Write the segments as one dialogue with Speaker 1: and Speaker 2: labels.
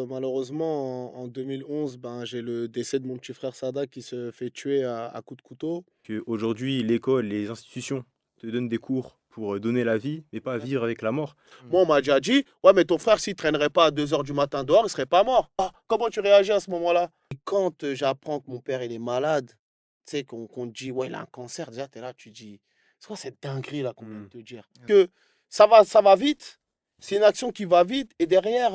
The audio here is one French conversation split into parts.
Speaker 1: Malheureusement, en 2011, ben, j'ai le décès de mon petit frère Sada qui se fait tuer à coups de couteau.
Speaker 2: Qu'aujourd'hui, l'école, les institutions te donnent des cours pour donner la vie, mais pas vivre avec la mort.
Speaker 1: Moi, on m'a déjà dit, ouais, mais ton frère, s'il traînerait pas à 2 heures du matin dehors, il serait pas mort. Ah, comment tu réagis à ce moment-là? Et quand j'apprends que mon père, il est malade, tu sais, qu'on te dit, ouais, il a un cancer, déjà, tu es là, tu dis, c'est quoi cette dinguerie là qu'on vient de te dire? Que ça va vite, c'est une action qui va vite, et derrière,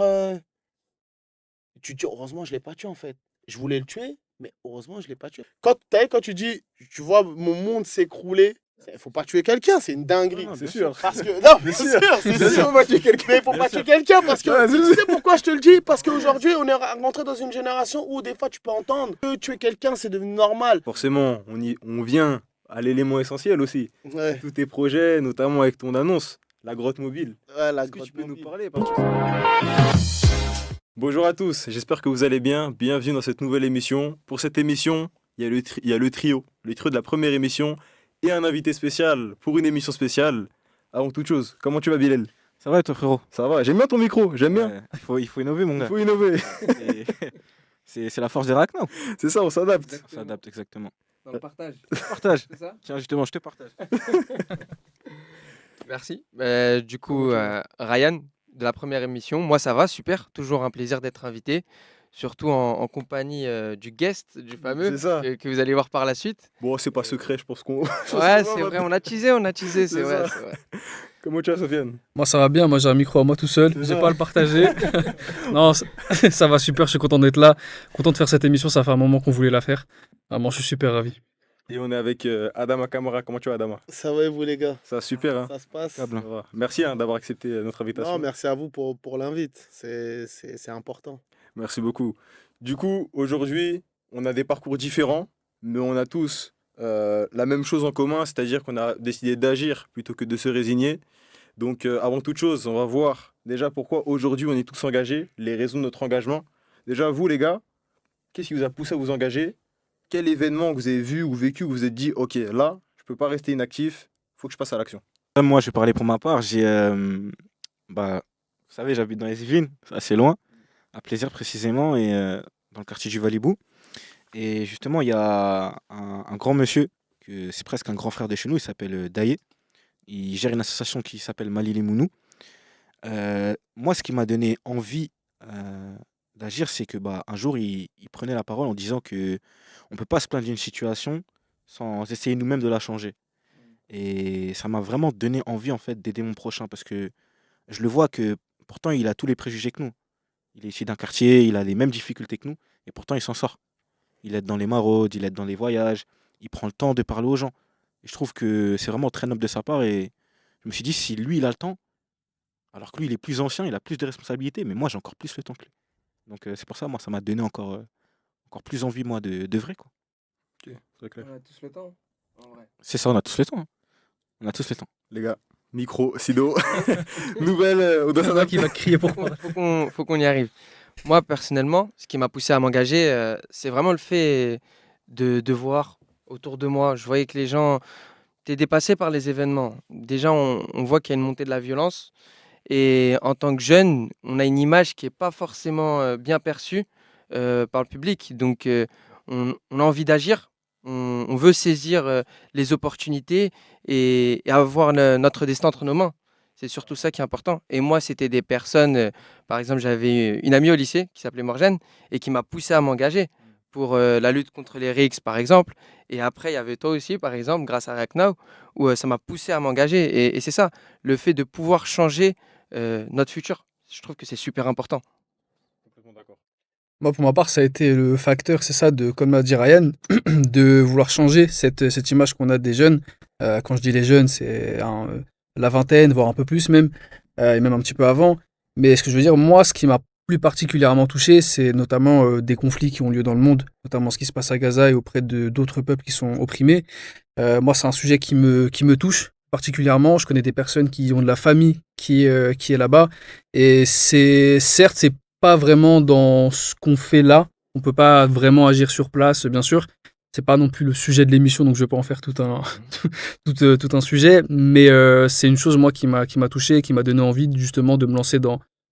Speaker 1: tu te dis, heureusement, je l'ai pas tué en fait. Je voulais le tuer, mais heureusement, je l'ai pas tué. Quand tu dis, tu vois mon monde s'écrouler, il faut pas tuer quelqu'un, c'est une dinguerie.
Speaker 2: Non,
Speaker 1: C'est
Speaker 2: bien
Speaker 1: sûr.
Speaker 2: sûr.
Speaker 1: Parce que, non, bien
Speaker 2: sûr.
Speaker 1: sûr, c'est
Speaker 2: Bien
Speaker 1: sûr.
Speaker 2: sûr, on va tuer quelqu'un.
Speaker 1: Mais il faut
Speaker 2: Bien
Speaker 1: pas
Speaker 2: sûr.
Speaker 1: tuer quelqu'un parce que
Speaker 2: Ouais,
Speaker 1: tu sais pourquoi je te le dis? Parce qu'aujourd'hui, on est rentré dans une génération où des fois tu peux entendre que tuer quelqu'un, c'est devenu normal.
Speaker 2: Forcément, on vient à l'élément essentiel aussi.
Speaker 1: Ouais,
Speaker 2: Tous tes projets, notamment avec ton annonce, la grotte mobile.
Speaker 1: ouais, la
Speaker 2: Est-ce que
Speaker 1: grotte
Speaker 2: tu peux nous
Speaker 1: mobile.
Speaker 2: parler Bonjour à tous, j'espère que vous allez bien. Bienvenue dans cette nouvelle émission. Pour cette émission, il y a le trio de la première émission et un invité spécial pour une émission spéciale. Avant toute chose, comment tu vas, Bilal?
Speaker 3: Ça va et toi frérot?
Speaker 2: Ça va, j'aime bien ton micro, j'aime bien.
Speaker 3: Ouais, il faut innover mon
Speaker 2: Il
Speaker 3: gars.
Speaker 2: faut innover.
Speaker 3: Et c'est la force des racks, non?
Speaker 2: C'est ça, on s'adapte.
Speaker 3: On s'adapte exactement.
Speaker 4: Dans le partage,
Speaker 3: Partage.
Speaker 4: c'est ça?
Speaker 3: Tiens justement, je te partage.
Speaker 4: Merci. Du coup, Ryan, de la première émission, moi ça va, super. Toujours un plaisir d'être invité, surtout en compagnie du guest, du fameux,
Speaker 2: C'est ça.
Speaker 4: que vous allez voir par la suite.
Speaker 2: Bon, c'est pas secret, je pense qu'on.
Speaker 4: Ouais, c'est vrai, on a teasé, c'est
Speaker 2: C'est
Speaker 4: vrai,
Speaker 2: ça.
Speaker 4: c'est vrai.
Speaker 2: Comment tu vas, Sofiane?
Speaker 5: Moi ça va bien, moi j'ai un micro à moi tout seul,
Speaker 2: C'est
Speaker 5: j'ai
Speaker 2: ça.
Speaker 5: pas à le partager. Non, ça va super, je suis content d'être là, content de faire cette émission, ça fait un moment qu'on voulait la faire. Vraiment, je suis super ravi.
Speaker 2: Et on est avec Adama Kamara. Comment tu vas, Adama?
Speaker 1: Ça va et vous les gars?
Speaker 2: Ça va super, hein?
Speaker 1: Ça se passe?
Speaker 3: Câble.
Speaker 2: Ça va. Merci d'avoir accepté notre invitation.
Speaker 1: Non, merci à vous pour l'invite. C'est important.
Speaker 2: Merci beaucoup. Du coup, aujourd'hui, on a des parcours différents, mais on a tous la même chose en commun, c'est-à-dire qu'on a décidé d'agir plutôt que de se résigner. Donc, avant toute chose, on va voir déjà pourquoi aujourd'hui on est tous engagés, les raisons de notre engagement. Déjà, vous, les gars, qu'est-ce qui vous a poussé à vous engager? Quel événement que vous avez vu ou vécu où vous vous êtes dit, ok, là, je peux pas rester inactif, il faut que je passe à l'action.
Speaker 3: Moi je vais parler pour ma part. Bah, vous savez, j'habite dans les Yvelines, c'est assez loin, à Plaisir précisément, et dans le quartier du Valibou. Et justement, il y a un grand monsieur, que c'est presque un grand frère de chez nous, il s'appelle Daye. Il gère une association qui s'appelle Mali les Mounous. Moi, ce qui m'a donné envie d'agir, c'est que un jour, il prenait la parole en disant que on peut pas se plaindre d'une situation sans essayer nous-mêmes de la changer. Et ça m'a vraiment donné envie en fait d'aider mon prochain parce que je le vois que pourtant il a tous les préjugés que nous. Il est issu d'un quartier, il a les mêmes difficultés que nous et pourtant il s'en sort. Il aide dans les maraudes, il aide dans les voyages, il prend le temps de parler aux gens. Et je trouve que c'est vraiment très noble de sa part et je me suis dit si lui il a le temps, alors que lui il est plus ancien, il a plus de responsabilités, mais moi j'ai encore plus le temps que lui. Donc c'est pour ça moi ça m'a donné encore plus envie moi de vrai quoi.
Speaker 2: Ok, très clair.
Speaker 4: On a tous le temps, en vrai.
Speaker 3: C'est ça, on a tous le temps, hein. On a tous le temps.
Speaker 2: Les gars, micro, Sido, nouvelle, on doit
Speaker 5: Il y en a qui va crier pour moi.
Speaker 4: Faut qu'on y arrive. Moi, personnellement, ce qui m'a poussé à m'engager, c'est vraiment le fait de voir autour de moi. Je voyais que les gens étaient dépassés par les événements. Déjà, on voit qu'il y a une montée de la violence. Et en tant que jeune, on a une image qui n'est pas forcément bien perçue par le public. Donc, on a envie d'agir. On veut saisir les opportunités et avoir notre destin entre nos mains. C'est surtout ça qui est important. Et moi, c'était des personnes, par exemple, j'avais une amie au lycée qui s'appelait Morgane et qui m'a poussé à m'engager pour la lutte contre les RICS, par exemple. Et après, il y avait toi aussi, par exemple, grâce à React Now, où ça m'a poussé à m'engager. Et c'est ça, le fait de pouvoir changer notre futur. Je trouve que c'est super important.
Speaker 2: Complètement d'accord.
Speaker 5: Moi, pour ma part, ça a été le facteur, c'est ça, comme l'a dit Ryan, de vouloir changer cette image qu'on a des jeunes. Quand je dis les jeunes, c'est la vingtaine, voire un peu plus même, et même un petit peu avant. Mais ce que je veux dire, moi, ce qui m'a plus particulièrement touché, c'est notamment des conflits qui ont lieu dans le monde, notamment ce qui se passe à Gaza et auprès d'autres peuples qui sont opprimés. Moi, c'est un sujet qui me touche particulièrement. Je connais des personnes qui ont de la famille qui est là-bas. Et certes, c'est pas vraiment dans ce qu'on fait là. On peut pas vraiment agir sur place, bien sûr. C'est pas non plus le sujet de l'émission, donc je vais pas en faire tout un sujet. Mais c'est une chose, moi, qui m'a touché, qui m'a donné envie, justement, de me lancer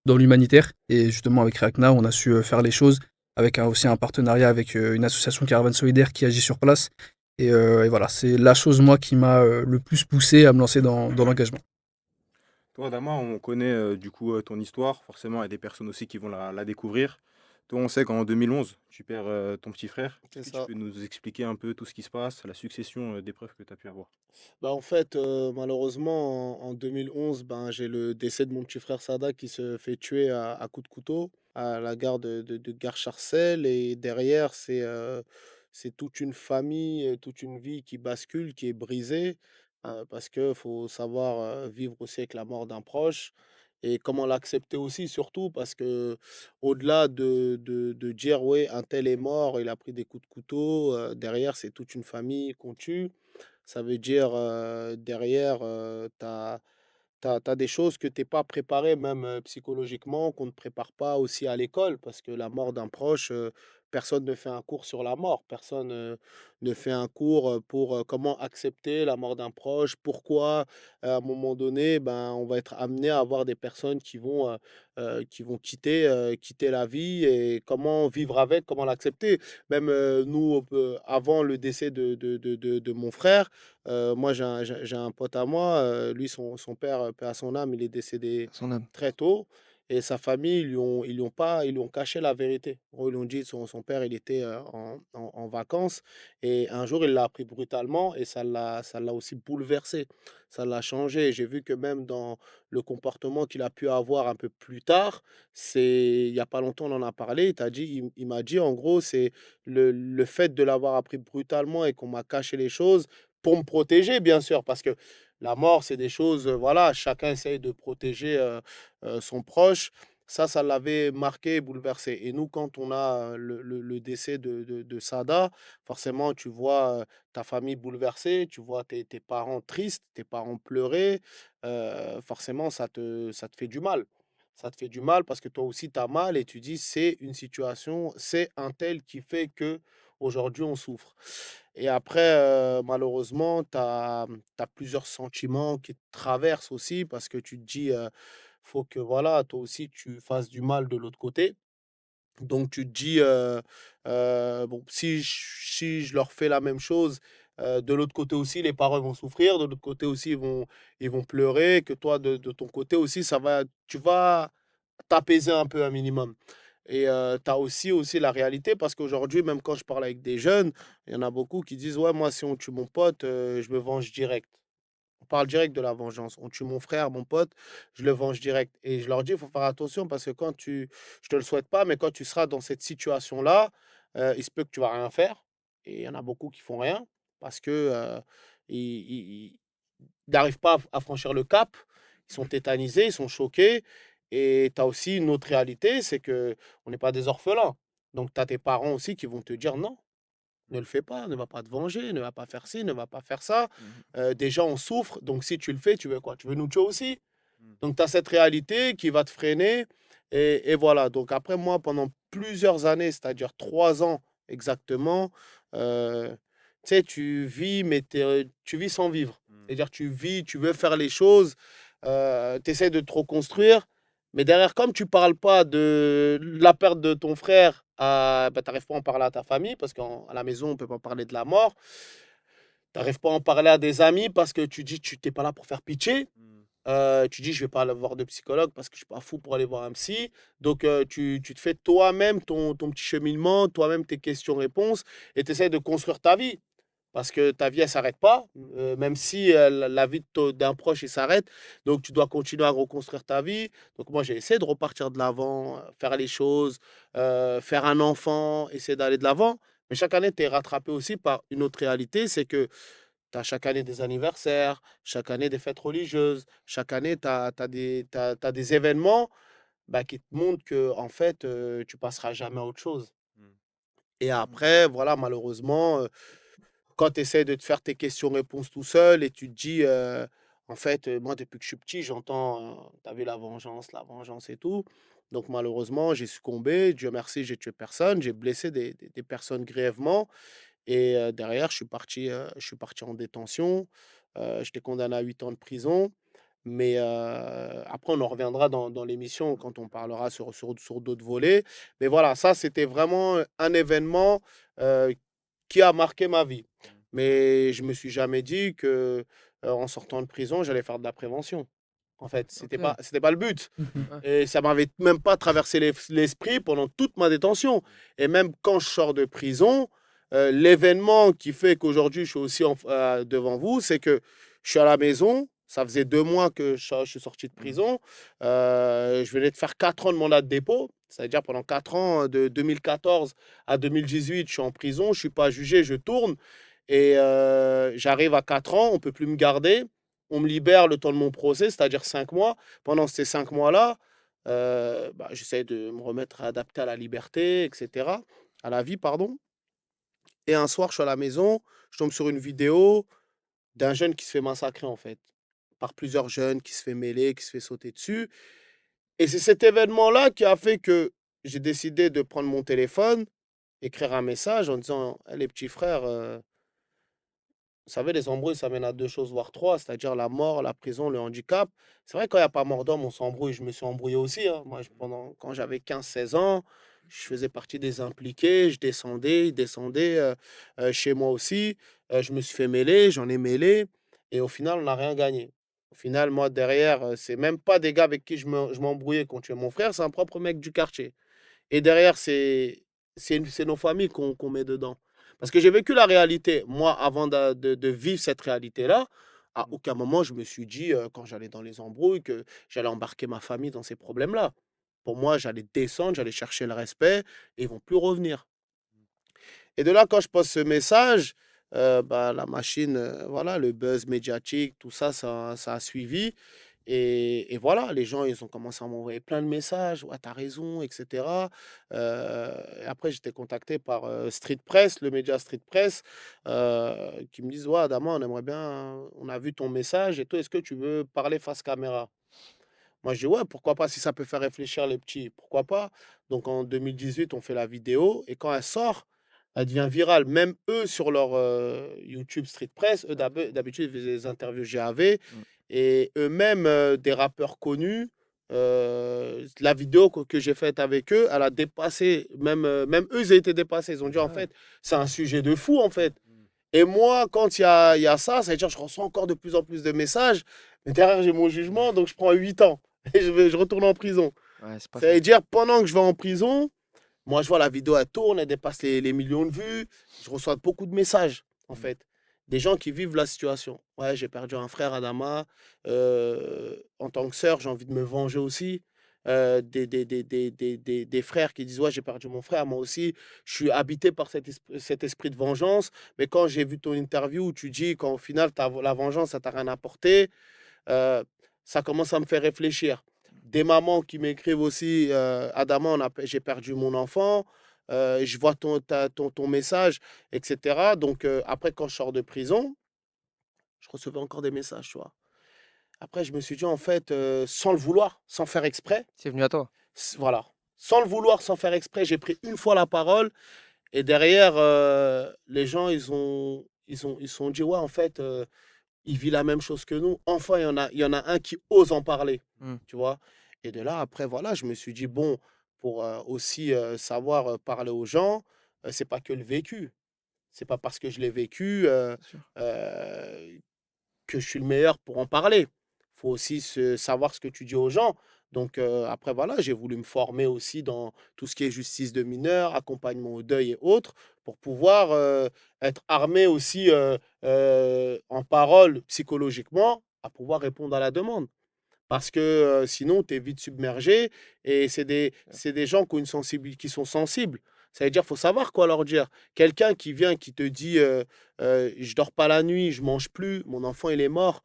Speaker 5: dans l'humanitaire. Et justement, avec React Now, on a su faire les choses avec aussi un partenariat avec une association Caravane Solidaire qui agit sur place. Et voilà, c'est la chose, moi, qui m'a le plus poussé à me lancer dans l'engagement.
Speaker 2: Toi, Adama, on connaît du coup ton histoire. Forcément, il y a des personnes aussi qui vont la découvrir. Toi, on sait qu'en 2011, tu perds ton petit frère. Est-ce
Speaker 1: C'est
Speaker 2: que tu
Speaker 1: ça.
Speaker 2: peux nous expliquer un peu tout ce qui se passe, la succession d'épreuves que tu as pu avoir?
Speaker 1: Bah, en fait, malheureusement, en 2011, ben, j'ai le décès de mon petit frère Sada qui se fait tuer à coups de couteau à la gare de Gare Charcel. Et derrière, c'est toute une famille, toute une vie qui bascule, qui est brisée, parce que faut savoir vivre aussi avec la mort d'un proche et comment l'accepter aussi, surtout parce que au-delà de dire, ouais, un tel est mort, il a pris des coups de couteau, derrière, c'est toute une famille qu'on tue. Ça veut dire, derrière, tu as des choses que tu es pas préparé même, psychologiquement, qu'on ne prépare pas aussi à l'école. Parce que la mort d'un proche, personne ne fait un cours sur la mort. Personne, ne fait un cours, pour, comment accepter la mort d'un proche. Pourquoi, à un moment donné, ben, on va être amené à avoir des personnes qui vont quitter la vie et comment vivre avec, comment l'accepter. Même, nous, avant le décès de mon frère, moi, j'ai un pote à moi, lui, son père, paix à son âme, il est décédé
Speaker 4: Son âme.
Speaker 1: très tôt et sa famille, ils lui ont caché la vérité. En gros, ils lui ont dit son père, il était, en vacances et un jour, il l'a appris brutalement et ça l'a aussi bouleversé. Ça l'a changé. J'ai vu que même dans le comportement qu'il a pu avoir un peu plus tard, il y a pas longtemps, on en a parlé, il m'a dit, en gros, c'est le fait de l'avoir appris brutalement et qu'on m'a caché les choses pour me protéger, bien sûr, parce que la mort, c'est des choses, voilà, chacun essaye de protéger son proche. Ça l'avait marqué, bouleversé. Et nous, quand on a le décès de Sada, forcément, tu vois ta famille bouleversée, tu vois tes parents tristes, tes parents pleurer. Forcément, ça te fait du mal. Ça te fait du mal parce que toi aussi, tu as mal et tu dis, c'est une situation, c'est un tel qui fait que aujourd'hui on souffre. Et après, malheureusement, tu as plusieurs sentiments qui te traversent aussi parce que tu te dis, faut que voilà, toi aussi tu fasses du mal de l'autre côté. Donc tu te dis, bon, si je leur fais la même chose, de l'autre côté aussi les parents vont souffrir, de l'autre côté aussi ils vont pleurer, que toi de ton côté aussi tu vas t'apaiser un peu un minimum. Et tu as aussi la réalité parce qu'aujourd'hui, même quand je parle avec des jeunes, il y en a beaucoup qui disent: «Ouais, moi, si on tue mon pote, je me venge direct». On parle direct de la vengeance. On tue mon frère, mon pote, je le venge direct. Et je leur dis: «Il faut faire attention parce que je te le souhaite pas, mais quand tu seras dans cette situation-là, il se peut que tu vas rien faire». Et il y en a beaucoup qui font rien parce que, ils n'arrivent pas à franchir le cap. Ils sont tétanisés, ils sont choqués. Et tu as aussi une autre réalité, c'est que on n'est pas des orphelins. Donc tu as tes parents aussi qui vont te dire: «Non, ne le fais pas, ne va pas te venger, ne va pas faire ci, ne va pas faire ça.
Speaker 2: Mhm.
Speaker 1: Déjà on souffre, donc si tu le fais, tu veux quoi? Tu veux nous tuer aussi?»
Speaker 2: Mhm.
Speaker 1: Donc tu as cette réalité qui va te freiner et voilà. Donc après moi, pendant plusieurs années, c'est-à-dire 3 ans exactement, heu, tu sais, tu vis, mais tu vis sans vivre.
Speaker 2: Mhm.
Speaker 1: C'est-à-dire tu vis, tu veux faire les choses, tu essaies de te reconstruire, mais derrière, comme tu parles pas de la perte de ton frère, bah, tu arrives pas à en parler à ta famille parce qu'à la maison, on peut pas parler de la mort. Tu arrives pas à en parler à des amis parce que tu dis: «Tu t'es pas là pour faire pitié».
Speaker 2: Mhm.
Speaker 1: Tu dis: «Je vais pas aller voir de psychologue parce que je suis pas fou pour aller voir un psy». Donc tu te fais toi-même ton petit cheminement, toi-même tes questions-réponses et tu essaies de construire ta vie. Parce que ta vie, elle s'arrête pas, même si, la vie d'un proche, il s'arrête. Donc tu dois continuer à reconstruire ta vie. Donc moi, j'ai essayé de repartir de l'avant, faire les choses, faire un enfant, essayer d'aller de l'avant. Mais chaque année, tu es rattrapé aussi par une autre réalité, c'est que tu as chaque année des anniversaires, chaque année des fêtes religieuses, chaque année tu as des événements, bah, qui te montrent que en fait, tu passeras jamais à autre chose.
Speaker 2: Mhm.
Speaker 1: Et après, voilà, malheureusement, quand tu essaies de te faire tes questions-réponses tout seul et tu te dis, en fait, moi depuis que je suis petit, j'entends, tu as vu la vengeance et tout. Donc malheureusement, j'ai succombé. Dieu merci, j'ai tué personne, j'ai blessé des personnes grièvement. Et derrière, je suis parti en détention. J'étais condamné à 8 ans de prison. Mais après, on en reviendra dans l'émission quand on parlera sur d'autres volets. Mais voilà, ça, c'était vraiment un événement qui a marqué ma vie. Mais je me suis jamais dit que en sortant de prison, j'allais faire de la prévention. En fait,
Speaker 4: Ok.
Speaker 1: c'était pas le but.
Speaker 5: Mhm.
Speaker 4: Ouais.
Speaker 1: Et ça m'avait même pas traversé l'esprit pendant toute ma détention. Et même quand je sors de prison, l'événement qui fait qu'aujourd'hui je suis aussi devant vous, c'est que je suis à la maison. Ça faisait 2 mois que je suis sorti de prison. Je venais de faire 4 ans de mandat de dépôt. C'est-à-dire pendant 4 ans, de 2014 à 2018, je suis en prison. Je ne suis pas jugé, je tourne. Et j'arrive à 4 ans, on ne peut plus me garder. On me libère le temps de mon procès, c'est-à-dire 5 mois. Pendant ces 5 mois-là, j'essaie de me remettre adapté à la liberté, etc. À la vie, pardon. Et un soir, je suis à la maison, je tombe sur une vidéo d'un jeune qui se fait massacrer, en fait, par plusieurs jeunes, qui se fait mêler, qui se fait sauter dessus. Et c'est cet événement-là qui a fait que j'ai décidé de prendre mon téléphone, écrire un message en disant: «Eh, les petits frères, vous savez, les embrouilles, ça mène à 2 choses, voire 3, c'est-à-dire la mort, la prison, le handicap». C'est vrai, quand il y a pas mort d'homme, on s'embrouille. Je me suis embrouillé aussi, hein. Moi, quand j'avais 15 16 ans, je faisais partie des impliqués. Je descendais, ils descendaient, chez moi aussi. Je me suis fait mêler, j'en ai mêlé et au final, on n'a rien gagné. Au final, moi, derrière, c'est même pas des gars avec qui je m'embrouillais qui ont tué mon frère, c'est un propre mec du quartier. Et derrière, c'est nos familles qu'on met dedans. Parce que j'ai vécu la réalité. Moi, avant de vivre cette réalité-là, à aucun moment je me suis dit, quand j'allais dans les embrouilles, que j'allais embarquer ma famille dans ces problèmes-là. Pour moi, j'allais descendre, j'allais chercher le respect et ils vont plus revenir. Et de là, quand je poste ce message, la machine, voilà, le buzz médiatique, tout ça, ça a suivi. Et voilà, les gens, ils ont commencé à m'envoyer plein de messages. Ouais, t'as raison, etc. Et après, j'étais contacté par Street Press, le média Street Press, qui me disent: Ouais, Adama, on aimerait bien, on a vu ton message et tout, est-ce que tu veux parler face caméra? Moi, je dis: Ouais, pourquoi pas, si ça peut faire réfléchir les petits, pourquoi pas? Donc en 2018, on fait la vidéo et quand elle sort, elle devient virale. Même eux, sur leur YouTube Street Press, eux, d'habitude, ils faisaient des interviews GAV
Speaker 4: Mm.
Speaker 1: et eux-mêmes, des rappeurs connus, la vidéo que j'ai faite avec eux, elle a dépassé, même eux, ils ont été dépassés. Ils ont dit: En
Speaker 4: Ah ouais.
Speaker 1: fait, c'est un sujet de fou, en fait. Et moi, quand il y a ça, ça veut dire que je reçois encore de plus en plus de messages. Mais derrière, j'ai mon jugement, donc je prends 8 ans. Et je retourne en prison.
Speaker 4: Ouais, c'est pas
Speaker 1: Ça veut
Speaker 4: facile.
Speaker 1: dire, pendant que je vais en prison, moi, je vois la vidéo, elle tourne, elle dépasse les millions de vues. Je reçois beaucoup de messages, en
Speaker 4: Mm.
Speaker 1: fait. Des gens qui vivent la situation. Ouais, j'ai perdu un frère, Adama. En tant que sœur, j'ai envie de me venger aussi. Des frères qui disent: Ouais, j'ai perdu mon frère, moi aussi. Je suis habité par cet esprit de vengeance. Mais quand j'ai vu ton interview où tu dis qu'au final, la vengeance, ça t'a rien apporté, Heu, ça commence à me faire réfléchir. Des mamans qui m'écrivent aussi, «Adama, j'ai perdu mon enfant, je vois ton message» et cetera. Donc après quand je sors de prison, je recevais encore des messages, tu vois? Après je me suis dit en fait, sans le vouloir, sans faire exprès,
Speaker 4: C'est venu à toi.
Speaker 1: voilà, sans le vouloir, sans faire exprès, j'ai pris une fois la parole et derrière, les gens ils se sont dit: «Ouais en fait, il vit la même chose que nous. Enfin, il y en a un qui ose en parler,
Speaker 4: Mm.
Speaker 1: tu vois? Et de là, après, voilà, je me suis dit, bon, pour aussi savoir parler aux gens, c'est pas que le vécu. C'est pas parce que je l'ai vécu
Speaker 4: C'est sûr.
Speaker 1: euh, que je suis le meilleur pour en parler. Il faut aussi savoir ce que tu dis aux gens. Donc après, voilà, j'ai voulu me former aussi dans tout ce qui est justice de mineurs, accompagnement au deuil et autres, pour pouvoir être armé aussi en parole psychologiquement, à pouvoir répondre à la demande. Parce que sinon, tu es vite submergé et c'est des gens qui ont une qui sont sensibles. Ça veut dire, faut savoir quoi leur dire. Quelqu'un qui vient, qui te dit je dors pas la nuit, je mange plus, mon enfant il est mort,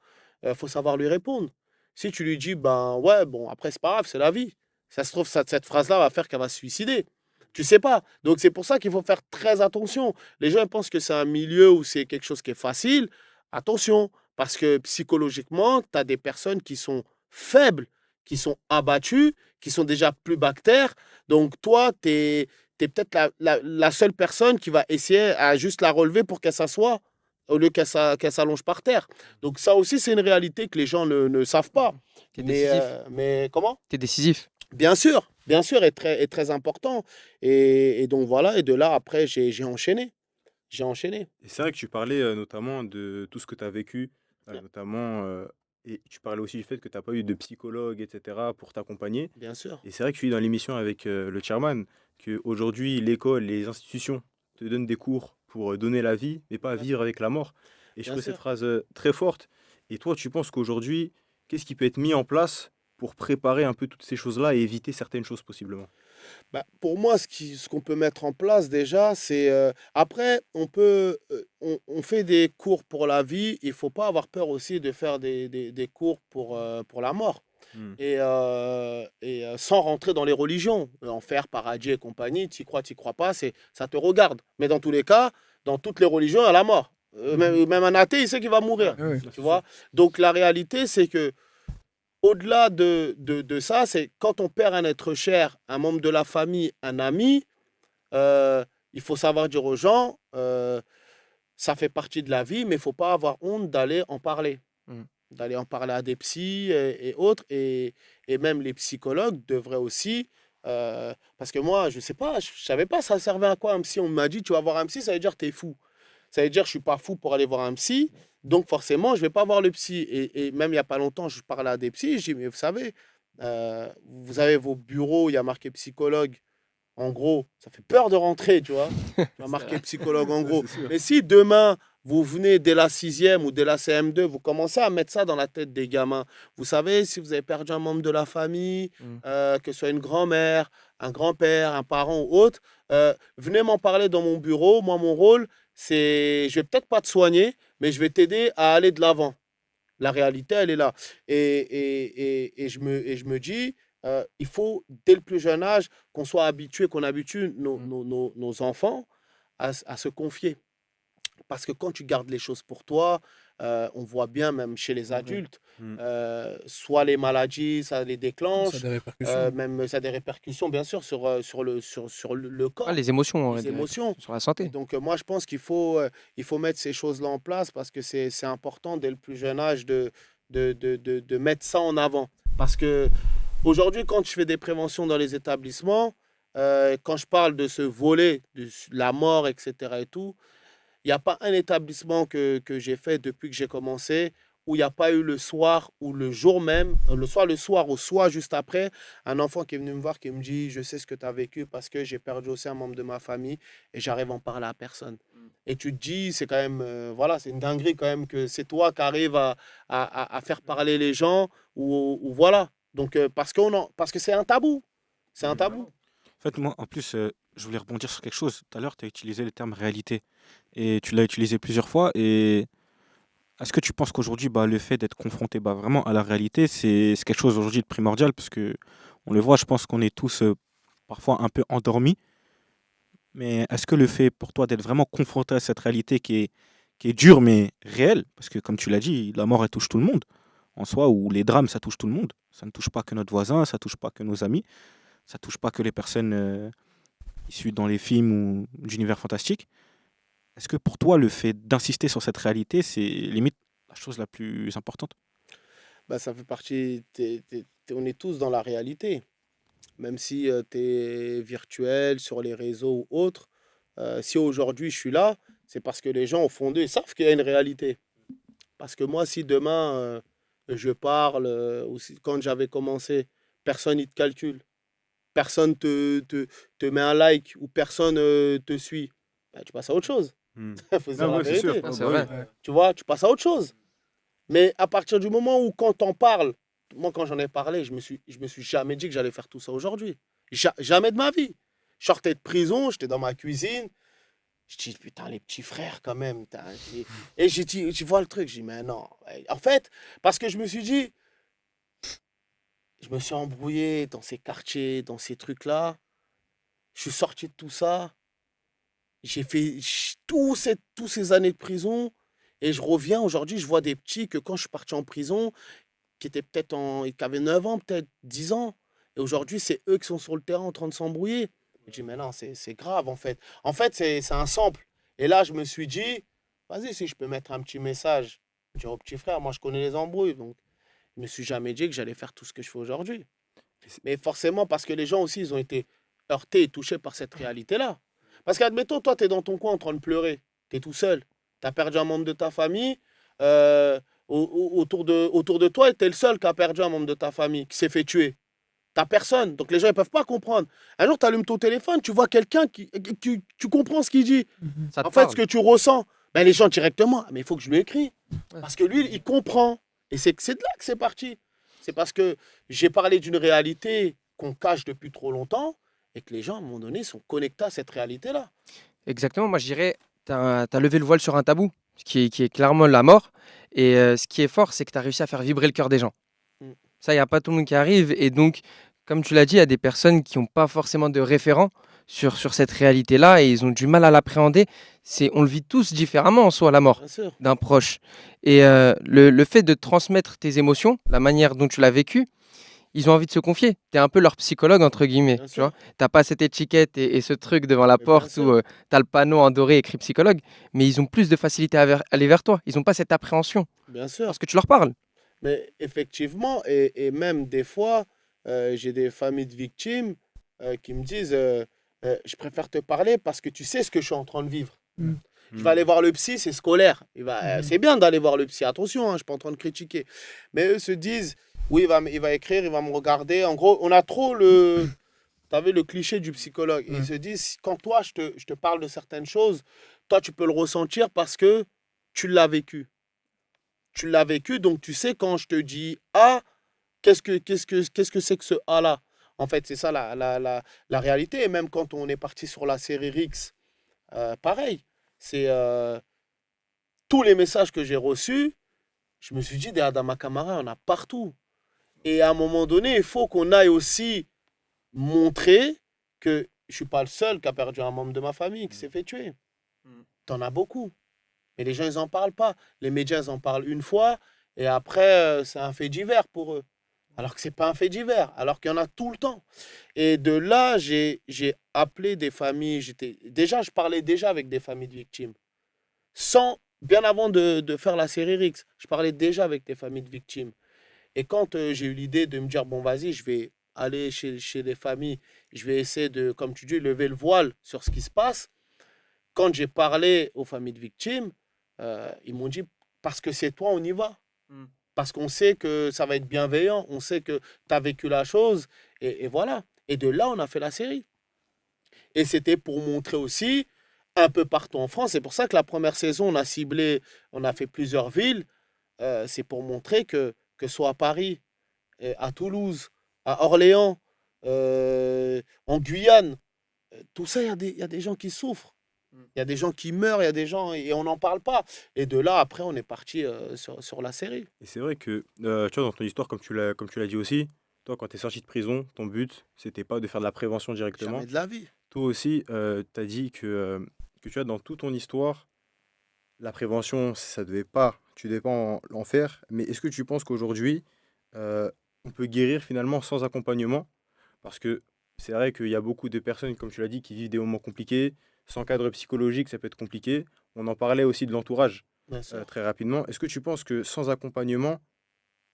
Speaker 1: faut savoir lui répondre. Si tu lui dis ben ouais, bon, après c'est pas grave, c'est la vie. Ça se trouve, cette phrase-là va faire qu'elle va se suicider. Tu sais pas. Donc c'est pour ça qu'il faut faire très attention. Les gens ils pensent que c'est un milieu où c'est quelque chose qui est facile. Attention, parce que psychologiquement, tu as des personnes qui sont faibles, qui sont abattus, qui sont déjà plus bactères. Donc, toi, tu es peut-être la seule personne qui va essayer à juste la relever pour qu'elle s'assoie. au lieu qu'elle s'allonge par terre. Donc ça aussi, c'est une réalité que les gens ne savent pas.
Speaker 4: T'es décisif.
Speaker 1: Mais comment?
Speaker 4: T'es décisif.
Speaker 1: Bien sûr, est très important. Et donc voilà, et de là, après, j'ai enchaîné. J'ai enchaîné,
Speaker 2: Et c'est vrai que tu parlais notamment de tout ce que tu as vécu, notamment, et tu parlais aussi du fait que tu n'as pas eu de psychologue, etc., pour t'accompagner.
Speaker 1: bien sûr.
Speaker 2: Et c'est vrai que je suis dans l'émission avec le chairman, qu'aujourd'hui, l'école, les institutions te donnent des cours pour donner la vie, mais pas
Speaker 1: Bien
Speaker 2: vivre avec la mort. Et je
Speaker 1: Bien
Speaker 2: trouve cette
Speaker 1: sûr.
Speaker 2: phrase très forte. Et toi, tu penses qu'aujourd'hui, qu'est-ce qui peut être mis en place pour préparer un peu toutes ces choses-là et éviter certaines choses possiblement?
Speaker 1: Bah, pour moi, ce qu'on peut mettre en place déjà, c'est après, on fait des cours pour la vie. Il faut pas avoir peur aussi de faire des cours pour la mort.
Speaker 2: Hmm.
Speaker 1: Sans rentrer dans les religions, enfer, paradis et compagnie, t'y crois pas, ça te regarde. Mais dans tous les cas, dans toutes les religions, il y a la mort. Même un athée, il sait qu'il va mourir.
Speaker 5: Ah ouais.
Speaker 1: Tu vois? Donc la réalité, c'est que au-delà de ça, c'est quand on perd un être cher, un membre de la famille, un ami, il faut savoir dire aux gens, ça fait partie de la vie, mais il ne faut pas avoir honte d'aller en parler.
Speaker 4: Mm.
Speaker 1: D'aller en parler à des psys et autres. Et même les psychologues devraient aussi. Parce que moi, je ne sais pas, je ne savais pas ça servait à quoi un psy. On m'a dit, tu vas voir un psy, ça veut dire que tu es fou. Ça veut dire que je ne suis pas fou pour aller voir un psy. Donc forcément, je ne vais pas voir le psy. Et même il n'y a pas longtemps, je parlais à des psys. Je dis, mais vous savez, vous avez vos bureaux, il y a marqué psychologue. En gros, ça fait peur de rentrer, tu vois. Tu vas marquer psychologue en gros.
Speaker 2: C'est sûr.
Speaker 1: Mais si demain, vous venez dès la sixième ou dès la CM2, vous commencez à mettre ça dans la tête des gamins. Vous savez, si vous avez perdu un membre de la famille,
Speaker 4: Mm.
Speaker 1: que ce soit une grand-mère, un grand-père, un parent ou autre, venez m'en parler dans mon bureau. Moi, mon rôle, c'est, je vais peut-être pas te soigner, mais je vais t'aider à aller de l'avant. La réalité, elle est là. Et je me dis, il faut, dès le plus jeune âge, qu'on soit habitué, qu'on habitue
Speaker 4: Mm.
Speaker 1: nos enfants à se confier. Parce que quand tu gardes les choses pour toi, on voit bien, même chez les
Speaker 4: Ouais.
Speaker 1: adultes,
Speaker 2: Hmm.
Speaker 1: soit les maladies, ça les
Speaker 5: Ça a
Speaker 1: déclenche,
Speaker 5: des répercussions.
Speaker 1: même ça a des répercussions, bien sûr, sur le
Speaker 4: Ah,
Speaker 1: corps,
Speaker 4: les émotions,
Speaker 1: les
Speaker 4: des
Speaker 1: émotions.
Speaker 4: répercussions sur la
Speaker 1: Et
Speaker 4: santé.
Speaker 1: donc, moi, je pense il faut mettre ces choses-là en place parce que c'est important dès le plus jeune âge de mettre ça en avant. Parce que aujourd'hui, quand je fais des préventions dans les établissements, quand je parle de ce volet, de la mort, etc. et tout, il n'y a pas un établissement que j'ai fait depuis que j'ai commencé où il n'y a pas eu le soir ou le jour même, le soir ou soit juste après, un enfant qui est venu me voir qui me dit, je sais ce que tu as vécu parce que j'ai perdu aussi un membre de ma famille et j'arrive à en parler à personne. Et tu te dis, c'est quand même, voilà, c'est une dinguerie quand même que c'est toi qui arrives à faire parler les gens ou voilà. Donc, parce que c'est un tabou. C'est un tabou.
Speaker 3: En fait, moi, en plus, je voulais rebondir sur quelque chose. Tout à l'heure, tu as utilisé le terme réalité. Et tu l'as utilisé plusieurs fois. Et est-ce que tu penses qu'aujourd'hui, bah, le fait d'être confronté bah, vraiment à la réalité, c'est quelque chose aujourd'hui de primordial? Parce que on le voit, je pense qu'on est tous parfois un peu endormis. Mais est-ce que le fait pour toi d'être vraiment confronté à cette réalité qui est dure mais réelle, parce que comme tu l'as dit, la mort elle touche tout le monde en soi, ou les drames ça touche tout le monde. Ça ne touche pas que notre voisin, ça touche pas que nos amis, ça touche pas que les personnes issues dans les films ou d'univers fantastiques. Est-ce que pour toi le fait d'insister sur cette réalité, c'est limite la chose la plus importante?
Speaker 1: Bah, ça fait partie, on est tous dans la réalité. Même si tu es virtuel sur les réseaux ou autres, si aujourd'hui je suis là, c'est parce que les gens au fond d'eux ils savent qu'il y a une réalité. Parce que moi, si demain je parle, ou quand j'avais commencé, personne ne te calcule, personne te met un like ou personne te suit, bah, tu passes à autre chose.
Speaker 2: Hmm.
Speaker 1: Il faut se dire
Speaker 2: Ah
Speaker 1: la
Speaker 2: ouais, c'est sûr.
Speaker 1: vérité.
Speaker 4: Ah,
Speaker 2: Ah
Speaker 4: c'est
Speaker 2: bah
Speaker 4: vrai.
Speaker 2: oui.
Speaker 5: Ouais.
Speaker 1: Tu vois, tu passes à autre chose. Mais à partir du moment où quand on parle, moi quand j'en ai parlé, je me suis jamais dit que j'allais faire tout ça aujourd'hui. Jamais de ma vie. Je sortais de prison, j'étais dans ma cuisine. Je dis, putain, les petits frères quand même. Et j'ai dit, tu vois le truc, j'ai dit, mais non. En fait, parce que je me suis dit, je me suis embrouillé dans ces quartiers, dans ces trucs-là. Je suis sorti de tout ça. J'ai fait tous ces années de prison. Et je reviens aujourd'hui, je vois des petits que quand je suis parti en prison, qui étaient qui avaient 9 ans, peut-être 10 ans. Et aujourd'hui, c'est eux qui sont sur le terrain en train de s'embrouiller. Je dis, mais non, c'est grave en fait. En fait, c'est un sample. Et là, je me suis dit, vas-y, si je peux mettre un petit message, dire au petit frère, moi je connais les embrouilles, donc je me suis jamais dit que j'allais faire tout ce que je fais aujourd'hui. Mais forcément, parce que les gens aussi, ils ont été heurtés et touchés par cette réalité-là. Parce qu'admettons, toi, tu es dans ton coin en train de pleurer, tu es tout seul, tu as perdu un membre de ta famille, euh, autour de toi, et tu es le seul qui a perdu un membre de ta famille, qui s'est fait tuer. T'as personne. Donc les gens ne peuvent pas comprendre. Un jour, tu allumes ton téléphone, tu vois quelqu'un tu comprends ce qu'il dit.
Speaker 4: Ça te
Speaker 1: En fait,
Speaker 4: parle.
Speaker 1: ce que tu ressens, ben, les gens directement, ah, mais il faut que je lui écris.
Speaker 4: Ouais.
Speaker 1: Parce que lui, il comprend. Et c'est de là que c'est parti. C'est parce que j'ai parlé d'une réalité qu'on cache depuis trop longtemps et que les gens, à un moment donné, sont connectés à cette réalité-là.
Speaker 4: Exactement, moi je dirais, tu as levé le voile sur un tabou, qui est clairement la mort. Et ce qui est fort, c'est que tu as réussi à faire vibrer le cœur des gens.
Speaker 1: Mm.
Speaker 4: Ça, il n'y a pas tout le monde qui arrive. Et donc, comme tu l'as dit, il y a des personnes qui n'ont pas forcément de référent sur cette réalité-là et ils ont du mal à l'appréhender. On le vit tous différemment en soi, la mort
Speaker 1: Bien sûr.
Speaker 4: d'un proche. Et le fait de transmettre tes émotions, la manière dont tu l'as vécu, ils ont envie de se confier. Tu es un peu leur psychologue, entre guillemets.
Speaker 1: Bien
Speaker 4: Tu
Speaker 1: sûr.
Speaker 4: vois, t'as pas cette étiquette et ce truc devant la
Speaker 1: Mais bien
Speaker 4: porte
Speaker 1: sûr.
Speaker 4: où tu as le panneau en doré écrit psychologue, mais ils ont plus de facilité à aller vers toi. Ils n'ont pas cette appréhension
Speaker 1: Bien sûr.
Speaker 4: parce que tu leur parles.
Speaker 1: Mais effectivement, et même des fois, j'ai des familles de victimes qui me disent je préfère te parler parce que tu sais ce que je suis en train de vivre.
Speaker 5: Mm.
Speaker 1: Je vais aller voir le psy, c'est scolaire.
Speaker 5: Mhm.
Speaker 1: C'est bien d'aller voir le psy, attention, hein, je ne suis pas en train de critiquer. Mais eux se disent oui, il va écrire, il va me regarder. En gros, on a trop le cliché du psychologue. Et
Speaker 5: Ouais.
Speaker 1: ils se disent quand toi, je te parle de certaines choses, toi, tu peux le ressentir parce que tu l'as vécu. Tu l'as vécu, donc tu sais quand je te dis A, qu'est-ce que c'est que ce A-là? En fait, c'est ça la réalité. Et même quand on est parti sur la série Rix, pareil. C'est tous les messages que j'ai reçus, je me suis dit, des Adama Kamara, on a partout. Et à un moment donné, il faut qu'on aille aussi montrer que je ne suis pas le seul qui a perdu un membre de ma famille, qui s'est fait tuer. T'en as beaucoup. Mais les gens, ils n'en parlent pas. Les médias, ils en parlent une fois, et après, c'est un fait divers pour eux. Alors que ce n'est pas un fait divers, alors qu'il y en a tout le temps. Et de là, j'ai appelé des familles. Je parlais déjà avec des familles de victimes. Bien avant de faire la série Rix, je parlais déjà avec des familles de victimes. Et quand j'ai eu l'idée de me dire, bon, vas-y, je vais aller chez les familles, je vais essayer de, comme tu dis, lever le voile sur ce qui se passe. Quand j'ai parlé aux familles de victimes, ils m'ont dit, parce que c'est toi, on y va. Parce qu'on sait que ça va être bienveillant, on sait que tu as vécu la chose, et voilà. Et de là, on a fait la série. Et c'était pour montrer aussi, un peu partout en France, c'est pour ça que la première saison, on a fait plusieurs villes, c'est pour montrer que soit à Paris, à Toulouse, à Orléans, en Guyane, tout ça, il y a des gens qui souffrent. Il y a des gens qui meurent, il y a des gens, et on n'en parle pas. Et de là, après, on est parti sur la série.
Speaker 2: Et c'est vrai que, tu vois, dans ton histoire, comme tu l'as dit aussi, toi, quand tu es sorti de prison, ton but, c'était pas de faire de la prévention directement.
Speaker 1: Jamais de la vie.
Speaker 2: Toi aussi, tu as dit que tu vois, dans toute ton histoire, la prévention, ça devait pas, tu devais pas en faire. Mais est-ce que tu penses qu'aujourd'hui, on peut guérir finalement sans accompagnement? Parce que c'est vrai qu'il y a beaucoup de personnes, comme tu l'as dit, qui vivent des moments compliqués. Sans cadre psychologique, ça peut être compliqué. On en parlait aussi de l'entourage
Speaker 1: Bien sûr.
Speaker 2: très rapidement. Est-ce que tu penses que sans accompagnement,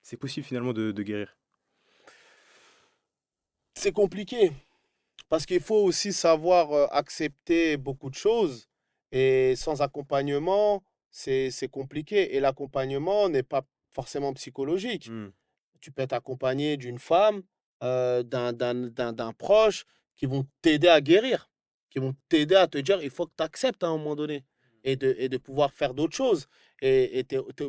Speaker 2: c'est possible finalement de guérir?
Speaker 1: C'est compliqué. Parce qu'il faut aussi savoir accepter beaucoup de choses. Et sans accompagnement, c'est compliqué. Et l'accompagnement n'est pas forcément psychologique.
Speaker 2: Hmm.
Speaker 1: Tu peux être accompagné d'une femme, d'un proche, qui vont t'aider à guérir, qui vont t'aider à te dire, il faut que tu acceptes à un moment donné, et de pouvoir faire d'autres choses. Et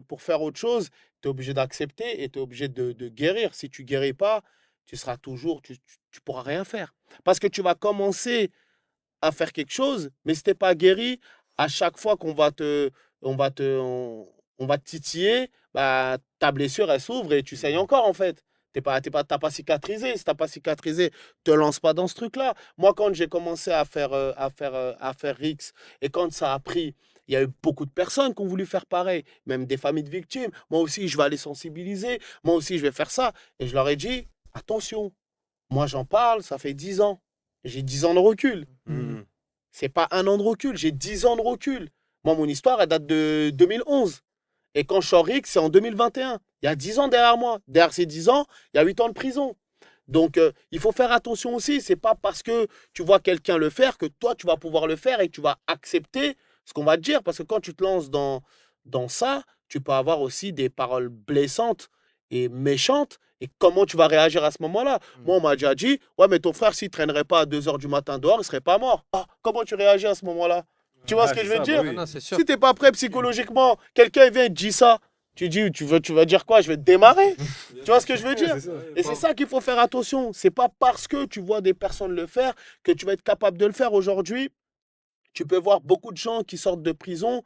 Speaker 1: pour faire autre chose, tu es obligé d'accepter et tu es obligé de guérir. Si tu ne guéris pas, tu seras toujours, tu pourras rien faire. Parce que tu vas commencer à faire quelque chose, mais si tu n'es pas guéri, à chaque fois on va te, on va te titiller, bah, ta blessure, elle s'ouvre et tu saignes encore, en fait. T'as pas cicatrisé. Si t'as pas cicatrisé, te lance pas dans ce truc-là. Moi, quand j'ai commencé à faire Rix, et quand ça a pris, il y a eu beaucoup de personnes qui ont voulu faire pareil, même des familles de victimes. Moi aussi, je vais aller sensibiliser. Moi aussi, je vais faire ça. Et je leur ai dit, attention, moi, j'en parle, ça fait 10 ans. J'ai 10 ans de recul.
Speaker 2: Hmm.
Speaker 1: C'est pas un an de recul, j'ai 10 ans de recul. Moi, mon histoire, elle date de 2011. Et quand je sors Rick, c'est en 2021. Il y a 10 ans derrière moi. Derrière ces 10 ans, il y a 8 ans de prison. Donc, il faut faire attention aussi. C'est pas parce que tu vois quelqu'un le faire que toi, tu vas pouvoir le faire et que tu vas accepter ce qu'on va te dire. Parce que quand tu te lances dans ça, tu peux avoir aussi des paroles blessantes et méchantes. Et comment tu vas réagir à ce moment-là? Moi, on m'a déjà dit, ouais, mais ton frère, s'il traînerait pas à 2 heures du matin dehors, il serait pas mort. Ah, comment tu réagis à ce moment-là? Tu vois ce que je veux
Speaker 2: ça,
Speaker 1: dire?
Speaker 2: bah oui.
Speaker 4: Non, c'est sûr.
Speaker 1: Si t'es pas prêt psychologiquement, quelqu'un vient et te dit ça, tu vas dire quoi? Je vais te démarrer. Tu vois ce que je veux dire?
Speaker 2: C'est ça.
Speaker 1: Et c'est ça qu'il faut faire attention. C'est pas parce que tu vois des personnes le faire que tu vas être capable de le faire. Aujourd'hui, tu peux voir beaucoup de gens qui sortent de prison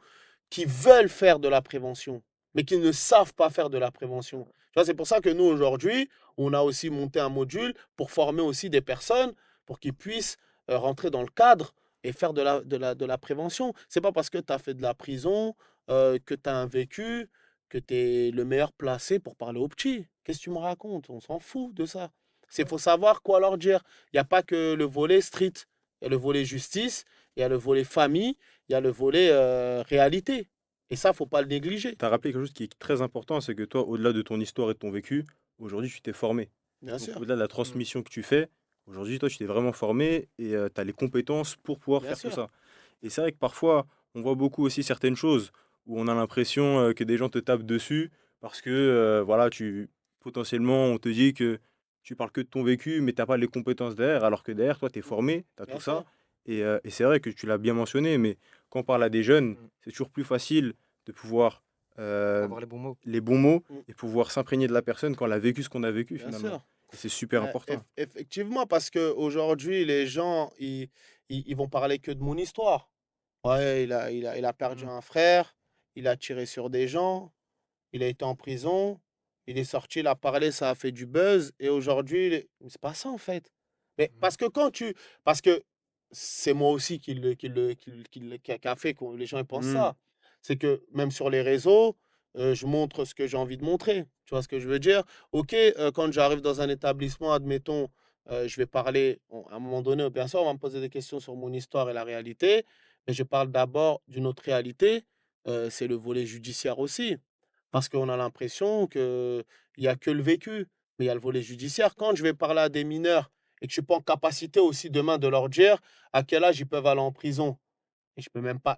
Speaker 1: qui veulent faire de la prévention, mais qui ne savent pas faire de la prévention. Tu vois, c'est pour ça que nous, aujourd'hui, on a aussi monté un module pour former aussi des personnes pour qu'ils puissent rentrer dans le cadre et faire de la prévention. C'est pas parce que tu as fait de la prison, que tu as un vécu, que tu es le meilleur placé pour parler aux petits. Qu'est-ce que tu me racontes? On s'en fout de ça. Il faut savoir quoi leur dire. Il n'y a pas que le volet street, il y a le volet justice, il y a le volet famille, il y a le volet réalité. Et ça, faut pas le négliger.
Speaker 2: Tu as rappelé quelque chose qui est très important, c'est que toi, au-delà de ton histoire et de ton vécu, aujourd'hui, tu t'es formé.
Speaker 1: Bien
Speaker 2: Donc,
Speaker 1: sûr,
Speaker 2: au-delà de la transmission que tu fais, aujourd'hui, toi, tu t'es vraiment formé et tu as les compétences pour pouvoir
Speaker 1: bien
Speaker 2: faire tout
Speaker 1: sûr.
Speaker 2: ça. Et c'est vrai que parfois, on voit beaucoup aussi certaines choses où on a l'impression que des gens te tapent dessus parce que, voilà, potentiellement, on te dit que tu parles que de ton vécu, mais tu n'as pas les compétences derrière, alors que derrière, toi, tu es formé, tu as
Speaker 1: Bien
Speaker 2: tout ça.
Speaker 1: sûr.
Speaker 2: Et c'est vrai que tu l'as bien mentionné, mais quand on parle à des jeunes, c'est toujours plus facile de pouvoir
Speaker 4: Avoir les bons mots.
Speaker 2: les bons mots
Speaker 1: Mm.
Speaker 2: et pouvoir s'imprégner de la personne quand elle a vécu ce qu'on a vécu
Speaker 1: Bien
Speaker 2: finalement.
Speaker 1: sûr.
Speaker 2: Et c'est super important.
Speaker 1: Effectivement, parce qu'aujourd'hui, les gens, ils vont parler que de mon histoire. Ouais, il a perdu
Speaker 4: Mm.
Speaker 1: un frère, il a tiré sur des gens, il a été en prison, il est sorti, il a parlé, ça a fait du buzz. Et aujourd'hui, mais c'est pas ça en fait. Mais
Speaker 4: Mm.
Speaker 1: parce que c'est moi aussi qui a fait que les gens ils pensent
Speaker 2: Mm.
Speaker 1: ça. C'est que même sur les réseaux, je montre ce que j'ai envie de montrer. Tu vois ce que je veux dire? Ok, quand j'arrive dans un établissement, admettons, je vais parler, à un moment donné, bien sûr, on va me poser des questions sur mon histoire et la réalité, mais je parle d'abord d'une autre réalité, c'est le volet judiciaire aussi. Parce qu'on a l'impression qu'il n'y a que le vécu, mais il y a le volet judiciaire. Quand je vais parler à des mineurs et que je ne suis pas en capacité aussi demain de leur dire à quel âge ils peuvent aller en prison, et je peux même pas,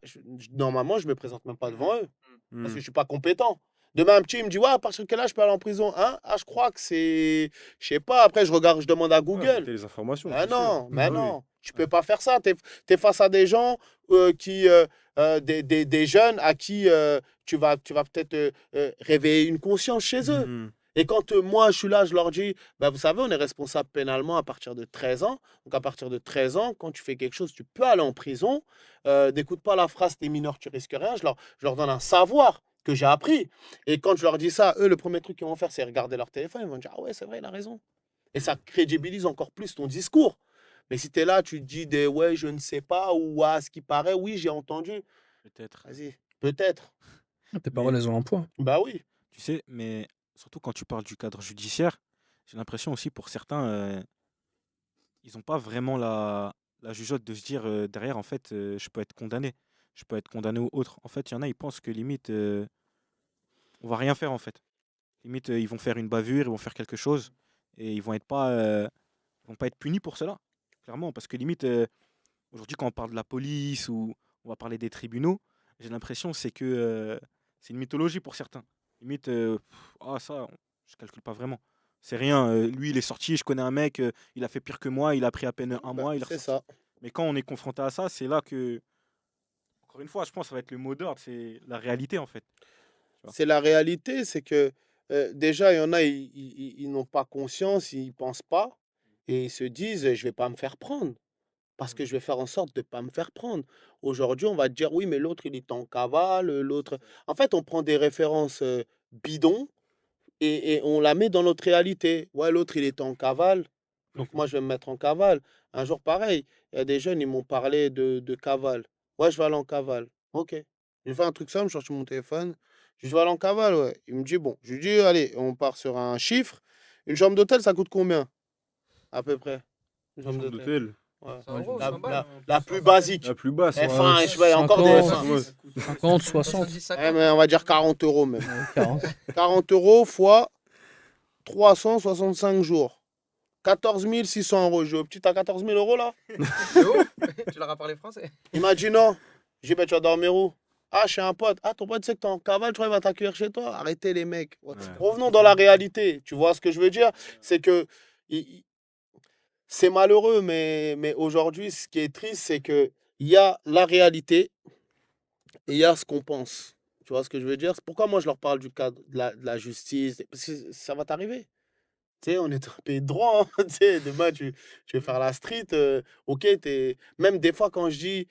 Speaker 1: normalement, je ne me présente même pas devant eux, parce que je
Speaker 2: Mm.
Speaker 1: ne suis pas compétent. Demain, un petit, il me dit, ouais, à partir de quel âge je peux aller en prison? Hein? Ah, je crois que c'est, je sais pas, après je regarde, je demande à
Speaker 2: Ouais, faut que
Speaker 1: Google.
Speaker 2: t'aies les informations,
Speaker 1: Mais
Speaker 2: c'est sûr.
Speaker 1: non, mais
Speaker 2: Ah oui.
Speaker 1: non, tu peux pas faire ça. Tu es face à des gens des jeunes à qui tu vas peut-être réveiller une conscience chez eux.
Speaker 2: Mm.
Speaker 1: Et quand moi je suis là, je leur dis, bah, vous savez, on est responsable pénalement à partir de 13 ans. Donc à partir de 13 ans, quand tu fais quelque chose, tu peux aller en prison. N'écoute pas la phrase, t'es mineur, tu risques rien. Je leur donne un savoir que j'ai appris. Et quand je leur dis ça, eux, le premier truc qu'ils vont faire, c'est regarder leur téléphone. Ils vont dire, ah ouais, c'est vrai, il a raison. Et ça crédibilise encore plus ton discours. Mais si tu es là, tu te dis des ouais, je ne sais pas, ou à ce qui paraît, oui, j'ai entendu.
Speaker 3: Peut-être.
Speaker 1: Vas-y, peut-être.
Speaker 5: Tes
Speaker 3: Mais
Speaker 5: paroles, elles ont un poids.
Speaker 1: Bah oui,
Speaker 3: tu sais, mais surtout quand tu parles du cadre judiciaire, j'ai l'impression aussi pour certains, ils n'ont pas vraiment la jugeote de se dire derrière, en fait, je peux être condamné. Je peux être condamné ou autre. En fait, il y en a, ils pensent que limite, on va rien faire en fait. Limite, ils vont faire une bavure, ils vont faire quelque chose et ils vont pas être punis pour cela. Clairement, parce que limite, aujourd'hui, quand on parle de la police ou on va parler des tribunaux, j'ai l'impression c'est une mythologie pour certains. Limite, ah ça, je calcule pas vraiment. C'est rien. Lui, il est sorti. Je connais un mec, il a fait pire que moi. Il a pris à peine un
Speaker 1: bah,
Speaker 3: mois. Il est
Speaker 1: c'est
Speaker 3: ressorti.
Speaker 1: ça.
Speaker 3: Mais quand on est confronté à ça, c'est là que, encore une fois, je pense que ça va être le mot d'ordre. C'est la réalité en fait. Tu vois.
Speaker 1: C'est la réalité, c'est que déjà, il y en a, ils n'ont pas conscience, ils ne pensent pas, et ils se disent, je vais pas me faire prendre, parce que je vais faire en sorte de ne pas me faire prendre. Aujourd'hui, on va te dire, oui, mais l'autre, il est en cavale, l'autre... En fait, on prend des références bidons, et on la met dans notre réalité. Ouais, l'autre, il était en cavale, donc moi, je vais me mettre en cavale. Un jour, pareil, il y a des jeunes, ils m'ont parlé de cavale. Ouais, je vais aller en cavale. Ok. J'ai fait un truc simple, je cherche mon téléphone. Je dis, je vais aller en cavale, ouais. Il me dit, bon. Je lui dis, allez, on part sur un chiffre. Une chambre d'hôtel, ça coûte combien, à peu près? Une
Speaker 2: Une
Speaker 1: chambre
Speaker 2: chambre
Speaker 1: d'hôtel.
Speaker 2: d'hôtel.
Speaker 1: Ouais.
Speaker 4: 100 euros,
Speaker 1: La,
Speaker 4: 100 balles.
Speaker 1: la plus basique.
Speaker 2: La plus basse.
Speaker 1: F1, je sais pas, il y a encore des
Speaker 5: 50,
Speaker 1: F1.
Speaker 5: 50, 60,
Speaker 4: 70, 50.
Speaker 1: Ouais, mais on va dire 40 euros même.
Speaker 5: 40.
Speaker 1: 40 euros fois 365 jours. 14 600 euros. J'ai au petit à 14 000 euros là.
Speaker 4: C'est ouf. Tu leur as parlé français.
Speaker 1: Il m'a dit non. J'ai dit, bah, tu vas dormir où? Ah, chez un pote. Ah, ton pote, c'est que t'es en cavale, tu vois, il va t'accueillir chez toi. Arrêtez les mecs.
Speaker 2: Ouais.
Speaker 1: Revenons dans la réalité. Tu vois ce que je veux dire? C'est que c'est malheureux, mais aujourd'hui, ce qui est triste, c'est que il y a la réalité et il y a ce qu'on pense. Tu vois ce que je veux dire? C'est pourquoi moi je leur parle du cadre de la justice. Parce que ça va t'arriver. Tu sais, on est un pays de droit. Hein. Tu sais, demain, tu veux faire la street. Ok, même des fois, quand je dis.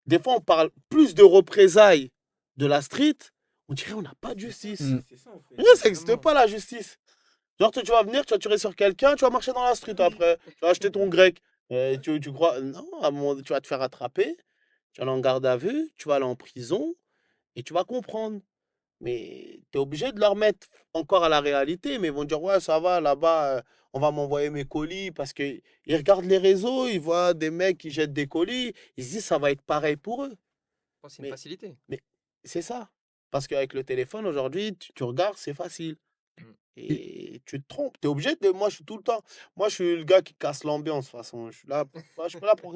Speaker 1: Des fois, on parle plus de représailles de la street. On dirait on n'a pas de justice.
Speaker 5: Mm.
Speaker 3: C'est ça en fait.
Speaker 1: Mais ça n'existe pas la justice. Genre, tu vas venir, tu vas tirer sur quelqu'un, tu vas marcher dans la street après. Tu vas acheter ton grec. Tu crois. Non, à un moment, tu vas te faire attraper. Tu vas aller en garde à vue. Tu vas aller en prison. Et tu vas comprendre. Mais tu es obligé de leur mettre encore à la réalité. Mais ils vont dire, ouais, ça va, là-bas, on va m'envoyer mes colis. Parce qu'ils regardent les réseaux, ils voient des mecs qui jettent des colis. Ils se disent, ça va être pareil pour eux.
Speaker 4: Oh, c'est une
Speaker 1: Mais,
Speaker 4: facilité.
Speaker 1: mais c'est ça. Parce qu'avec le téléphone, aujourd'hui, tu regardes, c'est facile.
Speaker 4: Mm.
Speaker 1: Et tu te trompes. Tu es obligé de. Moi, je suis tout le temps. Moi, je suis le gars qui casse l'ambiance, de toute façon. Je suis pas là pour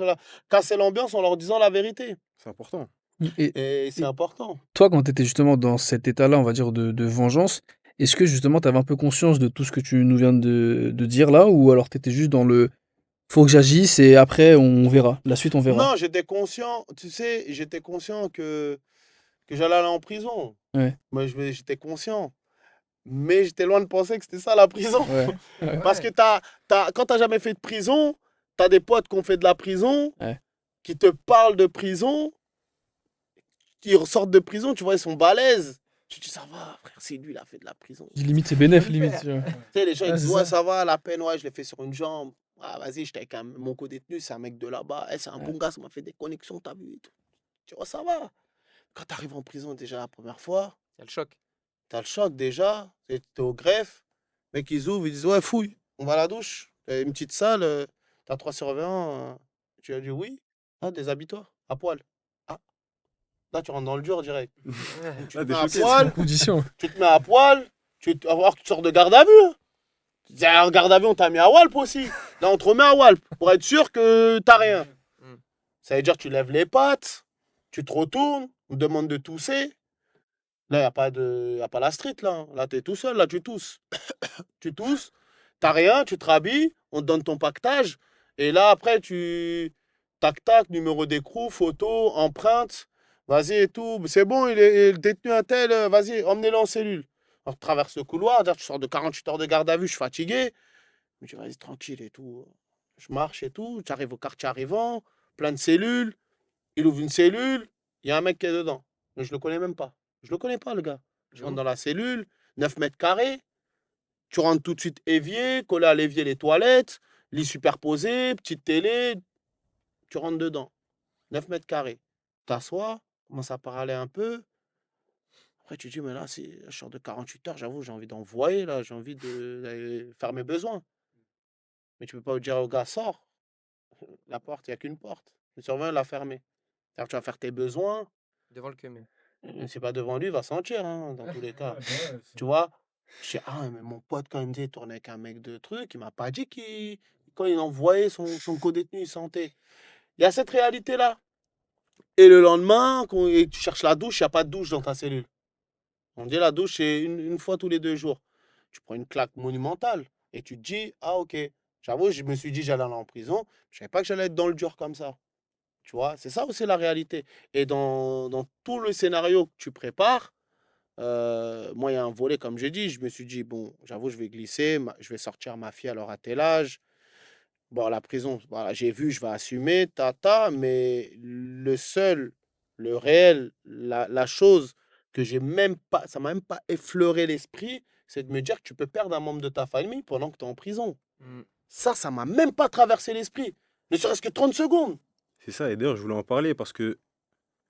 Speaker 1: casser l'ambiance en leur disant la vérité.
Speaker 2: C'est important.
Speaker 5: Et
Speaker 1: Et c'est
Speaker 5: et
Speaker 1: important.
Speaker 5: toi, quand tu étais justement dans cet état-là, on va dire, de vengeance, est-ce que justement tu avais un peu conscience de tout ce que tu nous viens de dire là, ou alors tu étais juste dans le faut que j'agisse et après on verra, la suite on verra?
Speaker 1: Non, j'étais conscient, tu sais, j'étais conscient que j'allais aller en prison.
Speaker 5: Ouais,
Speaker 1: Moi, j'étais conscient. Mais j'étais loin de penser que c'était ça la prison.
Speaker 5: ouais, ouais,
Speaker 1: Parce que
Speaker 4: Ouais.
Speaker 1: quand t'as jamais fait de prison, t'as des potes qui ont fait de la prison,
Speaker 5: ouais.
Speaker 1: qui te parlent de prison, qui ressortent de prison, tu vois, ils sont balèzes. Tu te dis, ça va, frère, c'est lui, il a fait de la prison.
Speaker 5: Limite c'est
Speaker 1: Je
Speaker 5: bénéf,
Speaker 1: peux le
Speaker 5: limite.
Speaker 1: faire.
Speaker 5: Tu vois.
Speaker 1: Tu sais, les gens, ils
Speaker 5: Ouais,
Speaker 1: disent,
Speaker 5: c'est
Speaker 1: ouais,
Speaker 5: ça.
Speaker 1: ça va, la peine, ouais, je l'ai fait sur une jambe. Ah, vas-y, j'étais avec mon co-détenu, c'est un mec de là-bas. Eh, c'est un
Speaker 5: Ouais.
Speaker 1: bon gars, ça m'a fait des connexions, t'as vu et tout. Tu vois, ça va. Quand tu arrives en prison déjà la première fois,
Speaker 4: Il y a le choc.
Speaker 1: tu as le choc déjà, tu es au greffe, mec, ils ouvrent, ils disent, ouais, fouille, on va à la douche. Une petite salle, tu as 3 surveillants. Tu as dit oui. Ah, déshabille-toi, à poil. Ah, là, tu rentres dans le dur direct. Donc, tu
Speaker 2: Ah,
Speaker 1: te
Speaker 2: t'es
Speaker 1: mets à
Speaker 2: choqué.
Speaker 1: poil,
Speaker 5: Condition.
Speaker 1: tu te mets à poil, tu vas voir que tu sors de garde à vue. Hein. En garde à vue, on t'a mis à Walp aussi. Là, on te remet à Walp pour être sûr que t'as rien.
Speaker 4: Mm.
Speaker 1: Ça veut dire que tu lèves les pattes, tu te retournes, on te demande de tousser. Là, y a pas la street, là. Hein. Là, tu es tout seul, là, tu tousses. Tu tousses, t'as rien, tu te rhabilles, on te donne ton pactage. Et là, après, tac, tac, numéro d'écrou, photo, empreinte. Vas-y et tout. C'est bon, il est détenu un tel, vas-y, emmenez-le en cellule. Alors, tu traverses le couloir, tu sors de 48 heures de garde à vue, je suis fatigué. Je me dis, vas-y, tranquille et tout. Je marche et tout, tu arrives au quartier arrivant, plein de cellules. Il ouvre une cellule, il y a un mec qui est dedans. Mais je le connais même pas. Je le connais pas, le gars. Je rentre dans la cellule, 9 mètres carrés. Tu rentres tout de suite évier, collé à l'évier les toilettes, lit superposé, petite télé. Tu rentres dedans. 9 mètres carrés. T'assois, commence à parler un peu. Après, tu te dis, mais là, je sors de 48 heures, j'avoue, j'ai envie d'envoyer, là, j'ai envie d'aller faire mes besoins. Mais tu peux pas dire au gars, sors. La porte, il n'y a qu'une porte. Le surveillant l'a fermée. C'est-à-dire que tu vas faire tes besoins.
Speaker 4: Devant le cumé.
Speaker 1: C'est pas devant lui, il va sentir, hein, dans tous les cas. Tu vois? Je dis, ah, mais mon pote, quand il me dit, il tournait avec un mec de truc, il m'a pas dit quand il envoyait son co-détenu, il sentait. Il y a cette réalité-là. Et le lendemain, et tu cherches la douche, il n'y a pas de douche dans ta cellule. On dit la douche, c'est une fois tous les 2 jours. Tu prends une claque monumentale et tu te dis, ah, ok. J'avoue, je me suis dit, j'allais aller en prison. Je savais pas que j'allais être dans le dur comme ça. Tu vois, c'est ça aussi la réalité. Et dans tout le scénario que tu prépares, moi, il y a un volet, comme j'ai dit, je me suis dit, bon, j'avoue, je vais glisser, je vais sortir ma fille alors à tel âge. Bon, la prison, voilà, j'ai vu, je vais assumer, tata, mais le réel, la chose que j'ai même pas, ça m'a même pas effleuré l'esprit, c'est de me dire que tu peux perdre un membre de ta famille pendant que tu es en prison.
Speaker 4: Mm.
Speaker 1: Ça m'a même pas traversé l'esprit. Ne serait-ce que 30 secondes,
Speaker 2: C'est ça, et d'ailleurs, je voulais en parler parce que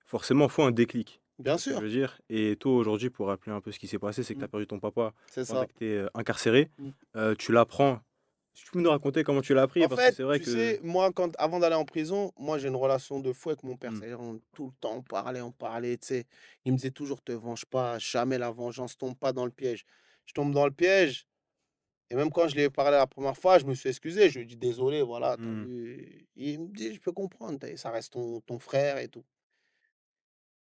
Speaker 2: forcément, il faut un déclic.
Speaker 1: bien
Speaker 2: Ce que je
Speaker 1: sûr.
Speaker 2: veux dire. Et toi, aujourd'hui, pour rappeler un peu ce qui s'est passé, c'est que tu
Speaker 1: Mm.
Speaker 2: as perdu ton papa
Speaker 1: C'est
Speaker 2: pendant
Speaker 1: ça.
Speaker 2: que tu es incarcéré.
Speaker 1: Mm.
Speaker 2: Tu l'apprends Si tu peux nous raconter comment tu l'as appris,
Speaker 1: En
Speaker 2: parce que
Speaker 1: fait,
Speaker 2: c'est vrai
Speaker 1: tu
Speaker 2: que.
Speaker 1: sais, moi, avant d'aller en prison, moi, j'ai une relation de fou avec mon père.
Speaker 2: Hmm.
Speaker 1: C'est-à-dire, tout le temps, on parlait, tu sais. Il me disait toujours, te venge pas, jamais la vengeance, tombe pas dans le piège. Je tombe dans le piège. Et même quand je lui ai parlé la première fois, je me suis excusé. Je lui ai dit, désolé, voilà, t'as
Speaker 2: Hmm.
Speaker 1: vu. Il me dit, je peux comprendre, ça reste ton frère et tout.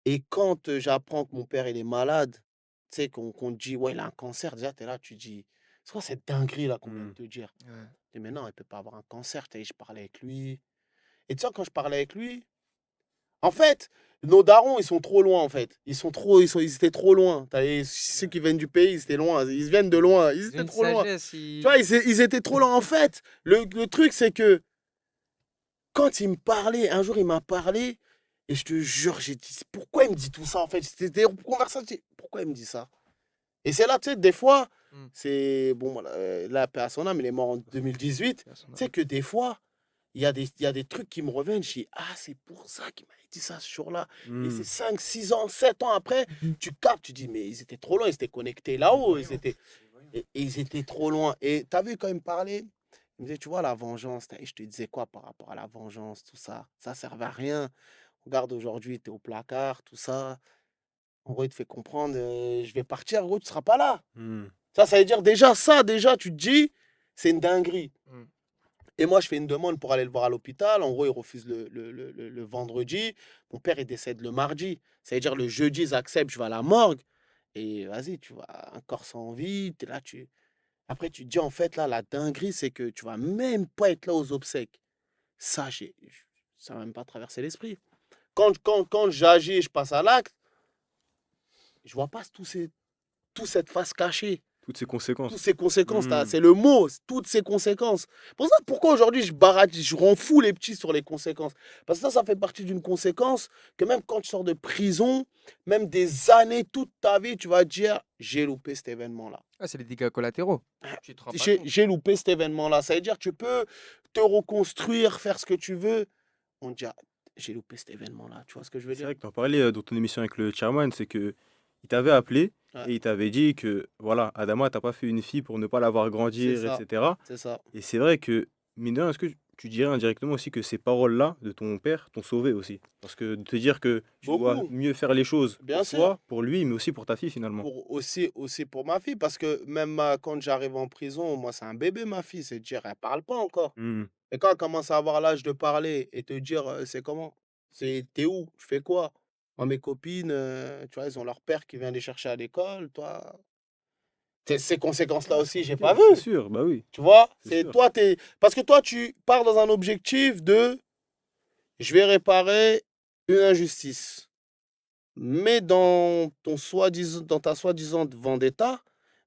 Speaker 1: Et quand j'apprends que mon père, il est malade, tu sais, qu'on te dit, ouais, il a un cancer, déjà, tu es là, tu dis, c'est quoi cette dinguerie là qu'on vient de
Speaker 2: Hmm.
Speaker 1: te dire?
Speaker 4: Ouais.
Speaker 1: Je dis, mais non, il peut pas avoir un cancer, tu sais, je parlais avec lui. Et tu sais, quand je parlais avec lui, en fait, nos darons, ils sont trop loin, en fait. Ils étaient trop loin. Ceux qui viennent du pays, ils étaient loin. Ils viennent de loin. Ils
Speaker 4: Ils ont
Speaker 1: étaient
Speaker 4: une
Speaker 1: trop loin.
Speaker 4: sagesse,
Speaker 1: Tu vois, ils étaient trop loin. En fait, le truc, c'est que quand il me parlait, un jour, il m'a parlé, et je te jure, j'ai dit, pourquoi il me dit tout ça, en fait? C'était une conversation, j'ai dit, pourquoi il me dit ça? Et c'est là, tu sais, des fois,
Speaker 4: Hmm.
Speaker 1: c'est, bon, voilà, là, paix à son âme, il est mort en 2018. Tu sais que des fois, il y a des trucs qui me reviennent. Je dis, ah, c'est pour ça qu'il m'avait dit ça ce jour-là. Et
Speaker 2: Hmm.
Speaker 1: c'est 5 6 ans, 7 ans après, tu captes, tu dis, mais ils étaient trop loin, ils étaient connectés là-haut. Et ils étaient trop loin. Et tu as vu quand il me parlait, il me disait, tu vois, la vengeance, et je te disais quoi par rapport à la vengeance, tout ça, ça servait à rien. Regarde, aujourd'hui, tu es au placard, tout ça. En gros, il te fait comprendre, je vais partir, en gros, tu seras pas là.
Speaker 2: Hmm.
Speaker 1: Ça veut dire déjà, déjà, tu te dis, c'est une dinguerie.
Speaker 4: Hmm.
Speaker 1: Et moi, je fais une demande pour aller le voir à l'hôpital. En gros, il refuse le vendredi. Mon père, il décède le mardi. Ça veut dire le jeudi, ils acceptent, je vais à la morgue. Et vas-y, tu vois, un corps sans vie, t'es là, Après, tu te dis, en fait, là, la dinguerie, c'est que tu vas même pas être là aux obsèques. Ça, ça m'a même pas traversé l'esprit. Quand j'agis et je passe à l'acte, je vois pas toute cette face cachée.
Speaker 2: Toutes ces
Speaker 1: Toutes
Speaker 2: conséquences.
Speaker 1: ces conséquences,
Speaker 2: Hmm.
Speaker 1: c'est le mot, toutes ces conséquences. Pour ça, pourquoi aujourd'hui je barrage, je rends fou les petits sur les conséquences? Parce que ça fait partie d'une conséquence que même quand tu sors de prison, même des années, toute ta vie, tu vas te dire, j'ai loupé cet événement-là.
Speaker 4: Ah, c'est les dégâts collatéraux. Tu te rends pas
Speaker 1: J'ai
Speaker 4: compte.
Speaker 1: j'ai loupé cet événement-là. Ça veut dire, tu peux te reconstruire, faire ce que tu veux. On te dit, ah, j'ai loupé cet événement-là. Tu vois ce que je veux
Speaker 2: C'est
Speaker 1: dire?
Speaker 2: vrai que tu en parlais dans ton émission avec le chairman, c'est que il t'avait appelé
Speaker 1: Ouais,
Speaker 2: et il t'avait dit que voilà, Adama, t'as pas fait une fille pour ne pas la voir
Speaker 1: c'est
Speaker 2: grandir,
Speaker 1: ça,
Speaker 2: etc.
Speaker 1: c'est ça.
Speaker 2: Et c'est vrai que, mine de rien, est-ce que tu dirais indirectement aussi que ces paroles-là de ton père t'ont sauvé aussi? Parce que de te dire que tu dois
Speaker 1: Beaucoup,
Speaker 2: mieux faire les choses
Speaker 1: bien
Speaker 2: pour
Speaker 1: sûr.
Speaker 2: toi, pour lui, mais aussi pour ta fille finalement.
Speaker 1: Aussi pour ma fille, parce que même quand j'arrive en prison, moi, c'est un bébé, ma fille, c'est dire, elle parle pas encore.
Speaker 2: Hmm.
Speaker 1: Et quand elle commence à avoir l'âge de parler et te dire, c'est comment? T'es où? Tu fais quoi? Moi, mes copines, tu vois, ils ont leur père qui vient les chercher à l'école. Toi, ces conséquences-là
Speaker 2: Ouais, c'est
Speaker 1: aussi, j'ai
Speaker 2: compliqué,
Speaker 1: pas
Speaker 2: c'est
Speaker 1: vu.
Speaker 2: sûr, bah oui,
Speaker 1: Tu vois?
Speaker 2: c'est sûr.
Speaker 1: Parce que toi, tu pars dans un objectif de, je vais réparer une injustice. Mais dans ta soi-disant vendetta,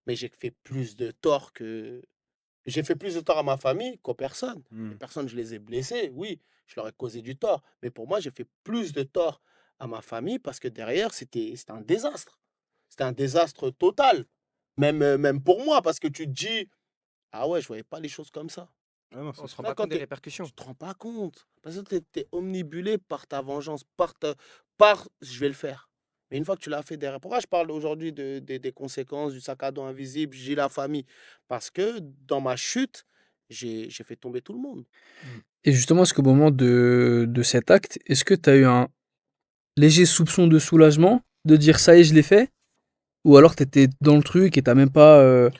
Speaker 1: mais j'ai fait plus de tort à ma famille qu'aux personnes. Les
Speaker 2: Hmm.
Speaker 1: personnes, je les ai blessées, oui, je leur ai causé du tort. Mais pour moi, j'ai fait plus de tort à ma famille parce que derrière, c'était un désastre. C'était un désastre total. Même pour moi, parce que tu te dis, ah ouais, je voyais pas les choses comme ça.
Speaker 2: Ah non,
Speaker 4: On
Speaker 2: c'est
Speaker 4: se rend
Speaker 2: sûr.
Speaker 1: Là,
Speaker 4: pas
Speaker 1: quand
Speaker 4: compte des répercussions.
Speaker 1: tu te rends pas compte. Parce que tu es omnibulé par ta vengeance, je vais le faire. Mais une fois que tu l'as fait derrière, pourquoi je parle aujourd'hui des conséquences du sac à dos invisible, j'ai la famille? Parce que dans ma chute, j'ai fait tomber tout le monde.
Speaker 4: Hmm.
Speaker 5: Et justement, est-ce qu'au moment de cet acte, est-ce que tu as eu un léger soupçon de soulagement de dire ça y est, je l'ai fait? Ou alors tu étais dans le truc et t'as même pas.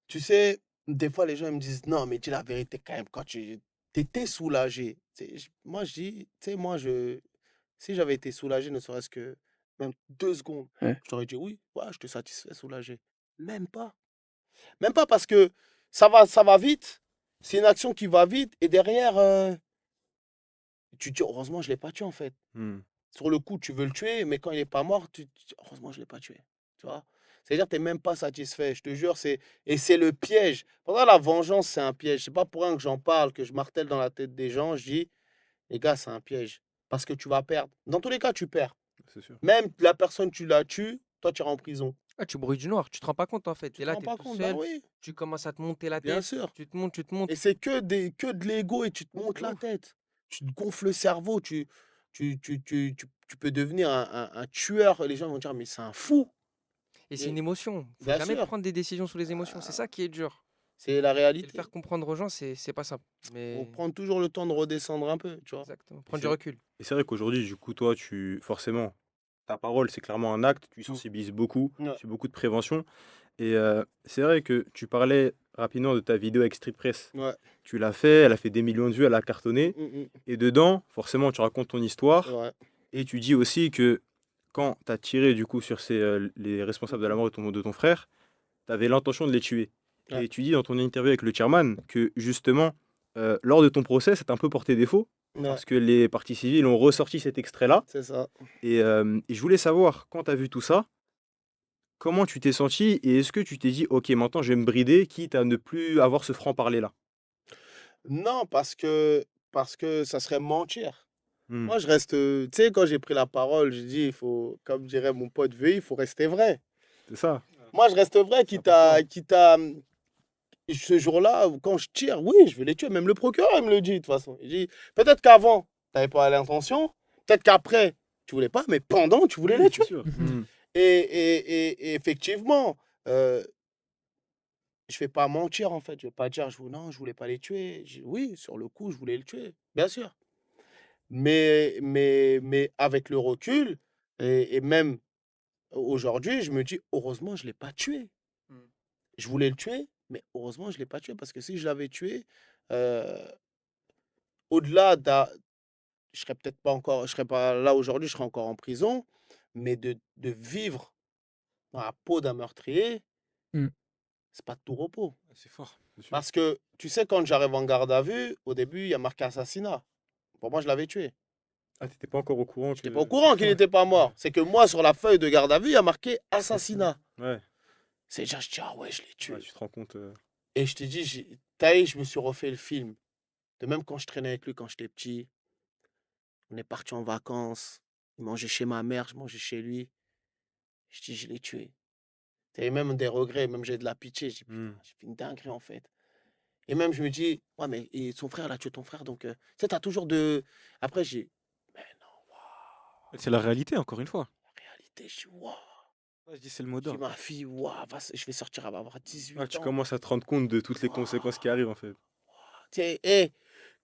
Speaker 1: Tu sais, des fois, les gens ils me disent, non, mais dis la vérité quand même, quand tu étais soulagé. Tu sais, moi, je dis, tu sais, si j'avais été soulagé, ne serait-ce que même 2 secondes,
Speaker 5: Ouais.
Speaker 1: je t'aurais dit oui, ouais, je te satisfais, soulagé. Même pas. Même pas parce que ça va vite. C'est une action qui va vite. Et derrière, tu te dis, heureusement, je ne l'ai pas tué en fait.
Speaker 2: Hmm.
Speaker 1: Sur le coup, tu veux le tuer, mais quand il n'est pas mort, tu dis, heureusement, je ne l'ai pas tué. Tu vois? C'est-à-dire que tu n'es même pas satisfait. Je te jure, et c'est le piège. Pendant la vengeance, c'est un piège. C'est pas pour rien que j'en parle, que je martèle dans la tête des gens. Je dis, les gars, c'est un piège. Parce que tu vas perdre. Dans tous les cas, tu perds.
Speaker 2: C'est sûr.
Speaker 1: Même la personne, tu la tues, toi, tu iras en prison.
Speaker 4: Ah, tu brouilles du noir, tu te rends pas compte en fait.
Speaker 1: Tu
Speaker 4: Tu es
Speaker 1: te
Speaker 4: là,
Speaker 1: rends
Speaker 4: tu es
Speaker 1: pas
Speaker 4: tout
Speaker 1: compte? Bah
Speaker 4: seul,
Speaker 1: oui,
Speaker 4: tu commences à te monter la
Speaker 1: bien
Speaker 4: tête,
Speaker 1: sûr.
Speaker 4: tu te montes.
Speaker 1: Et c'est que de l'ego et tu te montes la
Speaker 4: Ouf.
Speaker 1: tête. Tu te gonfles le cerveau. Tu peux devenir un tueur. Les gens vont dire, mais c'est un fou.
Speaker 4: Et c'est une
Speaker 1: Mais
Speaker 4: émotion. Faut
Speaker 1: bien
Speaker 4: jamais
Speaker 1: sûr.
Speaker 4: prendre des décisions sous les émotions. C'est
Speaker 1: Ah,
Speaker 4: ça qui est dur.
Speaker 1: C'est la
Speaker 4: Et le
Speaker 1: réalité.
Speaker 4: faire comprendre aux gens, c'est pas simple.
Speaker 1: Faut
Speaker 4: Mais
Speaker 1: prendre toujours le temps de redescendre un peu, tu vois.
Speaker 4: exactement,
Speaker 2: Et
Speaker 4: prendre du
Speaker 2: c'est
Speaker 4: recul.
Speaker 2: et c'est vrai qu'aujourd'hui, du coup, toi, forcément, ta parole, c'est clairement un acte, tu
Speaker 1: Mm.
Speaker 2: sensibilises beaucoup,
Speaker 1: Ouais.
Speaker 2: tu fais beaucoup de prévention. Et c'est vrai que tu parlais rapidement de ta vidéo avec Street Press.
Speaker 1: Ouais.
Speaker 2: Tu l'as fait, elle a fait des millions de vues, elle a cartonné. Et dedans, forcément, tu racontes ton
Speaker 1: C'est
Speaker 2: histoire.
Speaker 1: vrai.
Speaker 2: Et tu dis aussi que quand tu as tiré du coup sur les responsables de la mort de ton frère, tu avais l'intention de les tuer.
Speaker 1: Ouais.
Speaker 2: Et tu dis dans ton interview avec le chairman que justement, lors de ton procès, ça t'a un peu porté défaut
Speaker 1: Ouais,
Speaker 2: parce que les parties civiles ont ressorti cet extrait-là.
Speaker 1: c'est ça.
Speaker 2: Et je voulais savoir, quand tu as vu tout ça, comment tu t'es senti et est-ce que tu t'es dit, ok, maintenant je vais me brider, quitte à ne plus avoir ce franc-parler-là?
Speaker 1: Non, parce que ça serait mentir.
Speaker 2: Hmm,
Speaker 1: Moi, je reste. Tu sais, quand j'ai pris la parole, j'ai dit, il faut, comme dirait mon pote VI, il faut rester vrai.
Speaker 2: c'est ça.
Speaker 1: Moi, je reste vrai, ce jour-là, quand je tire, oui, je vais les tuer. Même le procureur, il me le dit, de toute façon. Il dit, peut-être qu'avant, tu n'avais pas l'intention. Peut-être qu'après, tu voulais pas, mais pendant, tu voulais les
Speaker 2: Oui,
Speaker 1: tuer.
Speaker 2: c'est sûr. Hmm,
Speaker 1: Et effectivement, je vais pas mentir, en fait. Je vais pas dire, non, je voulais pas les tuer. Oui, sur le coup, je voulais le tuer, bien sûr. Mais avec le recul, et même aujourd'hui, je me dis, heureusement, je l'ai pas tué.
Speaker 4: Mm.
Speaker 1: Je voulais le tuer, mais heureusement, je l'ai pas tué parce que si je l'avais tué, euh, au-delà je serais peut-être pas encore, je serais pas là aujourd'hui, je serais encore en prison, mais de vivre dans la peau d'un meurtrier,
Speaker 5: Mm.
Speaker 1: c'est pas de tout repos.
Speaker 3: C'est fort.
Speaker 2: c'est sûr.
Speaker 1: Parce que, tu sais, quand j'arrive en garde à vue, au début, il y a marqué assassinat. Pour moi, je l'avais tué.
Speaker 2: Ah, t'étais pas encore au courant
Speaker 1: Je n'étais pas au
Speaker 2: que.
Speaker 1: courant qu'il n'était pas mort. C'est que moi, sur la feuille de garde à vue, il y a marqué assassinat.
Speaker 2: Ouais,
Speaker 1: C'est déjà, je dis, ah ouais, je l'ai tué.
Speaker 2: ouais, tu te rends compte.
Speaker 1: Et je te dis, taille, je me suis refait le film. De même quand je traînais avec lui quand j'étais petit, on est parti en vacances, il mangeait chez ma mère, je mangeais chez lui. Je dis, je l'ai tué. T'avais même des regrets, même j'ai de la pitié. Je dis,
Speaker 2: Hmm.
Speaker 1: putain, j'ai fait une dinguerie en fait. Et même je me dis, ouais, mais et son frère, il a tué ton frère, donc tu sais, t'as toujours de. Après, mais non, waouh,
Speaker 3: C'est la réalité, encore une fois.
Speaker 1: la réalité, je dis, waouh.
Speaker 3: Ouais, je dis, c'est le mot
Speaker 1: Je dis,
Speaker 3: d'ordre.
Speaker 1: ma fille, waouh, je vais sortir, elle va avoir
Speaker 2: Ah,
Speaker 1: 18
Speaker 2: tu
Speaker 1: ans.
Speaker 2: commences à te rendre compte de toutes les conséquences qui arrivent en fait.
Speaker 1: Tu sais,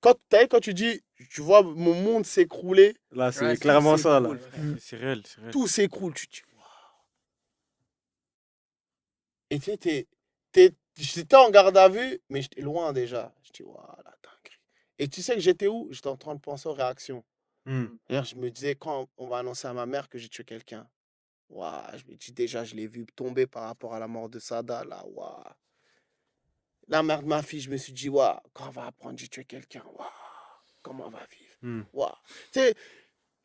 Speaker 1: quand tu dis, tu vois mon monde s'écrouler,
Speaker 2: Là, c'est
Speaker 4: Ouais,
Speaker 2: clairement
Speaker 1: c'est
Speaker 2: ça là.
Speaker 1: cool, frère.
Speaker 3: C'est réel, c'est réel.
Speaker 1: Tout s'écroule, tu te dis, waouh. Et tu sais, j'étais en garde à vue, mais j'étais loin déjà. Je dis, waouh, la dinguerie. Et tu sais que j'étais où? J'étais en train de penser aux réactions.
Speaker 2: Hmm.
Speaker 1: D'ailleurs, je me disais, quand on va annoncer à ma mère que j'ai tué quelqu'un, waouh, je me dis déjà, je l'ai vu tomber par rapport à la mort de Sada, là, waouh. La mère de ma fille, je me suis dit, waouh, quand on va apprendre que j'ai tué quelqu'un, waouh, comment on va vivre?
Speaker 2: Hmm.
Speaker 1: Waouh. Tu sais,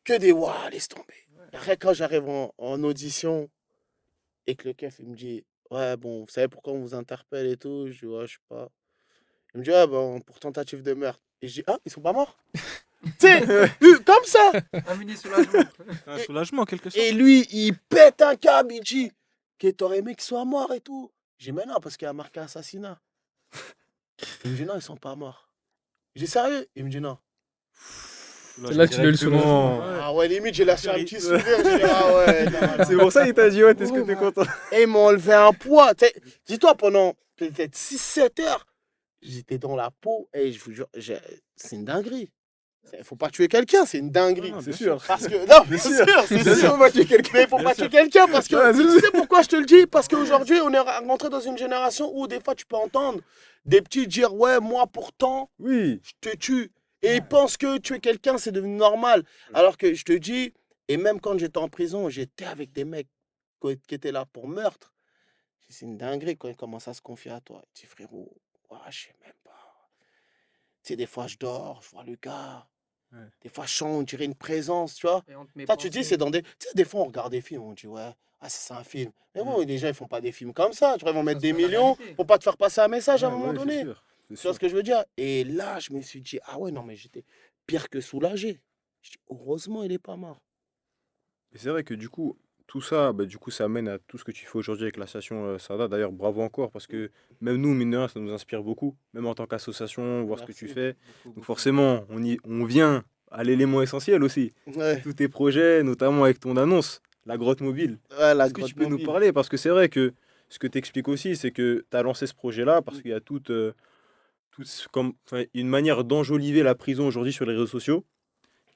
Speaker 1: que des waouh, laisse tomber. Et après, quand j'arrive en audition et que le keuf, il me dit, ouais, bon, vous savez pourquoi on vous interpelle et tout? Je dis, ouais, je sais pas. Il me dit, ouais, bon, pour tentative de meurtre. Et je dis, ah, ils sont pas morts? Tu sais, comme ça.
Speaker 4: Un mini soulagement.
Speaker 3: C'est un soulagement, en quelque sorte.
Speaker 1: Et lui, il pète un câble, il dit, que t'aurais aimé qu'ils soient morts et tout. J'ai dit, mais non, parce qu'il y a marqué assassinat. Il me dit, non, ils sont pas morts. J'ai dit, sérieux? Il me dit, non.
Speaker 5: C'est là que tu l'as eu le
Speaker 2: Directement.
Speaker 5: soulagement.
Speaker 1: Ah ouais, limite, j'ai lâché un petit sourire. J'ai dit, ah ouais, non, non.
Speaker 2: C'est pour ça qu'il t'a dit, ouais, est-ce que t'es content?
Speaker 1: Et ils m'ont enlevé un poids. Dis-toi, pendant peut-être 6-7 heures, j'étais dans la peau. Et je vous jure, c'est une dinguerie. Il faut pas tuer quelqu'un, c'est une dinguerie.
Speaker 3: Non, non,
Speaker 2: C'est
Speaker 3: bien
Speaker 2: sûr.
Speaker 1: Parce que, non, bien
Speaker 2: sûr.
Speaker 1: sûr, c'est
Speaker 2: Bien sûr,
Speaker 1: sûr.
Speaker 2: on va tuer quelqu'un.
Speaker 1: Mais il faut
Speaker 3: Bien
Speaker 1: pas
Speaker 3: sûr.
Speaker 1: tuer quelqu'un parce que
Speaker 2: Ouais,
Speaker 1: tu sais pourquoi je te le dis? Parce qu'aujourd'hui, on est rentré dans une génération où des fois tu peux entendre des petits dire ouais, moi pourtant,
Speaker 2: Oui.
Speaker 1: je te tue. Et ils pensent que tuer quelqu'un, c'est devenu normal. Alors que je te dis, et même quand j'étais en prison, j'étais avec des mecs qui étaient là pour meurtre. C'est une dinguerie quand ils commencent à se confier à toi. Tu dis frérot, ouah, je sais même pas. Tu sais, des fois je dors, je vois le gars.
Speaker 2: Ouais.
Speaker 1: Des fois je sens, on dirait une présence, tu vois.
Speaker 4: Et on te met
Speaker 1: Ça, tu dis, c'est dans des. Tu sais, des fois, on regarde des films, on dit, ouais, ah, c'est un film. Mais bon, les gens, ils font pas des films comme ça. Tu vois, ils vont mettre des
Speaker 4: c'est la
Speaker 1: millions
Speaker 4: réalité.
Speaker 1: pour pas te faire passer un message à un
Speaker 2: Ouais,
Speaker 1: moment
Speaker 2: ouais,
Speaker 1: donné.
Speaker 2: c'est sûr. C'est
Speaker 1: Tu vois
Speaker 2: sûr.
Speaker 1: ce que je veux dire? Et là, je me suis dit, ah ouais, non, mais j'étais pire que soulagé. Je dis, heureusement, il est pas mort.
Speaker 2: Et c'est vrai que du coup, tout ça, bah, du coup, ça amène à tout ce que tu fais aujourd'hui avec l'association Sada. D'ailleurs, bravo encore, parce que même nous, mine de rien, ça nous inspire beaucoup, même en tant qu'association, voir ce que tu
Speaker 1: Merci.
Speaker 2: fais.
Speaker 3: Beaucoup,
Speaker 2: Donc
Speaker 3: beaucoup.
Speaker 2: forcément, on vient à l'élément essentiel aussi.
Speaker 1: Ouais,
Speaker 2: Tous tes projets, notamment avec ton annonce, la grotte mobile.
Speaker 1: ouais, la
Speaker 2: Est-ce que tu
Speaker 1: grotte
Speaker 2: peux nous
Speaker 1: mobile.
Speaker 2: parler? Parce que c'est vrai que ce que tu expliques aussi, c'est que tu as lancé ce projet-là parce
Speaker 1: Mm.
Speaker 2: qu'il y a une manière d'enjoliver la prison aujourd'hui sur les réseaux sociaux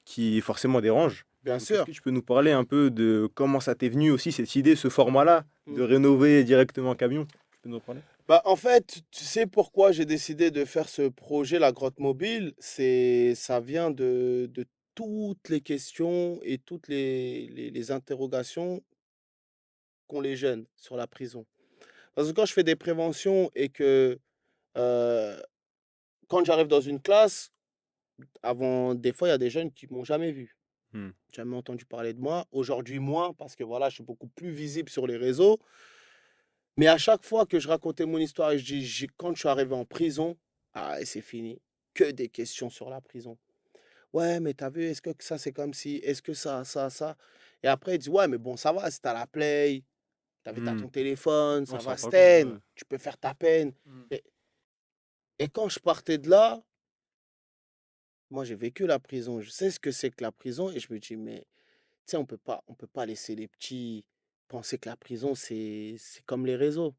Speaker 2: qui forcément dérange.
Speaker 1: Bien
Speaker 2: Donc, est-ce
Speaker 1: sûr.
Speaker 2: que tu peux nous parler un peu de comment ça t'est venu aussi, cette idée, ce format-là, de
Speaker 1: Mm.
Speaker 2: rénover directement un camion? Tu peux nous en parler?
Speaker 1: Bah, en fait, tu sais pourquoi j'ai décidé de faire ce projet, la grotte mobile, ça vient de toutes les questions et toutes les interrogations qu'ont les jeunes sur la prison. Parce que quand je fais des préventions et que euh, quand j'arrive dans une classe, avant, des fois, il y a des jeunes qui m'ont jamais vu,
Speaker 2: Hmm.
Speaker 1: jamais entendu parler de moi. Aujourd'hui, moins, parce que voilà, je suis beaucoup plus visible sur les réseaux. Mais à chaque fois que je racontais mon histoire et je dis, quand je suis arrivé en prison, ah, et c'est fini. Que des questions sur la prison. Ouais, mais t'as vu, est-ce que ça c'est comme si, est-ce que ça. Et après, ils disent, ouais, mais bon, ça va, si t'as la play, t'as vu, t'as
Speaker 2: Hmm.
Speaker 1: ton téléphone,
Speaker 2: On
Speaker 1: ça
Speaker 2: s'en
Speaker 1: va,
Speaker 2: rend pas compte, ouais.
Speaker 1: Sten, tu peux faire ta peine.
Speaker 4: Mm.
Speaker 1: Et quand je partais de là, moi j'ai vécu la prison, je sais ce que c'est que la prison, et je me dis, mais tu sais, on peut pas laisser les petits penser que la prison, c'est comme les réseaux.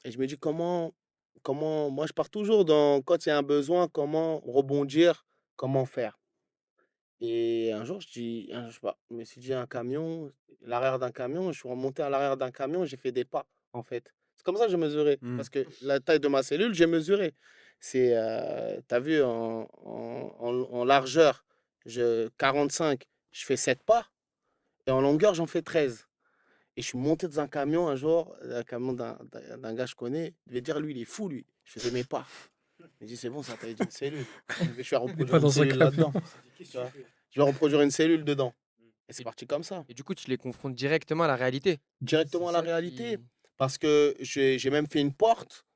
Speaker 1: Et je me dis moi je pars toujours dans quand il y a un besoin, comment rebondir, comment faire. Et un jour, je sais pas, je me suis dit un camion, l'arrière d'un camion, je suis remonté à l'arrière d'un camion, j'ai fait des pas, en fait. C'est comme ça que j'ai mesuré,
Speaker 2: Hmm.
Speaker 1: parce que la taille de ma cellule, j'ai mesuré. T'as vu, en largeur, 45, je fais 7 pas, et en longueur, j'en fais 13. Et je suis monté dans un camion un jour, un camion d'un gars que je connais. Il devait dire, lui, il est fou, lui. Je faisais mes pas. Il dit, c'est bon, ça taille d'une cellule. Je vais
Speaker 5: On n'est
Speaker 1: reproduire
Speaker 5: pas
Speaker 1: une
Speaker 5: dans un
Speaker 1: cellule
Speaker 5: camion.
Speaker 1: là-dedans. Tu vois. Je vais reproduire une cellule dedans. Et c'est
Speaker 4: Et,
Speaker 1: parti comme ça.
Speaker 4: et du coup, tu les confrontes directement à la réalité. C'est
Speaker 1: Directement à la
Speaker 4: ça
Speaker 1: réalité.
Speaker 4: qui.
Speaker 1: Parce que j'ai même fait une porte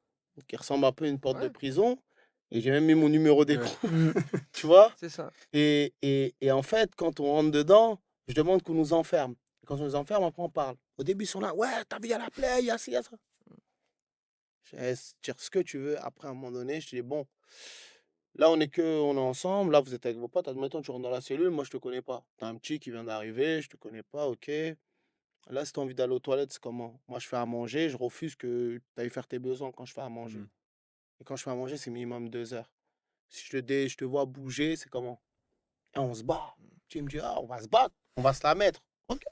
Speaker 1: qui ressemble un peu à une porte de
Speaker 4: Ouais,
Speaker 1: prison. Et j'ai même mis mon numéro
Speaker 2: Ouais.
Speaker 1: d'écrou,
Speaker 5: Mm.
Speaker 1: tu vois.
Speaker 4: c'est ça.
Speaker 1: Et en fait, quand on rentre dedans, je demande qu'on nous enferme. Et quand on nous enferme, après on parle. Au début, ils sont là, ouais, t'as vu, il y a la play, il y a ci, il y a ça. Je laisse dire ce que tu veux. Après, à un moment donné, je te dis, bon, là, on est ensemble. Là, vous êtes avec vos potes. Admettons, tu rentres dans la cellule. Moi, je te connais pas. T'as un petit qui vient d'arriver. Je te connais pas. Ok. Là, si t'as envie d'aller aux toilettes, c'est comment? Moi, je fais à manger. Je refuse que tu ailles faire tes besoins quand je fais à manger.
Speaker 2: Hmm.
Speaker 1: Et quand je fais à manger, c'est minimum 2 heures. Si je te vois bouger, c'est comment? Et on se bat. Tu me dis, ah, on va se battre. On va se la mettre. Ok.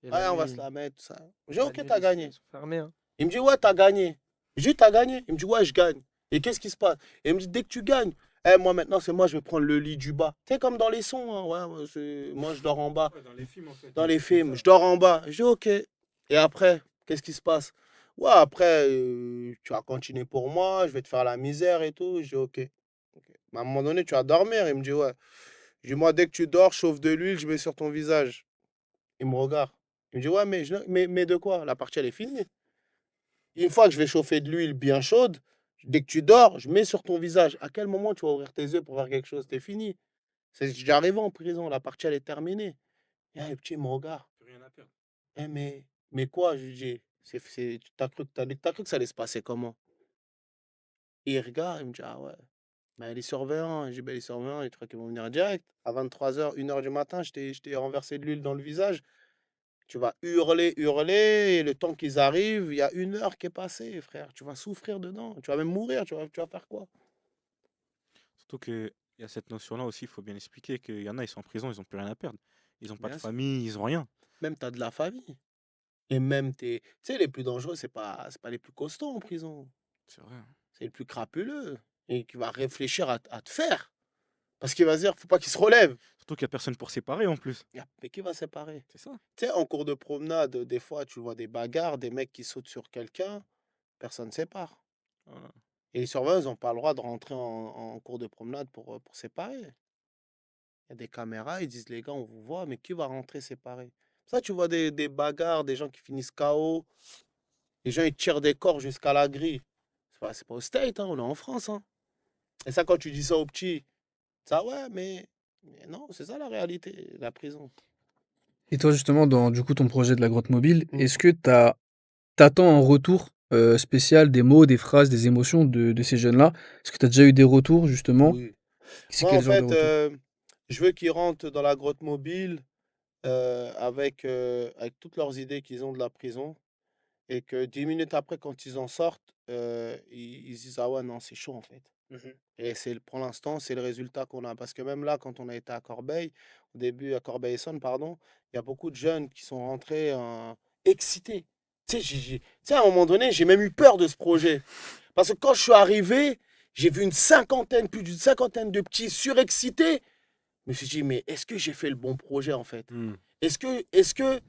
Speaker 4: Et la
Speaker 1: Ouais, on va se
Speaker 4: nuit,
Speaker 1: la mettre. Tout ça. J'ai
Speaker 4: la
Speaker 1: ok,
Speaker 4: nuit,
Speaker 1: t'as
Speaker 4: les cités
Speaker 1: gagné.
Speaker 4: sont fermées, hein.
Speaker 1: Il me dit, ouais, t'as gagné. Je dis, t'as gagné. Il me dit, ouais, je gagne. Et qu'est-ce qui se passe? Et il me dit, dès que tu gagnes, moi maintenant, c'est moi, je vais prendre le lit du bas. C'est comme dans les sons, hein, ouais, moi, je dors en bas.
Speaker 2: Ouais, dans les films, en fait,
Speaker 1: Dans
Speaker 2: ils
Speaker 1: les
Speaker 2: font
Speaker 1: films,
Speaker 2: ça.
Speaker 1: je dors en bas. Je dis, ok. Et après, qu'est-ce qui se passe? Ouais, après, tu vas continuer pour moi, je vais te faire la misère et tout. Je dis, ok. Ok. Mais à un moment donné, tu vas dormir. Il me dit, ouais. Je dis, moi, dès que tu dors, chauffe de l'huile, je mets sur ton visage. Il me regarde. Il me dit, ouais, mais de quoi? La partie, elle est finie. Une fois que je vais chauffer de l'huile bien chaude, dès que tu dors, je mets sur ton visage. À quel moment tu vas ouvrir tes yeux pour voir quelque chose? T'es fini. J'arrive en prison, la partie elle est terminée. Et le petit il me regarde.
Speaker 2: Plus rien à perdre.
Speaker 1: Mais quoi? Je lui dis, t'as cru que ça allait se passer comment? Et il regarde, il me dit, ah ouais. Ben, les surveillants, je dis, ben, les surveillants, ils croient qu'ils vont venir direct. À 23h, 1h du matin, je t'ai renversé de l'huile dans le visage. Tu vas hurler, hurler, et le temps qu'ils arrivent, il y a 1 heure qui est passée, frère. Tu vas souffrir dedans. Tu vas même mourir. Tu vas faire quoi?
Speaker 3: Surtout qu'il y a cette notion-là aussi, il faut bien expliquer qu'il y en a, ils sont en prison, ils n'ont plus rien à perdre. Ils n'ont pas de
Speaker 1: Bien sûr.
Speaker 3: famille, ils n'ont rien.
Speaker 1: Même tu as de la famille. Et même tu sais, les plus dangereux, c'est pas les plus costauds en prison.
Speaker 3: C'est vrai, hein.
Speaker 1: C'est les plus crapuleux. Et qui va réfléchir à te faire. Parce qu'il va se dire, faut pas qu'il se relève.
Speaker 3: Surtout qu'il n'y a personne pour séparer en plus.
Speaker 1: Mais qui va séparer?
Speaker 3: C'est ça.
Speaker 1: Tu sais, en cours de promenade, des fois, tu vois des bagarres, des mecs qui sautent sur quelqu'un, personne ne sépare.
Speaker 3: Voilà.
Speaker 1: Et les surveillants, ils n'ont pas le droit de rentrer en cours de promenade pour séparer. Il y a des caméras, ils disent, les gars, on vous voit, mais qui va rentrer séparer? Ça, tu vois des bagarres, des gens qui finissent KO. Les gens, ils tirent des corps jusqu'à la grille. C'est pas au State, hein, on est en France. Hein. Et ça, quand tu dis ça aux petits, ça, ouais, mais non, c'est ça la réalité, la prison.
Speaker 5: Et toi, justement, dans du coup ton projet de la grotte mobile,
Speaker 1: Mm.
Speaker 5: est-ce que t'attends en retour spécial des mots, des phrases, des émotions de ces jeunes-là? Est-ce que tu as déjà eu des retours, justement?
Speaker 1: Oui.
Speaker 5: C'est
Speaker 1: Moi,
Speaker 5: quel
Speaker 1: en
Speaker 5: genre de
Speaker 1: fait,
Speaker 5: retour?
Speaker 1: je veux qu'ils rentrent dans la grotte mobile avec toutes leurs idées qu'ils ont de la prison. et que 10 minutes après, quand ils en sortent, ils se disent: «Ah ouais, non, c'est chaud, en fait». Et pour l'instant, c'est le résultat qu'on a. Parce que même là, quand on a été à Corbeil, au début, à Corbeil-Essonnes, pardon, il y a beaucoup de jeunes qui sont rentrés excités. Tu sais, tu sais, à un moment donné, j'ai même eu peur de ce projet. Parce que quand je suis arrivé, j'ai vu plus d'une cinquantaine de petits surexcités. Je me suis dit, mais est-ce que j'ai fait le bon projet, en fait?
Speaker 2: Hmm.
Speaker 1: Est-ce que...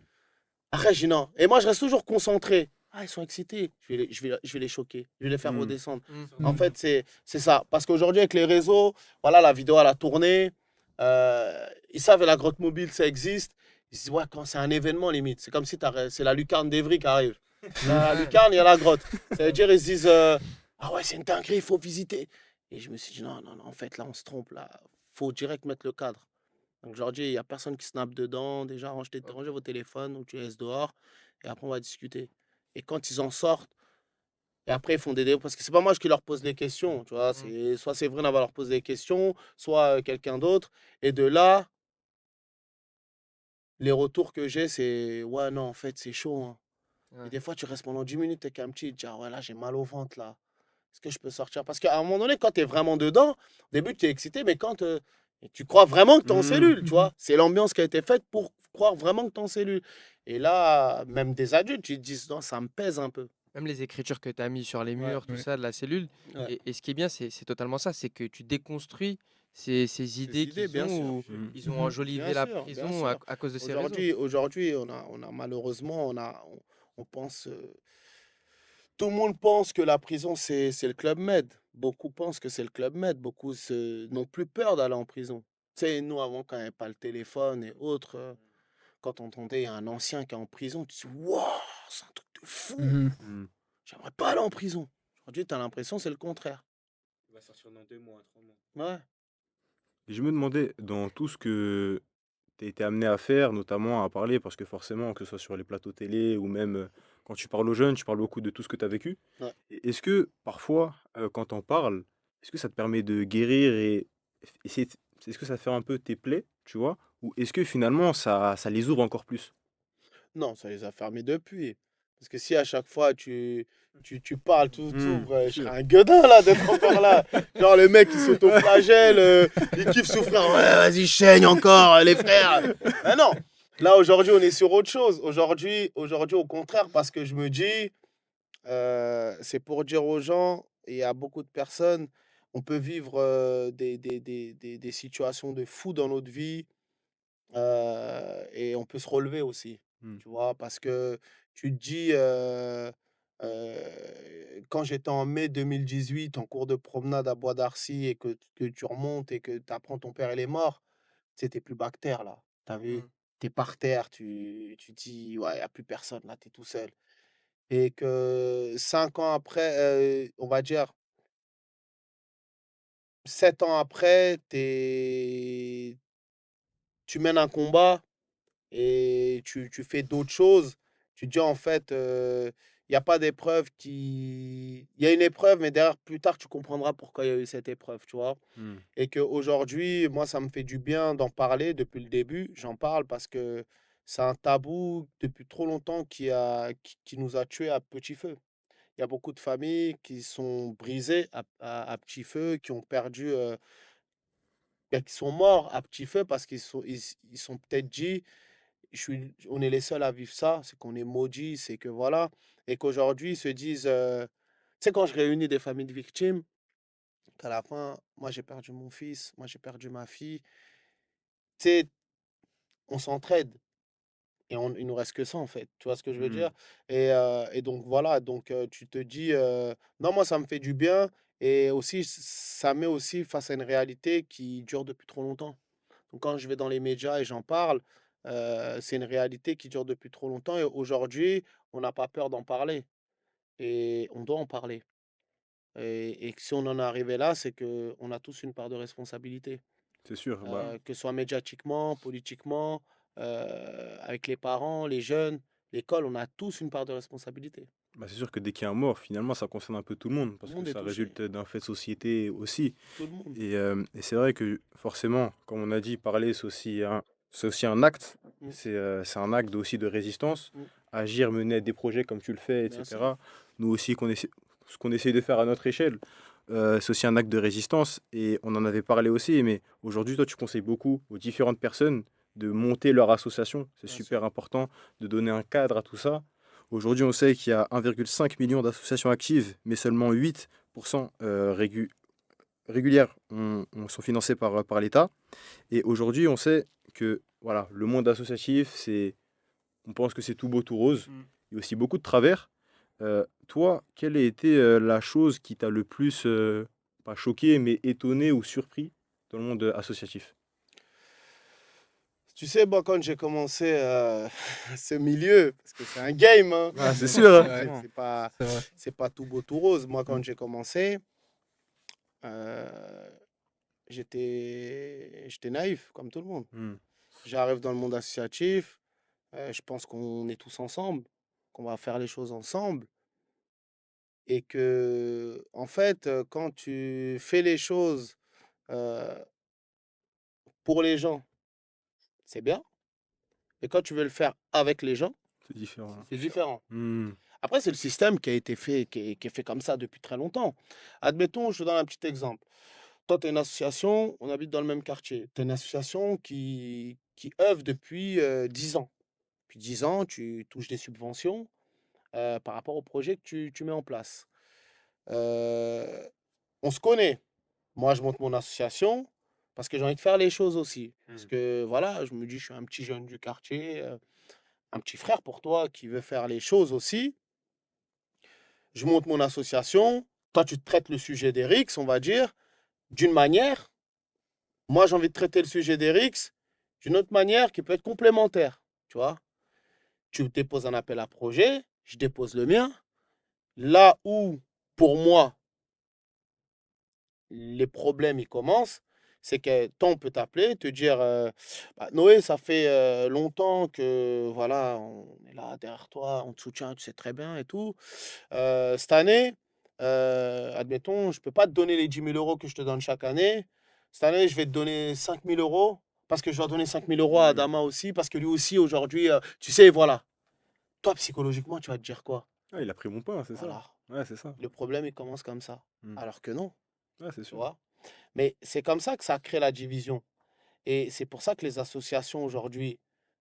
Speaker 1: Après, j'ai dit non. Et moi, je reste toujours concentré. Ah, ils sont excités. Je vais les choquer. Je vais les faire
Speaker 2: Hmm.
Speaker 1: redescendre.
Speaker 4: Mm.
Speaker 1: En fait, c'est ça. Parce qu'aujourd'hui, avec les réseaux, voilà, la vidéo, elle a tourné. Ils savent que la grotte mobile, ça existe. Ils se disent, ouais, quand c'est un événement, limite. C'est comme si c'est la lucarne d'Evry qui arrive. La lucarne, il y a la grotte. Ça veut dire, ils se disent, ah ouais, c'est une dinguerie, il faut visiter. Et je me suis dit, non, non, non, en fait, là, on se trompe. Là, faut direct mettre le cadre. Donc, je leur dis, il n'y a personne qui snap dedans. Déjà, rangez vos téléphones ou tu les laisses dehors. Et après, on va discuter. Et quand ils en sortent, et après, ils font des débats. Parce que c'est pas moi qui leur pose les questions. Tu vois, soit Séverine va leur poser des questions, soit quelqu'un d'autre. Et de là, les retours que j'ai, c'est ouais, non, en fait, c'est chaud, hein. Et
Speaker 4: Ouais.
Speaker 1: des fois, tu restes pendant 10 minutes avec un petit, tu dis, ah ouais, là, j'ai mal au ventre, là. Est-ce que je peux sortir? Parce qu'à un moment donné, quand tu es vraiment dedans, au début, tu es excité, mais quand et tu crois vraiment que tu es en
Speaker 2: Hmm.
Speaker 1: cellule, tu vois. C'est l'ambiance qui a été faite pour croire vraiment que tu es en cellule. Et là, même des adultes, ils te disent, non, ça me pèse un peu.
Speaker 4: Même les écritures que tu as mis sur les
Speaker 1: Ouais,
Speaker 4: murs, tout
Speaker 5: Ouais.
Speaker 4: ça, de la cellule.
Speaker 1: ouais.
Speaker 4: Et ce qui est bien, c'est totalement ça, c'est que tu déconstruis ces
Speaker 1: Ces
Speaker 4: idées
Speaker 1: idées,
Speaker 4: qu'ils
Speaker 1: bien sûr.
Speaker 4: ont, où
Speaker 2: Hmm.
Speaker 4: ils ont
Speaker 5: Mhm.
Speaker 4: enjolivé
Speaker 1: Bien
Speaker 4: la
Speaker 1: sûr, bien
Speaker 4: prison
Speaker 1: sûr.
Speaker 4: à cause de ces réseaux.
Speaker 1: Aujourd'hui, on a malheureusement, on pense, tout le monde pense que la prison, c'est le Club Med. Beaucoup pensent que c'est le Club Med. Beaucoup n'ont plus peur d'aller en prison. Tu sais, nous, avant, quand il n'y avait pas le téléphone et autres, quand on entendait un ancien qui est en prison, tu te dis, waouh, c'est un truc de fou.
Speaker 5: Mhm.
Speaker 2: Hmm.
Speaker 1: J'aimerais pas aller en prison. Aujourd'hui, tu as l'impression que c'est le contraire.
Speaker 3: Il va sortir dans 2 mois, 3 mois.
Speaker 1: Ouais.
Speaker 2: Et je me demandais, dans tout ce que tu as été amené à faire, notamment à parler, parce que forcément, que ce soit sur les plateaux télé ou même quand tu parles aux jeunes, tu parles beaucoup de tout ce que tu as vécu.
Speaker 1: Ouais.
Speaker 2: Est-ce que parfois, quand on parle, est-ce que ça te permet de guérir et essayer est-ce que ça fait un peu tes plaies, tu vois? Ou est-ce que finalement, ça les ouvre encore plus?
Speaker 1: Non, ça les a fermés depuis. Parce que si à chaque fois tu parles, tout
Speaker 2: Hmm,
Speaker 1: t'ouvres,
Speaker 2: c'est
Speaker 1: je serais
Speaker 2: sûr.
Speaker 1: un gueudin là d'être encore là. Genre le mec qui s'autoflagelle, il kiffe souffrir. Ouais, vas-y, saigne encore, les frères. Mais non, là aujourd'hui on est sur autre chose. Aujourd'hui au contraire, parce que je me dis, c'est pour dire aux gens, et à beaucoup de personnes, on peut vivre des situations de fou dans notre vie. Et on peut se relever aussi,
Speaker 2: Hmm,
Speaker 1: tu vois? Parce que tu te dis, quand j'étais en mai 2018 en cours de promenade à Bois d'Arcy et que tu remontes et que tu apprends ton père il est mort, tu sais, plus bactère là, tu as vu?
Speaker 4: Mm.
Speaker 1: Tu es par terre, tu dis: «Ouais, il y a plus personne là, tu es tout seul» et que 5 ans après, on va dire 7 ans après, tu mènes un combat et tu fais d'autres choses, tu te dis en fait, il y a pas d'épreuve qui il y a une épreuve, mais derrière plus tard tu comprendras pourquoi il y a eu cette épreuve, tu vois?
Speaker 2: hmm.
Speaker 1: Et qu'aujourd'hui, moi ça me fait du bien d'en parler depuis le début, j'en parle parce que c'est un tabou depuis trop longtemps qui nous a tués à petit feu. Il y a beaucoup de familles qui sont brisées à petit feu, qui ont perdu, bah, qui sont morts à petit feu parce qu'ils sont peut-être dit: on est les seuls à vivre ça, c'est qu'on est maudits, c'est que voilà. Et qu'aujourd'hui, ils se disent, tu sais, quand je réunis des familles de victimes, qu'à la fin, moi j'ai perdu mon fils, moi j'ai perdu ma fille, tu sais, on s'entraide et il nous reste que ça en fait, tu vois ce que je veux
Speaker 2: Hmm.
Speaker 1: dire? Et donc voilà, donc tu te dis, non, moi ça me fait du bien et aussi ça met aussi face à une réalité qui dure depuis trop longtemps. Donc quand je vais dans les médias et j'en parle, c'est une réalité qui dure depuis trop longtemps et aujourd'hui, on n'a pas peur d'en parler et on doit en parler et que si on en est arrivé là, c'est qu'on a tous une part de responsabilité,
Speaker 2: C'est sûr. Bah,
Speaker 1: que ce soit médiatiquement, politiquement, avec les parents, les jeunes, l'école, on a tous une part de responsabilité.
Speaker 2: c'est sûr que dès qu'il y a un mort, finalement, ça concerne un peu tout le monde,
Speaker 1: Tout
Speaker 2: parce
Speaker 1: le
Speaker 2: que
Speaker 1: monde est
Speaker 2: ça
Speaker 1: touché,
Speaker 2: résulte d'un fait de société aussi.
Speaker 1: tout le monde.
Speaker 2: Et c'est vrai que forcément, comme on a dit, parler, c'est aussi un acte.
Speaker 1: Mmh,
Speaker 2: C'est un acte aussi de résistance.
Speaker 1: mmh.
Speaker 2: agir, mener des projets comme tu le fais,
Speaker 1: Bien sûr.
Speaker 2: etc. Nous aussi, ce qu'on essaie de faire à notre échelle, c'est aussi un acte de résistance. Et on en avait parlé aussi, mais aujourd'hui, toi, tu conseilles beaucoup aux différentes personnes de monter leur association. C'est
Speaker 1: Bien
Speaker 2: super
Speaker 1: sûr.
Speaker 2: important de donner un cadre à tout ça. Aujourd'hui, on sait qu'il y a 1,5 million d'associations actives, mais seulement 8% régulières sont financées par l'État. Et aujourd'hui, on sait que voilà, le monde associatif, on pense que c'est tout beau, tout rose.
Speaker 1: Mm.
Speaker 2: Il y a aussi beaucoup de travers. Toi, quelle a été la chose qui t'a le plus, pas choqué, mais étonné ou surpris dans le monde associatif?
Speaker 1: Tu sais, moi, quand j'ai commencé ce milieu, parce que c'est un game, hein,
Speaker 2: Ah, c'est sûr, hein.
Speaker 1: ouais,
Speaker 5: Ouais,
Speaker 1: c'est
Speaker 5: c'est vrai.
Speaker 1: pas tout beau, tout rose. Moi, quand
Speaker 2: Mm.
Speaker 1: j'ai commencé, euh, j'étais naïf, comme tout le monde.
Speaker 2: Mm.
Speaker 1: J'arrive dans le monde associatif, je pense qu'on est tous ensemble, qu'on va faire les choses ensemble. Et que, en fait, quand tu fais les choses euh, pour les gens, c'est bien. Et quand tu veux le faire avec les gens,
Speaker 2: C'est différent.
Speaker 1: c'est différent.
Speaker 2: Mm.
Speaker 1: Après, c'est le système qui a été fait, qui est fait comme ça depuis très longtemps. Admettons, je te donne un petit exemple. Toi, tu es une association, on habite dans le même quartier. Tu es une association qui œuvre depuis 10 ans. Depuis 10 ans, tu touches des subventions par rapport au projet que tu mets en place. Euh, on se connaît. Moi, je monte mon association parce que j'ai envie de faire les choses aussi. Parce
Speaker 2: Mm.
Speaker 1: que voilà, je me dis, je suis un petit jeune du quartier, un petit frère pour toi qui veut faire les choses aussi. Je monte mon association. Toi, tu traites le sujet des RICS, on va dire, d'une manière. Moi, j'ai envie de traiter le sujet des RICS d'une autre manière qui peut être complémentaire. Tu vois, tu déposes un appel à projet, je dépose le mien. Là où, pour moi, les problèmes ils commencent, c'est que toi, on peut t'appeler, te dire bah, Noé, ça fait longtemps que voilà, on est là derrière toi, on te soutient, tu sais très bien et tout. Cette année, admettons, je ne peux pas te donner les 10 000 € que je te donne chaque année. Cette année, je vais te donner 5 000 € parce que je dois donner 5 000 € à
Speaker 2: Mm.
Speaker 1: Adama aussi, parce que lui aussi, aujourd'hui, tu sais, voilà. Toi, psychologiquement, tu vas te dire quoi?
Speaker 2: Ah, il a pris mon pain, c'est ça.
Speaker 1: Voilà.
Speaker 2: Ouais, c'est ça.
Speaker 1: Le problème, il commence comme ça.
Speaker 2: Mm.
Speaker 1: Alors que non,
Speaker 2: Ouais, c'est
Speaker 1: tu
Speaker 2: sûr.
Speaker 1: vois. Mais c'est comme ça que ça crée la division. Et c'est pour ça que les associations aujourd'hui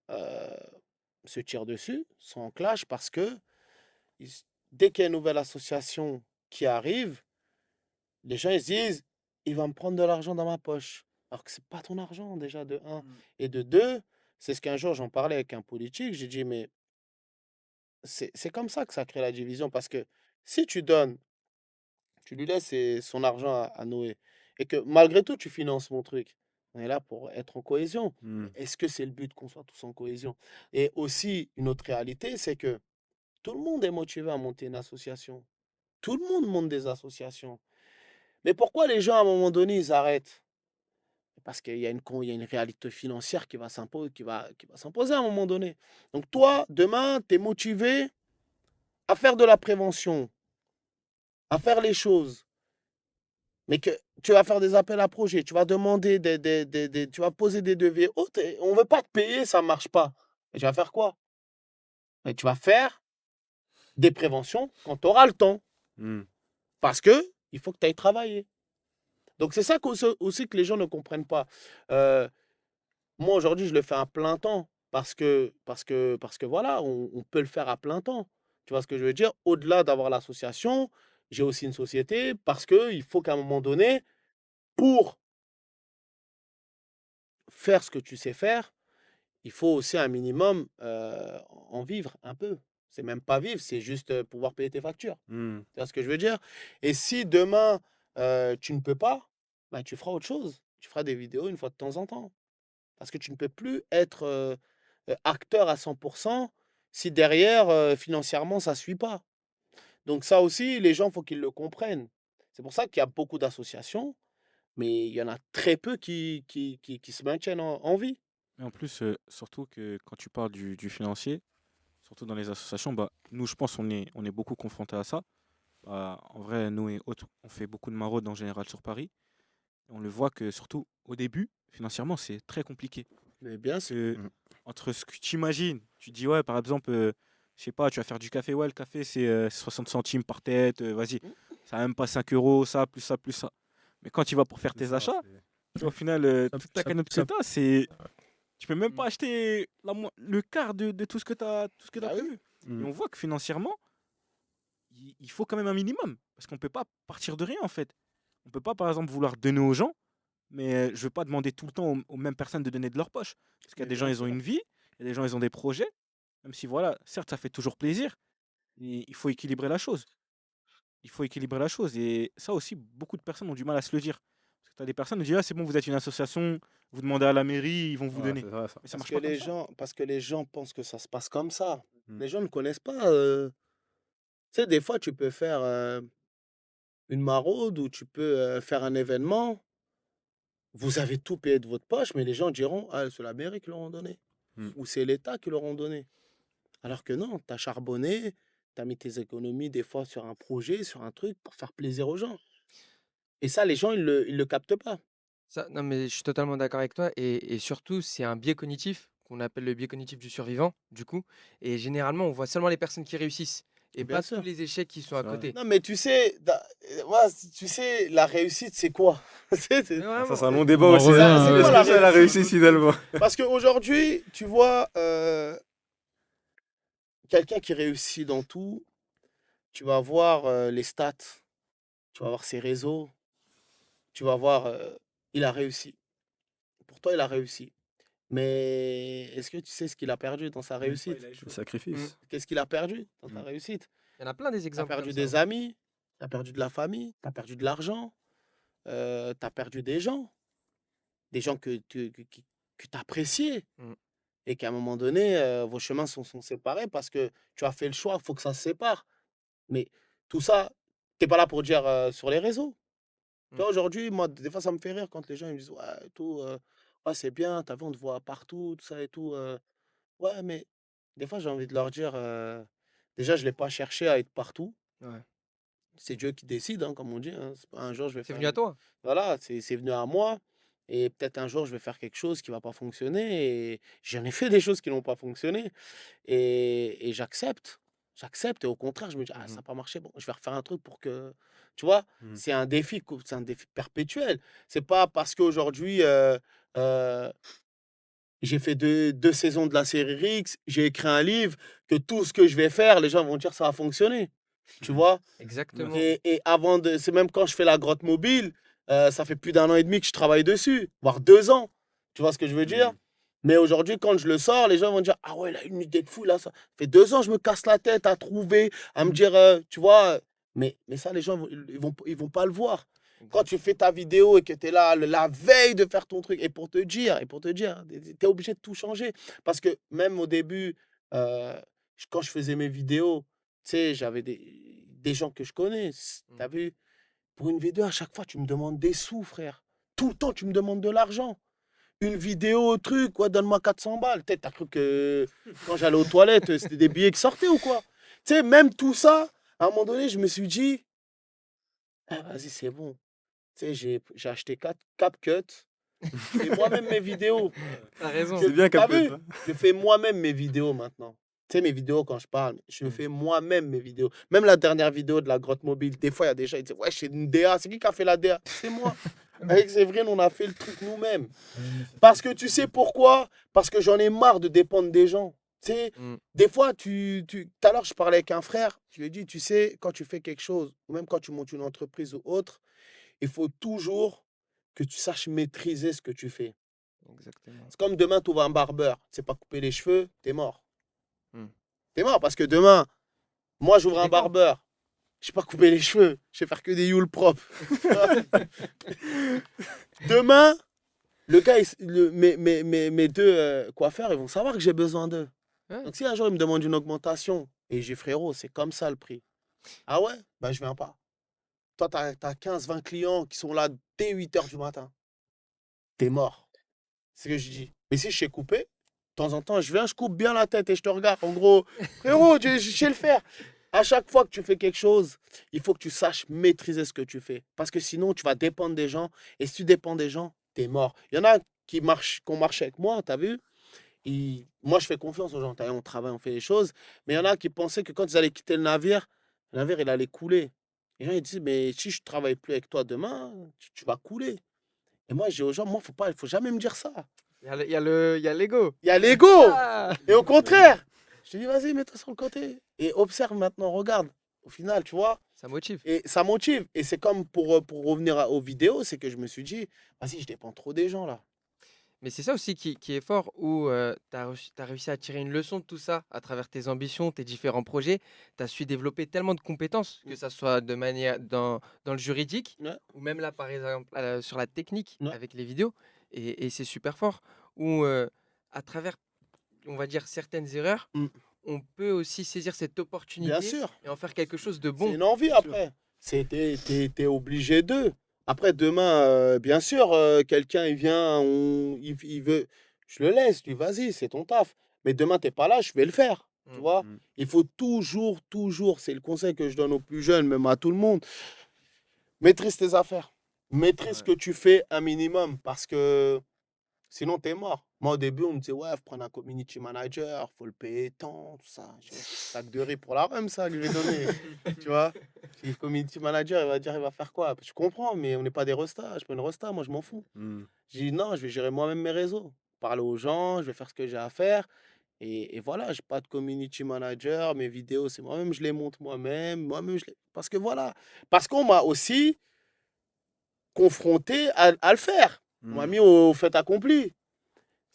Speaker 1: euh, se tirent dessus, sont en clash, parce que ils- dès qu'il y a une nouvelle association qui arrive, les gens ils se disent, il va me prendre de l'argent dans ma poche. Alors que c'est pas ton argent déjà, de un.
Speaker 5: Mm.
Speaker 1: Et de deux, c'est ce qu'un jour j'en parlais avec un politique, j'ai dit, mais c'est comme ça que ça crée la division. Parce que si tu donnes, tu lui laisses son argent à Noé, et que malgré tout, tu finances mon truc. On est là pour être en cohésion.
Speaker 2: Mm.
Speaker 1: Mais est-ce que c'est le but qu'on soit tous en cohésion? Et aussi, une autre réalité, c'est que tout le monde est motivé à monter une association. Tout le monde monte des associations. Mais pourquoi les gens, à un moment donné, ils arrêtent? Parce qu'il y a il y a une réalité financière qui va s'imposer à un moment donné. Donc toi, demain, tu es motivé à faire de la prévention, à faire les choses. Mais que tu vas faire des appels à projets, tu vas demander tu vas poser des devis. Oh, on ne veut pas te payer, ça ne marche pas. Et tu vas faire quoi? Et tu vas faire des préventions quand tu auras le temps.
Speaker 2: Mm.
Speaker 1: Parce que il faut que tu ailles travailler. Donc c'est ça aussi que les gens ne comprennent pas. Euh, Moi aujourd'hui, je le fais à plein temps parce que voilà, on peut le faire à plein temps. Tu vois ce que je veux dire? Au-delà d'avoir l'association, j'ai aussi une société parce qu'il faut qu'à un moment donné, pour faire ce que tu sais faire, il faut aussi un minimum en vivre un peu. C'est même pas vivre, c'est juste pouvoir payer tes factures.
Speaker 2: Mm.
Speaker 1: Tu vois ce que je veux dire? Et si demain, tu ne peux pas, bah, tu feras autre chose. Tu feras des vidéos une fois de temps en temps. Parce que tu ne peux plus être acteur à 100% si derrière, financièrement, ça ne suit pas. Donc ça aussi, les gens, il faut qu'ils le comprennent. C'est pour ça qu'il y a beaucoup d'associations, mais il y en a très peu qui se maintiennent en vie.
Speaker 3: Et en plus, surtout que quand tu parles du financier, surtout dans les associations, bah, nous, je pense, on est beaucoup confrontés à ça. Bah, en vrai, nous et autres, on fait beaucoup de maraudes en général sur Paris. Et on le voit que, surtout au début, financièrement, c'est très compliqué.
Speaker 1: Mais bien sûr.
Speaker 3: Que,
Speaker 2: Mm.
Speaker 3: entre ce que tu imagines, tu dis, ouais, par exemple, Je sais pas, tu vas faire du café. Ouais, le café, c'est 60 centimes par tête. Vas-y, ça n'a même pas 5 euros, ça, plus ça, plus ça. Mais quand tu vas pour faire
Speaker 2: C'est
Speaker 3: tes
Speaker 2: ça,
Speaker 3: achats,
Speaker 2: c'est-
Speaker 3: au final,
Speaker 5: Ça,
Speaker 3: toute la
Speaker 5: ça,
Speaker 3: cagnotte que
Speaker 5: ça-
Speaker 3: tu as, c'est. Tu peux même
Speaker 4: Mm.
Speaker 3: pas acheter le quart de tout ce que tu as,
Speaker 1: Bah oui.
Speaker 3: prévu. Et
Speaker 2: Mm.
Speaker 3: on voit que financièrement, il faut quand même un minimum. Parce qu'on peut pas partir de rien, en fait. On peut pas, par exemple, vouloir donner aux gens, mais je veux pas demander tout le temps aux mêmes personnes de donner de leur poche. Parce qu'il y a
Speaker 1: Mais
Speaker 3: des gens,
Speaker 1: bien
Speaker 3: ils ont
Speaker 1: sûr.
Speaker 3: une vie, il y a des gens, ils ont des projets. Même si, voilà, certes, ça fait toujours plaisir, il faut équilibrer la chose. Il faut équilibrer la chose. Et ça aussi, beaucoup de personnes ont du mal à se le dire. Parce que tu as des personnes qui disent, ah, c'est bon, vous êtes une association, vous demandez à la mairie, ils vont vous
Speaker 2: Ouais,
Speaker 3: donner.
Speaker 2: c'est ça, ça.
Speaker 3: Mais ça
Speaker 1: Parce
Speaker 3: marche
Speaker 1: que
Speaker 3: pas comme
Speaker 1: les
Speaker 3: ça.
Speaker 1: gens, parce que les gens pensent que ça se passe comme ça.
Speaker 2: Mm.
Speaker 1: Les gens ne connaissent pas. Tu sais, des fois, tu peux faire une maraude ou tu peux faire un événement. Vous avez tout payé de votre poche, mais les gens diront, ah, c'est la mairie qui leur ont donné.
Speaker 2: Mm.
Speaker 1: Ou c'est l'État qui leur ont donné. Alors que non, tu as charbonné, tu as mis tes économies des fois sur un projet, sur un truc pour faire plaisir aux gens. Et ça, les gens, ils le captent pas.
Speaker 4: Ça, non, mais je suis totalement d'accord avec toi. Et surtout, c'est un biais cognitif qu'on appelle le biais cognitif du survivant, du coup. Et généralement, on voit seulement les personnes qui réussissent et
Speaker 1: Bien
Speaker 4: pas tous
Speaker 1: sûr.
Speaker 4: les échecs qui sont à
Speaker 2: C'est vrai.
Speaker 4: côté.
Speaker 1: Non, mais tu sais, moi, tu sais, la réussite, c'est quoi?
Speaker 4: Mais
Speaker 2: Ah, ça,
Speaker 4: vraiment.
Speaker 2: c'est un long débat
Speaker 5: On en
Speaker 2: aussi.
Speaker 5: revient,
Speaker 2: Ça.
Speaker 1: C'est
Speaker 5: ouais.
Speaker 1: quoi
Speaker 2: Est-ce
Speaker 1: la
Speaker 2: que c'est la
Speaker 1: réussite?
Speaker 2: réussite finalement?
Speaker 1: Parce qu'aujourd'hui, tu vois, quelqu'un qui réussit dans tout, tu vas voir les stats, tu vas voir ses réseaux, tu vas voir, il a réussi. Pour toi, il a réussi. Mais est-ce que tu sais ce qu'il a perdu dans sa réussite?
Speaker 2: Le
Speaker 4: Mm.
Speaker 2: sacrifice.
Speaker 1: Qu'est-ce qu'il a perdu dans sa
Speaker 2: Mm.
Speaker 1: réussite?
Speaker 4: Il y en a plein des
Speaker 1: Tu as
Speaker 4: exemples comme
Speaker 1: perdu
Speaker 4: ça.
Speaker 1: des amis, tu as perdu de la famille, tu as perdu de l'argent, tu as perdu des gens que tu appréciais.
Speaker 4: Mm.
Speaker 1: Et qu'à un moment donné, vos chemins sont séparés parce que tu as fait le choix, il faut que ça se sépare. Mais tout ça, tu es pas là pour dire sur les réseaux. Tu
Speaker 4: Mm.
Speaker 1: vois, aujourd'hui, moi, des fois, ça me fait rire quand les gens ils me disent, ouais, et tout, ouais, c'est bien, t'as vu, on te voit partout, tout ça et tout. Ouais, mais des fois, j'ai envie de leur dire, déjà, je l'ai pas cherché à être partout.
Speaker 4: Ouais.
Speaker 1: C'est Dieu qui décide, hein, comme on dit. Hein. C'est pas un jour, je vais
Speaker 4: C'est
Speaker 1: faire.
Speaker 4: venu à toi.
Speaker 1: Voilà, c'est venu à moi. Et peut-être un jour, je vais faire quelque chose qui va pas fonctionner. Et j'en ai fait des choses qui n'ont pas fonctionné. Et j'accepte. J'accepte. Et au contraire, je me dis, ah, ça
Speaker 4: Mhm.
Speaker 1: n'a pas marché. Bon, je vais refaire un truc pour que. Tu vois,
Speaker 2: Mm.
Speaker 1: c'est un défi perpétuel. C'est pas parce qu'aujourd'hui, euh, j'ai fait deux saisons de la série Rix, j'ai écrit un livre, que tout ce que je vais faire, les gens vont dire ça va fonctionner. Tu vois?
Speaker 4: Exactement.
Speaker 1: Et avant de. C'est même quand je fais la grotte mobile, ça fait plus d'1 an et demi que je travaille dessus, voire 2 ans. Tu vois ce que je veux dire?
Speaker 2: Mm.
Speaker 1: Mais aujourd'hui, quand je le sors, les gens vont dire, ah ouais, il a une idée de fou là. Ça fait 2 ans, je me casse la tête à trouver, à me dire, tu vois. Mais ça, les gens, ils vont pas le voir. Quand tu fais ta vidéo et que tu es là la veille de faire ton truc, et pour te dire, tu es obligé de tout changer. Parce que même au début, quand je faisais mes vidéos, tu sais, j'avais des gens que je connais.
Speaker 4: Mm.
Speaker 1: Tu as vu, pour une vidéo, à chaque fois, tu me demandes des sous, frère. Tout le temps, tu me demandes de l'argent. Une vidéo, truc, ouais, donne-moi 400 balles. T'as cru que quand j'allais aux toilettes, c'était des billets qui sortaient ou quoi? Tu sais, même tout ça, à un moment donné, je me suis dit, ah, vas-y, c'est bon. Tu sais, j'ai acheté CapCut. Je fais moi-même mes vidéos.
Speaker 4: T'as raison.
Speaker 2: C'est bien
Speaker 1: T'as
Speaker 2: CapCut.
Speaker 1: vu?
Speaker 2: Hein.
Speaker 1: Je fais moi-même mes vidéos maintenant. Tu sais, mes vidéos, quand je parle, je
Speaker 4: Mm.
Speaker 1: fais moi-même mes vidéos. Même la dernière vidéo de la grotte mobile, des fois, il y a des gens qui disent, ouais, c'est une DA. C'est qui a fait la DA? C'est moi. Avec Séverine, on a fait le truc nous-mêmes. Parce que tu sais pourquoi? Parce que j'en ai marre de dépendre des gens. Tu sais,
Speaker 4: Mm.
Speaker 1: des fois, tout à l'heure, je parlais avec un frère, je lui ai dit, tu sais, quand tu fais quelque chose, ou même quand tu montes une entreprise ou autre, il faut toujours que tu saches maîtriser ce que tu fais.
Speaker 4: Exactement.
Speaker 1: C'est comme demain, tu vas un barbeur, tu sais pas couper les cheveux, t'es mort.
Speaker 4: Mm.
Speaker 1: T'es mort parce que demain, moi, j'ouvre
Speaker 4: Tu
Speaker 1: un
Speaker 4: dépends.
Speaker 1: barbeur, je sais pas couper les cheveux, je vais faire que des youles propres. Demain, le gars, mes deux coiffeurs, ils vont savoir que j'ai besoin d'eux.
Speaker 4: Ouais.
Speaker 1: Donc si un jour, ils me demandent une augmentation, et j'ai frérot, c'est comme ça le prix. Ah ouais? Ben je viens pas. Toi, tu as 15-20 clients qui sont là dès 8 h du matin. T'es mort. C'est ce que je dis. Mais si je sais couper, de temps en temps, je viens, je coupe bien la tête et je te regarde. En gros, frérot, je sais le faire. À chaque fois que tu fais quelque chose, il faut que tu saches maîtriser ce que tu fais. Parce que sinon, tu vas dépendre des gens. Et si tu dépends des gens, t'es mort. Il y en a qui ont marché avec moi, t'as vu? Moi, je fais confiance aux gens. T'as vu, on travaille, on fait les choses. Mais il y en a qui pensaient que quand ils allaient quitter le navire, il allait couler. Les gens, ils disent, mais si je travaille plus avec toi demain, tu vas couler. Et moi, j'ai aux gens, moi, il faut jamais me dire ça.
Speaker 4: Il y a l'ego.
Speaker 1: Il y a l'ego.
Speaker 4: Ah
Speaker 1: Et au contraire, je te dis, vas-y, mets-toi sur le côté. Et observe maintenant, regarde. Au final, tu vois,
Speaker 4: Ça motive.
Speaker 1: et ça motive. Et c'est comme pour revenir aux vidéos, c'est que je me suis dit, vas-y, je dépends trop des gens là.
Speaker 4: Mais c'est ça aussi qui est fort, où tu as réussi à tirer une leçon de tout ça à travers tes ambitions, tes différents projets. Tu as su développer tellement de compétences, que ça soit de manière dans le juridique,
Speaker 1: Ouais,
Speaker 4: ou même là, par exemple, sur la technique
Speaker 1: ouais.
Speaker 4: avec les vidéos. Et c'est super fort, où à travers, on va dire, certaines erreurs,
Speaker 1: Mm.
Speaker 4: on peut aussi saisir cette
Speaker 1: Bien
Speaker 4: opportunité
Speaker 1: sûr.
Speaker 4: et en faire quelque chose de
Speaker 1: C'est
Speaker 4: bon.
Speaker 1: une envie
Speaker 2: Bien sûr.
Speaker 1: après. T'es obligé d'eux. Après, demain, bien sûr, quelqu'un, il vient, il veut, je le laisse, lui, vas-y, c'est ton taf. Mais demain, t'es pas là, je vais le faire. Tu
Speaker 4: Mm.
Speaker 1: vois?
Speaker 2: Mm.
Speaker 1: Il faut toujours, c'est le conseil que je donne aux plus jeunes, même à tout le monde, maîtrise tes affaires. Maîtrise ce
Speaker 4: Ouais.
Speaker 1: que tu fais un minimum, parce que sinon, t'es mort. Moi, au début, on me disait, ouais, faut prendre un community manager, faut le payer tant, tout ça. Je dis, sac de riz pour la rhum, ça, que je vais donner. Tu vois? Si le community manager, il va dire, il va faire quoi? Je comprends, mais on n'est pas des restas. Je prends une resta, moi, je m'en fous.
Speaker 2: Mm.
Speaker 1: Je dis, non, je vais gérer moi-même mes réseaux. Parler aux gens, je vais faire ce que j'ai à faire. Et voilà, j'ai pas de community manager. Mes vidéos, c'est moi-même, je les monte moi-même. Moi-même, parce que voilà. Parce qu'on m'a aussi confronté à le faire. On m'a
Speaker 2: Mm.
Speaker 1: mis au fait accompli.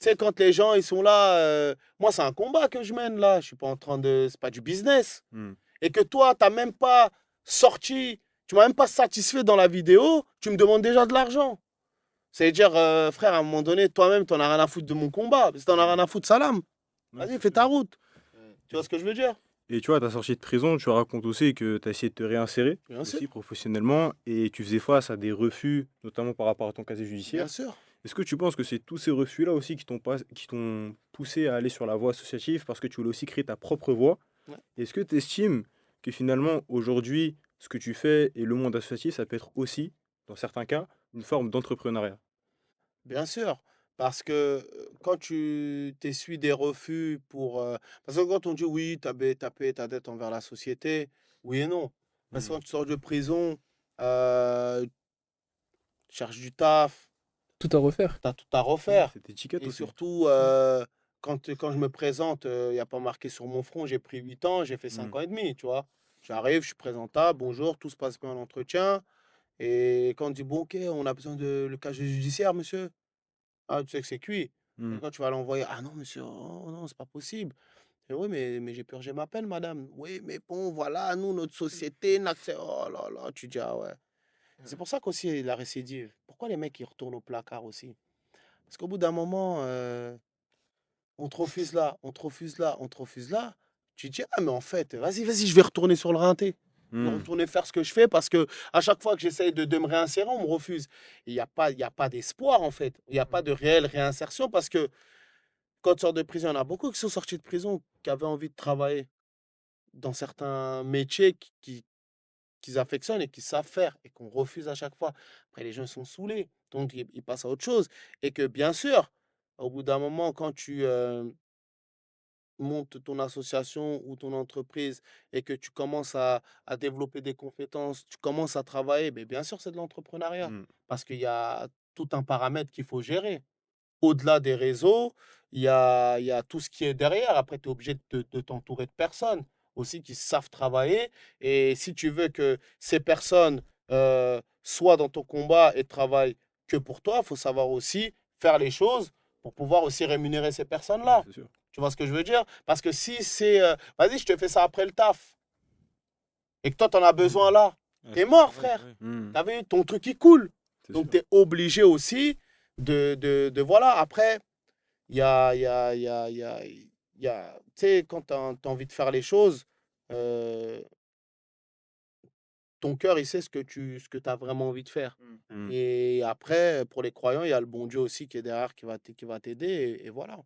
Speaker 1: Tu sais, quand les gens, ils sont là, moi, c'est un combat que je mène là. Je suis pas en train de. C'est pas du business.
Speaker 2: Mm.
Speaker 1: Et que toi, tu n'as même pas sorti, tu m'as même pas satisfait dans la vidéo, tu me demandes déjà de l'argent. C'est-à-dire, frère, à un moment donné, toi-même, tu n'en as rien à foutre de mon combat. Si tu n'en as rien à foutre, salam.
Speaker 2: Ouais,
Speaker 1: Vas-y,
Speaker 2: c'est
Speaker 1: fais
Speaker 2: sûr.
Speaker 1: ta route. Tu vois ce que je veux dire?
Speaker 2: Et tu vois, à ta sortie de prison, tu racontes aussi que tu as essayé de te réinsérer
Speaker 1: Bien sûr,
Speaker 2: aussi professionnellement et tu faisais face à des refus, notamment par rapport à ton casier
Speaker 1: bien
Speaker 2: judiciaire.
Speaker 1: sûr.
Speaker 2: Est-ce que tu penses que c'est tous ces refus-là aussi qui t'ont poussé à aller sur la voie associative parce que tu voulais aussi créer ta propre voie?
Speaker 1: Ouais.
Speaker 2: Est-ce que tu estimes que finalement, aujourd'hui, ce que tu fais et le monde associatif, ça peut être aussi, dans certains cas, une forme d'entrepreneuriat?
Speaker 1: Bien sûr. Parce que quand tu t'essuies des refus pour. Parce que quand on dit oui, tu as payé ta dette envers la société, oui et non. Parce que
Speaker 2: Mm.
Speaker 1: quand tu sors de prison, tu cherches du taf,
Speaker 5: Tout à refaire.
Speaker 1: tu as tout à refaire.
Speaker 2: Cette étiquette
Speaker 1: Et
Speaker 2: aussi.
Speaker 1: surtout, quand je me présente, il n'y a pas marqué sur mon front, j'ai pris 8 ans, j'ai fait 5
Speaker 2: Mm.
Speaker 1: ans et demi, tu vois. J'arrive, je suis présentable, bonjour, tout se passe bien en entretien. Et quand on dit, bon, ok, on a besoin de le casier judiciaire, monsieur. Ah, tu sais que c'est cuit. Et
Speaker 2: Mm.
Speaker 1: quand tu vas l'envoyer, ah non, monsieur, oh non, c'est pas possible. Et oui, mais j'ai purgé ma peine, madame. Oui, mais bon, voilà, nous, notre société n'accepte. Oh là là, tu dis, ah ouais. C'est pour ça qu'aussi la récidive. Pourquoi les mecs ils retournent au placard aussi? Parce qu'au bout d'un moment, on te refuse là, on te refuse là, on te refuse là. Tu te dis, ah mais en fait, vas-y, je vais retourner sur le rinté. Je vais
Speaker 2: Mm.
Speaker 1: retourner faire ce que je fais parce que à chaque fois que j'essaye de me réinsérer, on me refuse. Il y a pas d'espoir en fait. Il n'y a pas de réelle réinsertion parce que quand tu sors de prison, il y en a beaucoup qui sont sortis de prison, qui avaient envie de travailler dans certains métiers qu'ils affectionnent et qu'ils savent faire et qu'on refuse à chaque fois. Après, les gens sont saoulés, donc ils passent à autre chose. Et que bien sûr, au bout d'un moment, quand tu montes ton association ou ton entreprise et que tu commences à développer des compétences, tu commences à travailler, mais bien sûr, c'est de l'entrepreneuriat
Speaker 2: Mm.
Speaker 1: parce qu'il y a tout un paramètre qu'il faut gérer. Au-delà des réseaux, il y a tout ce qui est derrière. Après, tu es obligé de t'entourer de personnes aussi qui savent travailler. Et si tu veux que ces personnes soient dans ton combat et travaillent que pour toi, il faut savoir aussi faire les choses pour pouvoir aussi rémunérer ces
Speaker 2: Ouais,
Speaker 1: personnes-là.
Speaker 2: c'est sûr.
Speaker 1: Tu vois ce que je veux dire? Parce que si c'est, vas-y, je te fais ça après le taf et que toi, tu en as besoin là,
Speaker 3: Ouais,
Speaker 1: t'es
Speaker 3: c'est
Speaker 1: mort,
Speaker 3: pareil,
Speaker 1: frère.
Speaker 3: ouais.
Speaker 2: Mm.
Speaker 1: T'as vu, ton truc, il coule.
Speaker 2: C'est
Speaker 1: Donc,
Speaker 2: sûr.
Speaker 1: tu es obligé aussi voilà. Après, il y a, il y a, il y a, il y a, tu sais, quand tu as envie de faire les choses, euh, ton cœur, il sait ce que tu as vraiment envie de faire.
Speaker 2: Mm.
Speaker 1: Et après, pour les croyants, il y a le bon Dieu aussi qui est derrière, qui va t'aider. Et voilà.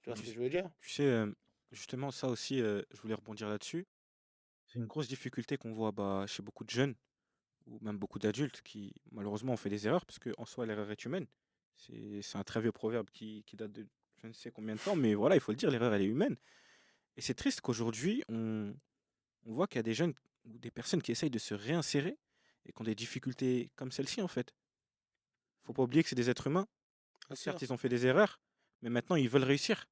Speaker 1: Tu vois ce
Speaker 3: Tu,
Speaker 1: que
Speaker 3: s-
Speaker 1: je veux dire?
Speaker 3: tu sais, justement, ça aussi, je voulais rebondir là-dessus. C'est une grosse difficulté qu'on voit chez beaucoup de jeunes ou même beaucoup d'adultes qui, malheureusement, ont fait des erreurs parce qu'en soi, l'erreur est humaine. C'est un très vieux proverbe qui date de je ne sais combien de temps, mais voilà, il faut le dire, l'erreur, elle est humaine. Et c'est triste qu'aujourd'hui, on voit qu'il y a des jeunes ou des personnes qui essayent de se réinsérer et qui ont des difficultés comme celle-ci, en fait. Faut pas oublier que c'est des êtres humains.
Speaker 1: Bien
Speaker 3: Certes,
Speaker 1: sûr.
Speaker 3: ils ont fait des erreurs, mais maintenant, ils veulent réussir.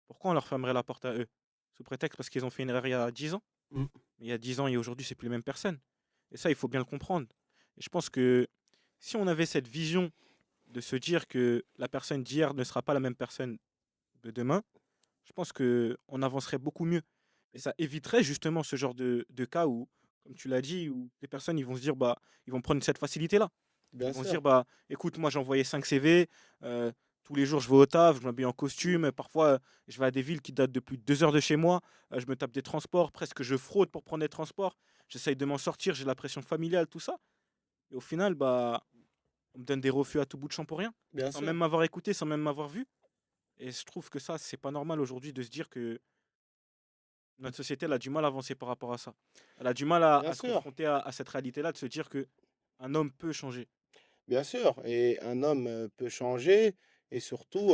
Speaker 3: Pourquoi on leur fermerait la porte à eux? Sous prétexte parce qu'ils ont fait une erreur il y a 10 ans.
Speaker 1: Mm.
Speaker 3: Mais il y a 10 ans et aujourd'hui, c'est plus les mêmes personnes. Et ça, il faut bien le comprendre. Et je pense que si on avait cette vision de se dire que la personne d'hier ne sera pas la même personne de demain, je pense qu'on avancerait beaucoup mieux. Et ça éviterait justement ce genre de cas où, comme tu l'as dit, où les personnes ils vont se dire, bah, ils vont prendre cette facilité-là.
Speaker 1: Bien
Speaker 3: Ils vont se
Speaker 1: sûr.
Speaker 3: dire, bah, écoute, moi j'ai envoyé 5 CV, tous les jours je vais au taf, je m'habille en costume, parfois je vais à des villes qui datent de plus de 2 heures de chez moi, je me tape des transports, presque je fraude pour prendre des transports, j'essaye de m'en sortir, j'ai la pression familiale, tout ça. Et au final, bah, on me donne des refus à tout bout de champ pour rien,
Speaker 1: Bien
Speaker 3: sans
Speaker 1: sûr.
Speaker 3: même m'avoir écouté, sans même m'avoir vu. Et je trouve que ça, c'est pas normal aujourd'hui de se dire que notre société elle a du mal à avancer par rapport à ça. Elle a du mal
Speaker 1: Bien
Speaker 3: à se
Speaker 1: sûr.
Speaker 3: confronter à cette réalité-là, de se dire que un homme peut changer.
Speaker 1: Bien sûr. Et un homme peut changer. Et surtout,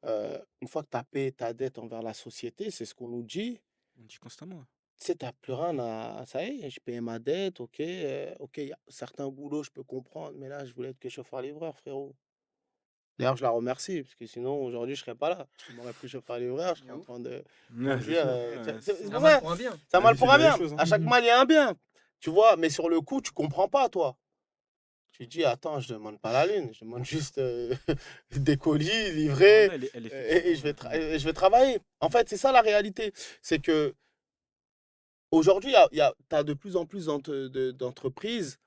Speaker 1: une fois que tu as payé ta dette envers la société, c'est ce qu'on nous dit.
Speaker 3: On dit constamment.
Speaker 1: Tu sais, tu n'as plus rien à. Ça y est, j'ai payé ma dette. Ok, ok, il y a certains boulots, je peux comprendre. Mais là, je voulais être que chauffeur-livreur, frérot. D'ailleurs, je la remercie, parce que sinon, aujourd'hui, je serais pas là. Je m'aurais pris chauffeur-livreur, je serais en train de
Speaker 2: Ouais, c'est
Speaker 1: conduire.
Speaker 2: sûr.
Speaker 1: C'est
Speaker 4: C'est
Speaker 1: pour
Speaker 4: un mal
Speaker 1: ça,
Speaker 4: pour un bien.
Speaker 1: c'est un
Speaker 2: La
Speaker 1: mal
Speaker 2: vie, c'est
Speaker 1: pour un
Speaker 2: bien les
Speaker 1: bien.
Speaker 2: choses.
Speaker 1: À chaque mal, il y a un bien. Tu vois, mais sur le coup, tu comprends pas, toi. Tu dis, attends, je demande pas la lune, je demande juste des colis
Speaker 3: La
Speaker 1: livrés
Speaker 3: journée, elle est
Speaker 1: et
Speaker 3: effectivement
Speaker 1: et je vais travailler. En fait, c'est ça la réalité. C'est que aujourd'hui, tu as de plus en plus d'entreprises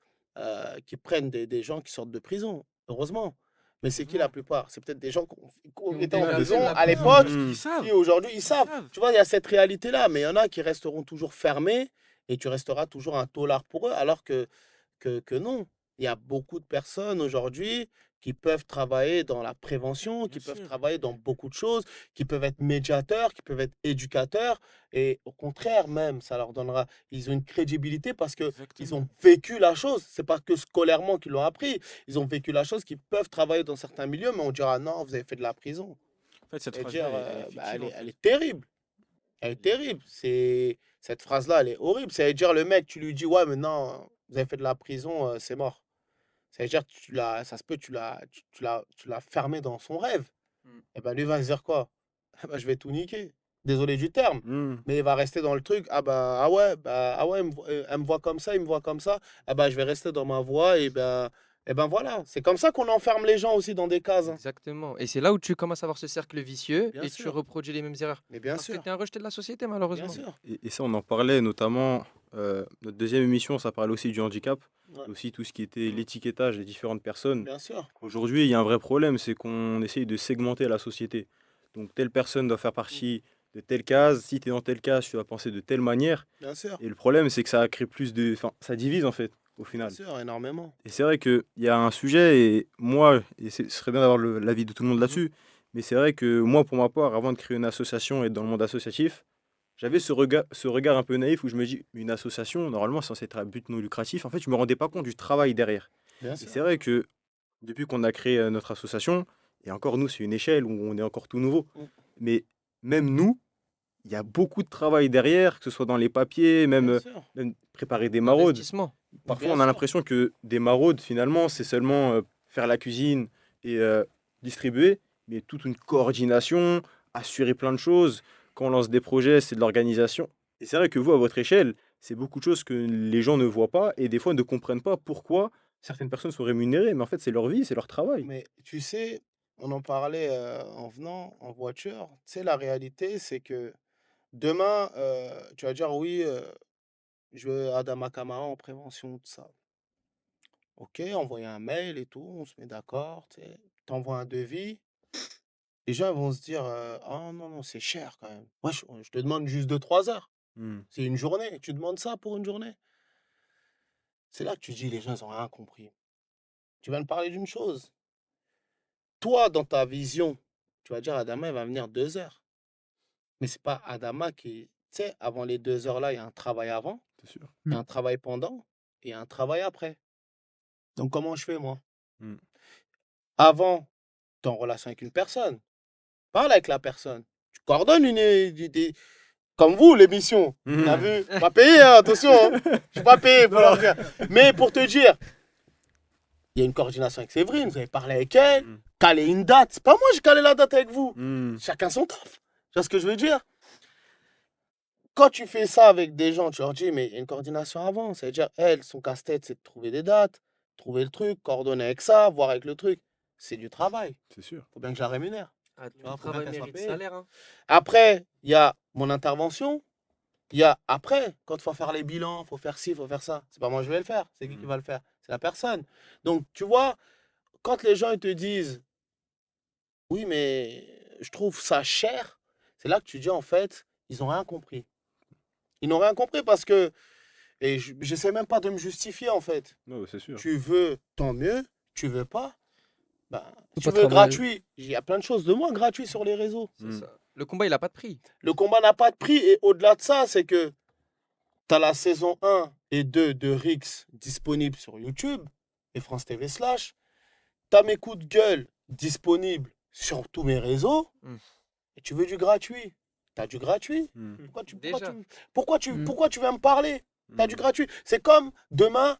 Speaker 1: qui prennent des gens qui sortent de prison, heureusement. Mais c'est qui la
Speaker 3: heureusement.
Speaker 1: plupart? C'est peut-être des gens qui
Speaker 4: Qui ont
Speaker 1: étaient en
Speaker 4: déjà
Speaker 2: Ouais,
Speaker 4: fait
Speaker 1: prison
Speaker 4: de la
Speaker 1: à
Speaker 4: prison.
Speaker 1: l'époque,
Speaker 3: Parce qu'ils
Speaker 2: Hmm.
Speaker 3: savent.
Speaker 1: qui aujourd'hui, ils
Speaker 3: Ils
Speaker 1: savent.
Speaker 3: savent.
Speaker 1: Tu vois, il y a cette réalité-là, mais il y en a qui resteront toujours fermés et tu resteras toujours un taulard pour eux, alors que non. Il y a beaucoup de personnes aujourd'hui qui peuvent travailler dans la prévention,
Speaker 3: Bien
Speaker 1: qui peuvent
Speaker 3: sûr.
Speaker 1: travailler dans beaucoup de choses, qui peuvent être médiateurs, qui peuvent être éducateurs. Et au contraire, même, ça leur donnera. Ils ont une crédibilité parce qu'ils
Speaker 3: Exactement.
Speaker 1: ont vécu la chose. C'est pas que scolairement qu'ils l'ont appris. Ils ont vécu la chose, qu'ils peuvent travailler dans certains milieux, mais on dira non, vous avez fait de la prison.
Speaker 3: En fait, cette
Speaker 1: Et
Speaker 3: phrase-là,
Speaker 1: dire,
Speaker 3: elle est
Speaker 1: bah,
Speaker 3: fictive, en
Speaker 1: elle
Speaker 3: fait.
Speaker 1: est terrible. Elle est
Speaker 3: Elle est-
Speaker 1: terrible. Cette phrase-là, elle est horrible. Ça veut dire le mec, tu lui dis, ouais, maintenant, vous avez fait de la prison, c'est mort. Ça veut dire que ça se peut, tu l'as fermé dans son rêve.
Speaker 4: Mm.
Speaker 1: Et ben lui va se dire quoi? Ah bah, je vais tout niquer. Désolé du terme.
Speaker 2: Hmm.
Speaker 1: Mais il va rester dans le truc. Ah ouais, elle me voit comme ça, il me voit comme ça. Ah bah, je vais rester dans ma voie. Et ben voilà. C'est comme ça qu'on enferme les gens aussi dans des cases, hein.
Speaker 4: Exactement. Et c'est là où tu commences à avoir ce cercle vicieux
Speaker 1: Bien
Speaker 4: et tu
Speaker 1: sûr.
Speaker 4: reproduis les mêmes erreurs.
Speaker 1: Mais bien
Speaker 4: Parce que
Speaker 1: sûr.
Speaker 4: tu es un rejeté de la société,
Speaker 1: Bien
Speaker 4: malheureusement.
Speaker 1: sûr.
Speaker 2: Et ça, on en parlait notamment, notre deuxième émission, ça parlait aussi du handicap,
Speaker 1: Ouais,
Speaker 2: et aussi tout ce qui était l'étiquetage des différentes personnes.
Speaker 1: bien sûr.
Speaker 2: Aujourd'hui, il y a un vrai problème, c'est qu'on essaye de segmenter la société. Donc, telle personne doit faire partie de telle case. Si tu es dans telle case, tu vas penser de telle manière.
Speaker 1: Bien sûr.
Speaker 2: Et le problème, c'est que ça crée plus de. Enfin, ça divise en fait, au
Speaker 1: Bien
Speaker 2: final.
Speaker 1: sûr, énormément.
Speaker 2: Et c'est vrai qu'il y a un sujet, et moi, et ce serait bien d'avoir l'avis de tout le monde
Speaker 3: Mhm.
Speaker 2: là-dessus, mais c'est vrai que moi, pour ma part, avant de créer une association et être dans le monde associatif, j'avais ce regard un peu naïf où je me dis, une association, normalement, c'est censé être à but non lucratif. En fait, je me rendais pas compte du travail derrière.
Speaker 1: Bien
Speaker 2: Et
Speaker 1: sûr.
Speaker 2: c'est vrai que depuis qu'on a créé notre association, et encore nous, c'est une échelle où on est encore tout nouveau,
Speaker 1: Mm.
Speaker 2: mais même nous, il y a beaucoup de travail derrière, que ce soit dans les papiers, même,
Speaker 1: Bien sûr.
Speaker 2: même préparer des maraudes.
Speaker 4: Investissement.
Speaker 2: Parfois,
Speaker 1: Bien
Speaker 2: on a
Speaker 1: sûr.
Speaker 2: l'impression que des maraudes, finalement, c'est seulement faire la cuisine et distribuer, mais toute une coordination, assurer plein de choses. Quand on lance des projets, c'est de l'organisation. Et c'est vrai que vous, à votre échelle, c'est beaucoup de choses que les gens ne voient pas et des fois ne comprennent pas pourquoi certaines personnes sont rémunérées. Mais en fait, c'est leur vie, c'est leur travail.
Speaker 1: Mais tu sais, on en parlait en venant en voiture. Tu sais, la réalité, c'est que demain, tu vas dire oui, je veux Adama Camara en prévention, tout ça. Ok, envoyer un mail et tout, on se met d'accord, tu sais, t'envoies un devis. Les gens vont se dire ah non, non, c'est cher quand même. Moi, je te demande juste 2 3 heures.
Speaker 2: Hmm.
Speaker 1: C'est une journée. Tu demandes ça pour une journée. C'est là que tu dis les gens, ils ont rien compris. Tu viens de parler d'une chose. Toi, dans ta vision, tu vas dire Adama, il va venir 2 heures. Mais c'est pas Adama qui. Tu sais, avant les 2 heures là, il y a un travail avant,
Speaker 2: C'est sûr.
Speaker 1: il y a un travail pendant et il y a un travail après. Donc, comment je fais, moi?
Speaker 2: Hmm.
Speaker 1: Avant, tu es en relation avec une personne. Parle avec la personne. Tu coordonnes comme vous, l'émission. T'as vu? Pas payé, hein, attention. Hein. Je suis pas payé pour leur dire. Mais pour te dire, il y a une coordination avec Séverine. Vous avez parlé avec elle. Caler une date. C'est pas moi, j'ai calé la date avec vous. Chacun son taf. Tu vois ce que je veux dire? Quand tu fais ça avec des gens, tu leur dis, mais il y a une coordination avant. C'est-à-dire, elle, son casse-tête, c'est de trouver des dates, trouver le truc, coordonner avec ça, voir avec le truc. C'est du travail.
Speaker 2: C'est sûr.
Speaker 1: Faut bien que je la rémunère.
Speaker 4: Ah,
Speaker 1: vois,
Speaker 4: tout
Speaker 1: faut bien
Speaker 4: travail
Speaker 1: qu'elle soit
Speaker 4: mérite
Speaker 1: payée.
Speaker 4: salaire. Hein.
Speaker 1: Après, il y a mon intervention. Il y a après, quand il faut faire les bilans, il faut faire ci, il faut faire ça. C'est pas moi je vais le faire, c'est qui va le faire? C'est la personne. Donc, tu vois, quand les gens ils te disent, oui, mais je trouve ça cher, c'est là que tu dis, en fait, ils n'ont rien compris. Ils n'ont rien compris parce que, et j'essaie même pas de me justifier, en fait.
Speaker 2: Non, c'est sûr.
Speaker 1: Tu veux, tant mieux. Tu veux pas, ben,
Speaker 5: Faut
Speaker 1: tu
Speaker 5: pas
Speaker 1: veux
Speaker 5: travailler.
Speaker 1: gratuit. Il y a plein de choses de moins gratuits sur les réseaux.
Speaker 4: C'est ça. Le combat, il n'a pas de prix.
Speaker 1: Le combat n'a pas de prix. Et au-delà de ça, c'est que tu as la saison 1 et 2 de Rix disponibles sur YouTube et France TV Slash. Tu as mes coups de gueule disponibles sur tous mes réseaux. Et tu veux du gratuit. Tu as du gratuit.
Speaker 4: Déjà.
Speaker 1: Pourquoi tu viens me parler? Tu as du gratuit. C'est comme demain,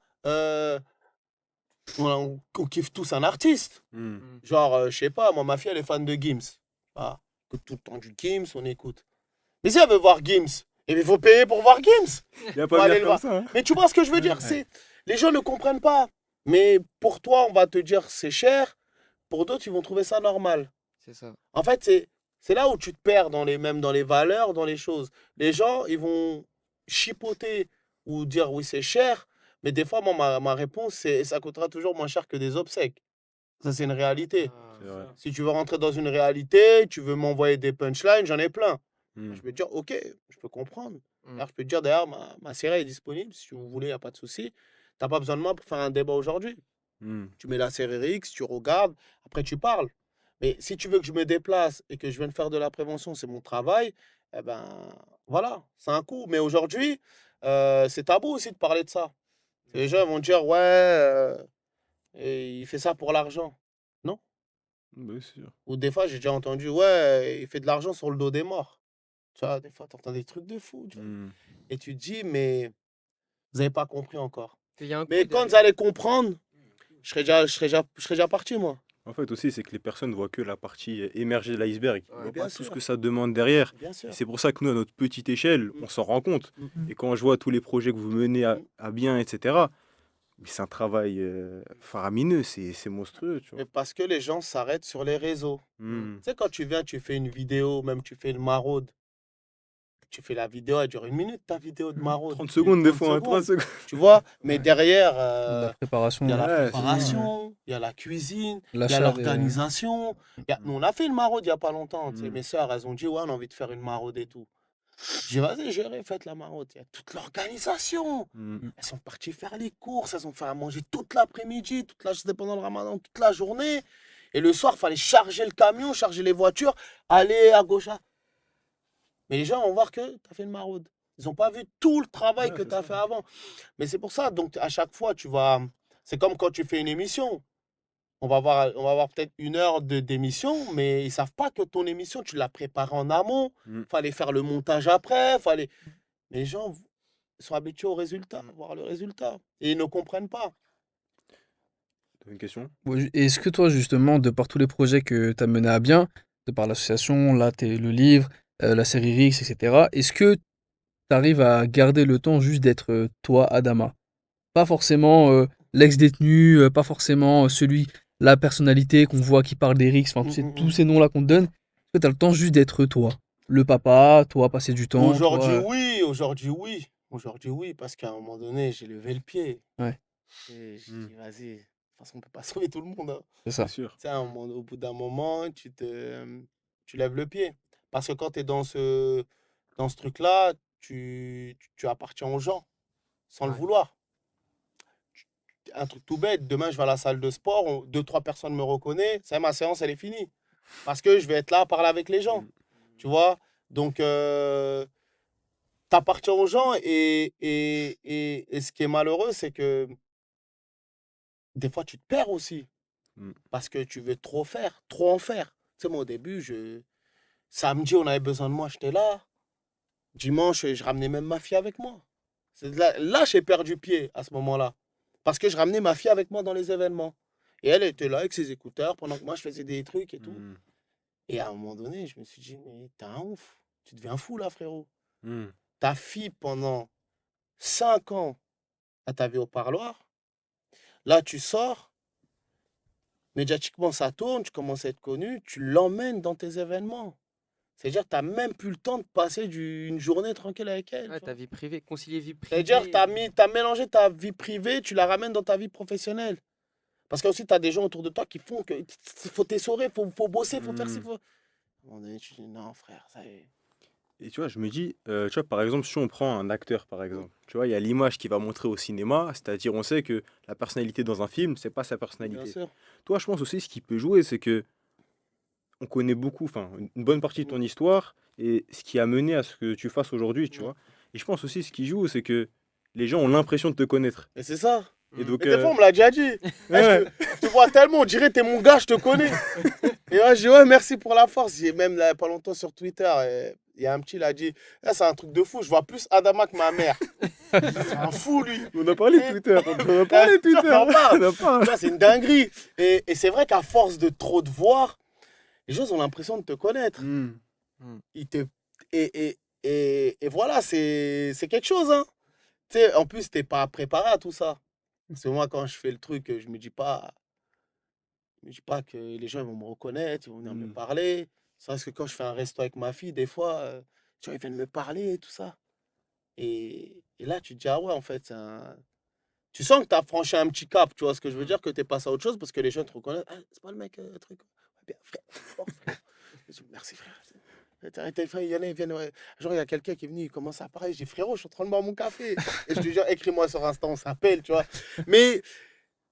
Speaker 1: on kiffe tous un artiste. Genre, je sais pas, moi, ma fille, elle est fan de Gims. Ah, que tout le temps du Gims, on écoute. Mais si elle veut voir Gims, il faut payer pour voir Gims.
Speaker 2: Il n'y a
Speaker 1: Faut
Speaker 2: pas
Speaker 1: aller
Speaker 2: bien
Speaker 1: le
Speaker 2: comme
Speaker 1: voir.
Speaker 2: ça. Hein.
Speaker 1: Mais tu vois ce que je veux dire, c'est les gens ne comprennent pas. Mais pour toi, on va te dire c'est cher. Pour d'autres, ils vont trouver ça normal.
Speaker 4: C'est ça.
Speaker 1: En fait, c'est là où tu te perds même dans les valeurs, dans les choses. Les gens, ils vont chipoter ou dire oui, c'est cher. Mais des fois, moi, ma réponse, c'est ça coûtera toujours moins cher que des obsèques. Ça, c'est une réalité.
Speaker 2: C'est vrai.
Speaker 1: Si tu veux rentrer dans une réalité, tu veux m'envoyer des punchlines, j'en ai plein. Je peux te dire, ok, je peux comprendre. Alors, je peux te dire, d'ailleurs, ma série est disponible. Si vous voulez, il n'y a pas de souci. Tu n'as pas besoin de moi pour faire un débat aujourd'hui. Tu mets la série X, tu regardes, après tu parles. Mais si tu veux que je me déplace et que je vienne faire de la prévention, c'est mon travail, eh ben voilà, c'est un coup. Mais aujourd'hui, c'est tabou aussi de parler de ça. Les gens vont dire, ouais, et il fait ça pour l'argent. Non.
Speaker 2: Oui, c'est sûr.
Speaker 1: Ou des fois, j'ai déjà entendu, ouais, il fait de l'argent sur le dos des morts. Tu vois, des fois, tu entends des trucs de fou. Tu vois. Et tu te dis, mais vous n'avez pas compris encore.
Speaker 4: Il y a un
Speaker 1: Mais
Speaker 4: coût
Speaker 1: quand vous
Speaker 4: derrière.
Speaker 1: allez comprendre, je serais déjà parti, moi.
Speaker 2: En fait, aussi, c'est que les personnes voient que la partie émergée de l'iceberg. Ils
Speaker 4: Ouais,
Speaker 2: voient
Speaker 1: bien
Speaker 2: pas tout ce
Speaker 1: sûr.
Speaker 2: que ça demande derrière.
Speaker 1: Bien
Speaker 2: Et
Speaker 1: sûr.
Speaker 2: c'est pour ça que nous, à notre petite échelle, on s'en rend compte.
Speaker 1: Mhm.
Speaker 2: Et quand je vois tous les projets que vous menez à bien, etc., mais c'est un travail faramineux, c'est monstrueux, tu vois.
Speaker 1: Mais parce que les gens s'arrêtent sur les réseaux. Tu sais, quand tu viens, tu fais une vidéo, même tu fais une maraude. Tu fais la vidéo, elle dure 1 minute, ta vidéo de maraude.
Speaker 2: 30
Speaker 1: Tu-
Speaker 2: secondes des
Speaker 1: 30
Speaker 2: fois, hein, 3
Speaker 1: secondes.
Speaker 2: secondes.
Speaker 1: Tu vois, mais derrière,
Speaker 5: La préparation.
Speaker 1: il y a la
Speaker 2: Ouais, c'est ça,
Speaker 1: préparation, il y a la cuisine, il y a
Speaker 5: L'achat
Speaker 1: l'organisation. Nous, on a fait une maraude il n'y a pas longtemps. Tu sais,
Speaker 2: Mm.
Speaker 1: mes sœurs, elles ont dit, ouais, on a envie de faire une maraude et tout. J'ai dit, vas-y, gérez, faites la maraude. Il y a toute l'organisation. Elles sont parties faire les courses, elles ont fait à manger toute l'après-midi, c'était pendant le ramadan, toute la journée. Et le soir, il fallait charger le camion, charger les voitures, aller à gauche. Mais les gens vont voir que tu as fait une maraude. Ils n'ont pas vu tout le travail
Speaker 2: Ouais,
Speaker 1: que
Speaker 2: c'est
Speaker 1: tu as
Speaker 2: ça.
Speaker 1: fait avant. Mais c'est pour ça, donc à chaque fois, tu vas. C'est comme quand tu fais une émission. On va avoir peut-être 1 heure d'émission, mais ils ne savent pas que ton émission, tu l'as préparée en amont.
Speaker 2: Mm.
Speaker 1: Fallait faire le montage après. Mais les gens sont habitués au résultat, voir le résultat. Et ils ne comprennent pas.
Speaker 2: T'as une question?
Speaker 5: Ouais, est-ce que toi, justement, de par tous les projets que tu as menés à bien, de par l'association, là, le livre, la série Rix, etc., est-ce que tu arrives à garder le temps juste d'être toi, Adama? Pas forcément l'ex-détenu, pas forcément la personnalité qu'on voit qui parle des Rix, enfin, tu sais, tous ces noms-là qu'on te donne. Est-ce que tu as le temps juste d'être toi? Le papa, toi, passer du temps,
Speaker 1: Aujourd'hui,
Speaker 5: toi,
Speaker 1: oui. Aujourd'hui, oui. Aujourd'hui, oui. Parce qu'à un moment donné, j'ai levé le pied.
Speaker 5: Ouais.
Speaker 1: Et j'ai dit, vas-y. De toute façon, on ne peut pas sauver tout le monde. Hein.
Speaker 5: c'est ça.
Speaker 2: C'est sûr.
Speaker 1: Tu sais, au bout d'un moment, tu lèves le pied. Parce que quand tu es dans ce truc-là, tu appartiens aux gens, sans le
Speaker 4: Ouais.
Speaker 1: vouloir. Un truc tout bête, demain, je vais à la salle de sport, 2, 3 personnes me reconnaissent, ça, ma séance, elle est finie. Parce que je vais être là à parler avec les gens, tu vois. Donc, tu appartiens aux gens et ce qui est malheureux, c'est que des fois, tu te perds aussi.
Speaker 2: Mm.
Speaker 1: Parce que tu veux trop faire, trop en faire. Tu sais, moi, au début, Samedi, on avait besoin de moi, j'étais là. Dimanche, je ramenais même ma fille avec moi. Là, j'ai perdu pied à ce moment-là. Parce que je ramenais ma fille avec moi dans les événements. Et elle était là avec ses écouteurs pendant que moi, je faisais des trucs et tout.
Speaker 2: Hmm.
Speaker 1: Et à un moment donné, je me suis dit, mais t'es un ouf. Tu deviens fou, là, frérot.
Speaker 2: Hmm.
Speaker 1: Ta fille, pendant 5 ans, elle t'avait au parloir. Là, tu sors. Médiatiquement, ça tourne. Tu commences à être connu. Tu l'emmènes dans tes événements. C'est-à-dire que tu n'as même plus le temps de passer une journée tranquille avec elle.
Speaker 4: Ouais,
Speaker 1: Tu
Speaker 4: ta
Speaker 1: vois.
Speaker 4: vie privée, concilier vie
Speaker 1: C'est-à-dire que
Speaker 4: privée.
Speaker 1: tu as mélangé ta vie privée, tu la ramènes dans ta vie professionnelle. Parce que aussi, tu as des gens autour de toi qui font que faut t'essorer, faut bosser, faut faire ci.
Speaker 2: Hmm.
Speaker 1: À un moment donné, tu dis non, frère, ça y est.
Speaker 2: Et tu vois, je me dis, tu vois, par exemple, si on prend un acteur, par exemple, tu vois, il y a l'image qu'il va montrer au cinéma, c'est-à-dire, on sait que la personnalité dans un film, c'est pas sa
Speaker 1: Bien
Speaker 2: personnalité.
Speaker 1: sûr.
Speaker 2: Toi, je pense aussi, ce qui peut jouer, c'est que on connaît beaucoup, enfin, une bonne partie de ton histoire et ce qui a mené à ce que tu fasses aujourd'hui, tu
Speaker 1: Mm.
Speaker 2: vois. Et je pense aussi, ce qui joue, c'est que les gens ont l'impression de te connaître.
Speaker 1: Et c'est ça.
Speaker 2: Et
Speaker 4: Mm.
Speaker 2: donc,
Speaker 1: Mais des fois, on me l'a déjà dit.
Speaker 2: ouais.
Speaker 1: Je te vois tellement, on dirait t'es mon gars, je te connais. Et moi, je dis ouais, merci pour la force. J'ai même là, pas longtemps sur Twitter, il y a un petit, il a dit ah, c'est un truc de fou, je vois plus Adama que ma mère. C'est un fou, lui.
Speaker 2: On a parlé de Twitter, on a parlé de
Speaker 1: Tu
Speaker 2: Twitter.
Speaker 1: en parles.
Speaker 2: On en parle.
Speaker 1: Tu vois, c'est une dinguerie. Et c'est vrai qu'à force de trop te voir, les gens ont l'impression de te connaître.
Speaker 2: Hmm.
Speaker 1: Ils te... et voilà, c'est quelque chose. Hein. Tu sais, en plus, t'es pas préparé à tout ça. Parce que moi, quand je fais le truc, je me dis pas que les gens ils vont me reconnaître, ils vont venir me
Speaker 2: Hmm.
Speaker 1: parler. C'est parce que quand je fais un resto avec ma fille, des fois, tu vois, ils viennent me parler et tout ça. Et là, tu te dis, ah ouais, en fait, tu sens que tu as franchi un petit cap, tu vois ce que je veux dire, que tu es passé à autre chose parce que les gens te reconnaissent. Ah, c'est pas le mec, truc. Ouais, bien, frère, fort, frère. Je dis, merci, frère. Il y en a, ils viennent, ouais. Genre, il y a quelqu'un qui est venu, il commence à parler. Je dis, frérot, je suis en train de boire mon café. Et je te jure, écris-moi sur Insta, on s'appelle, tu vois. Mais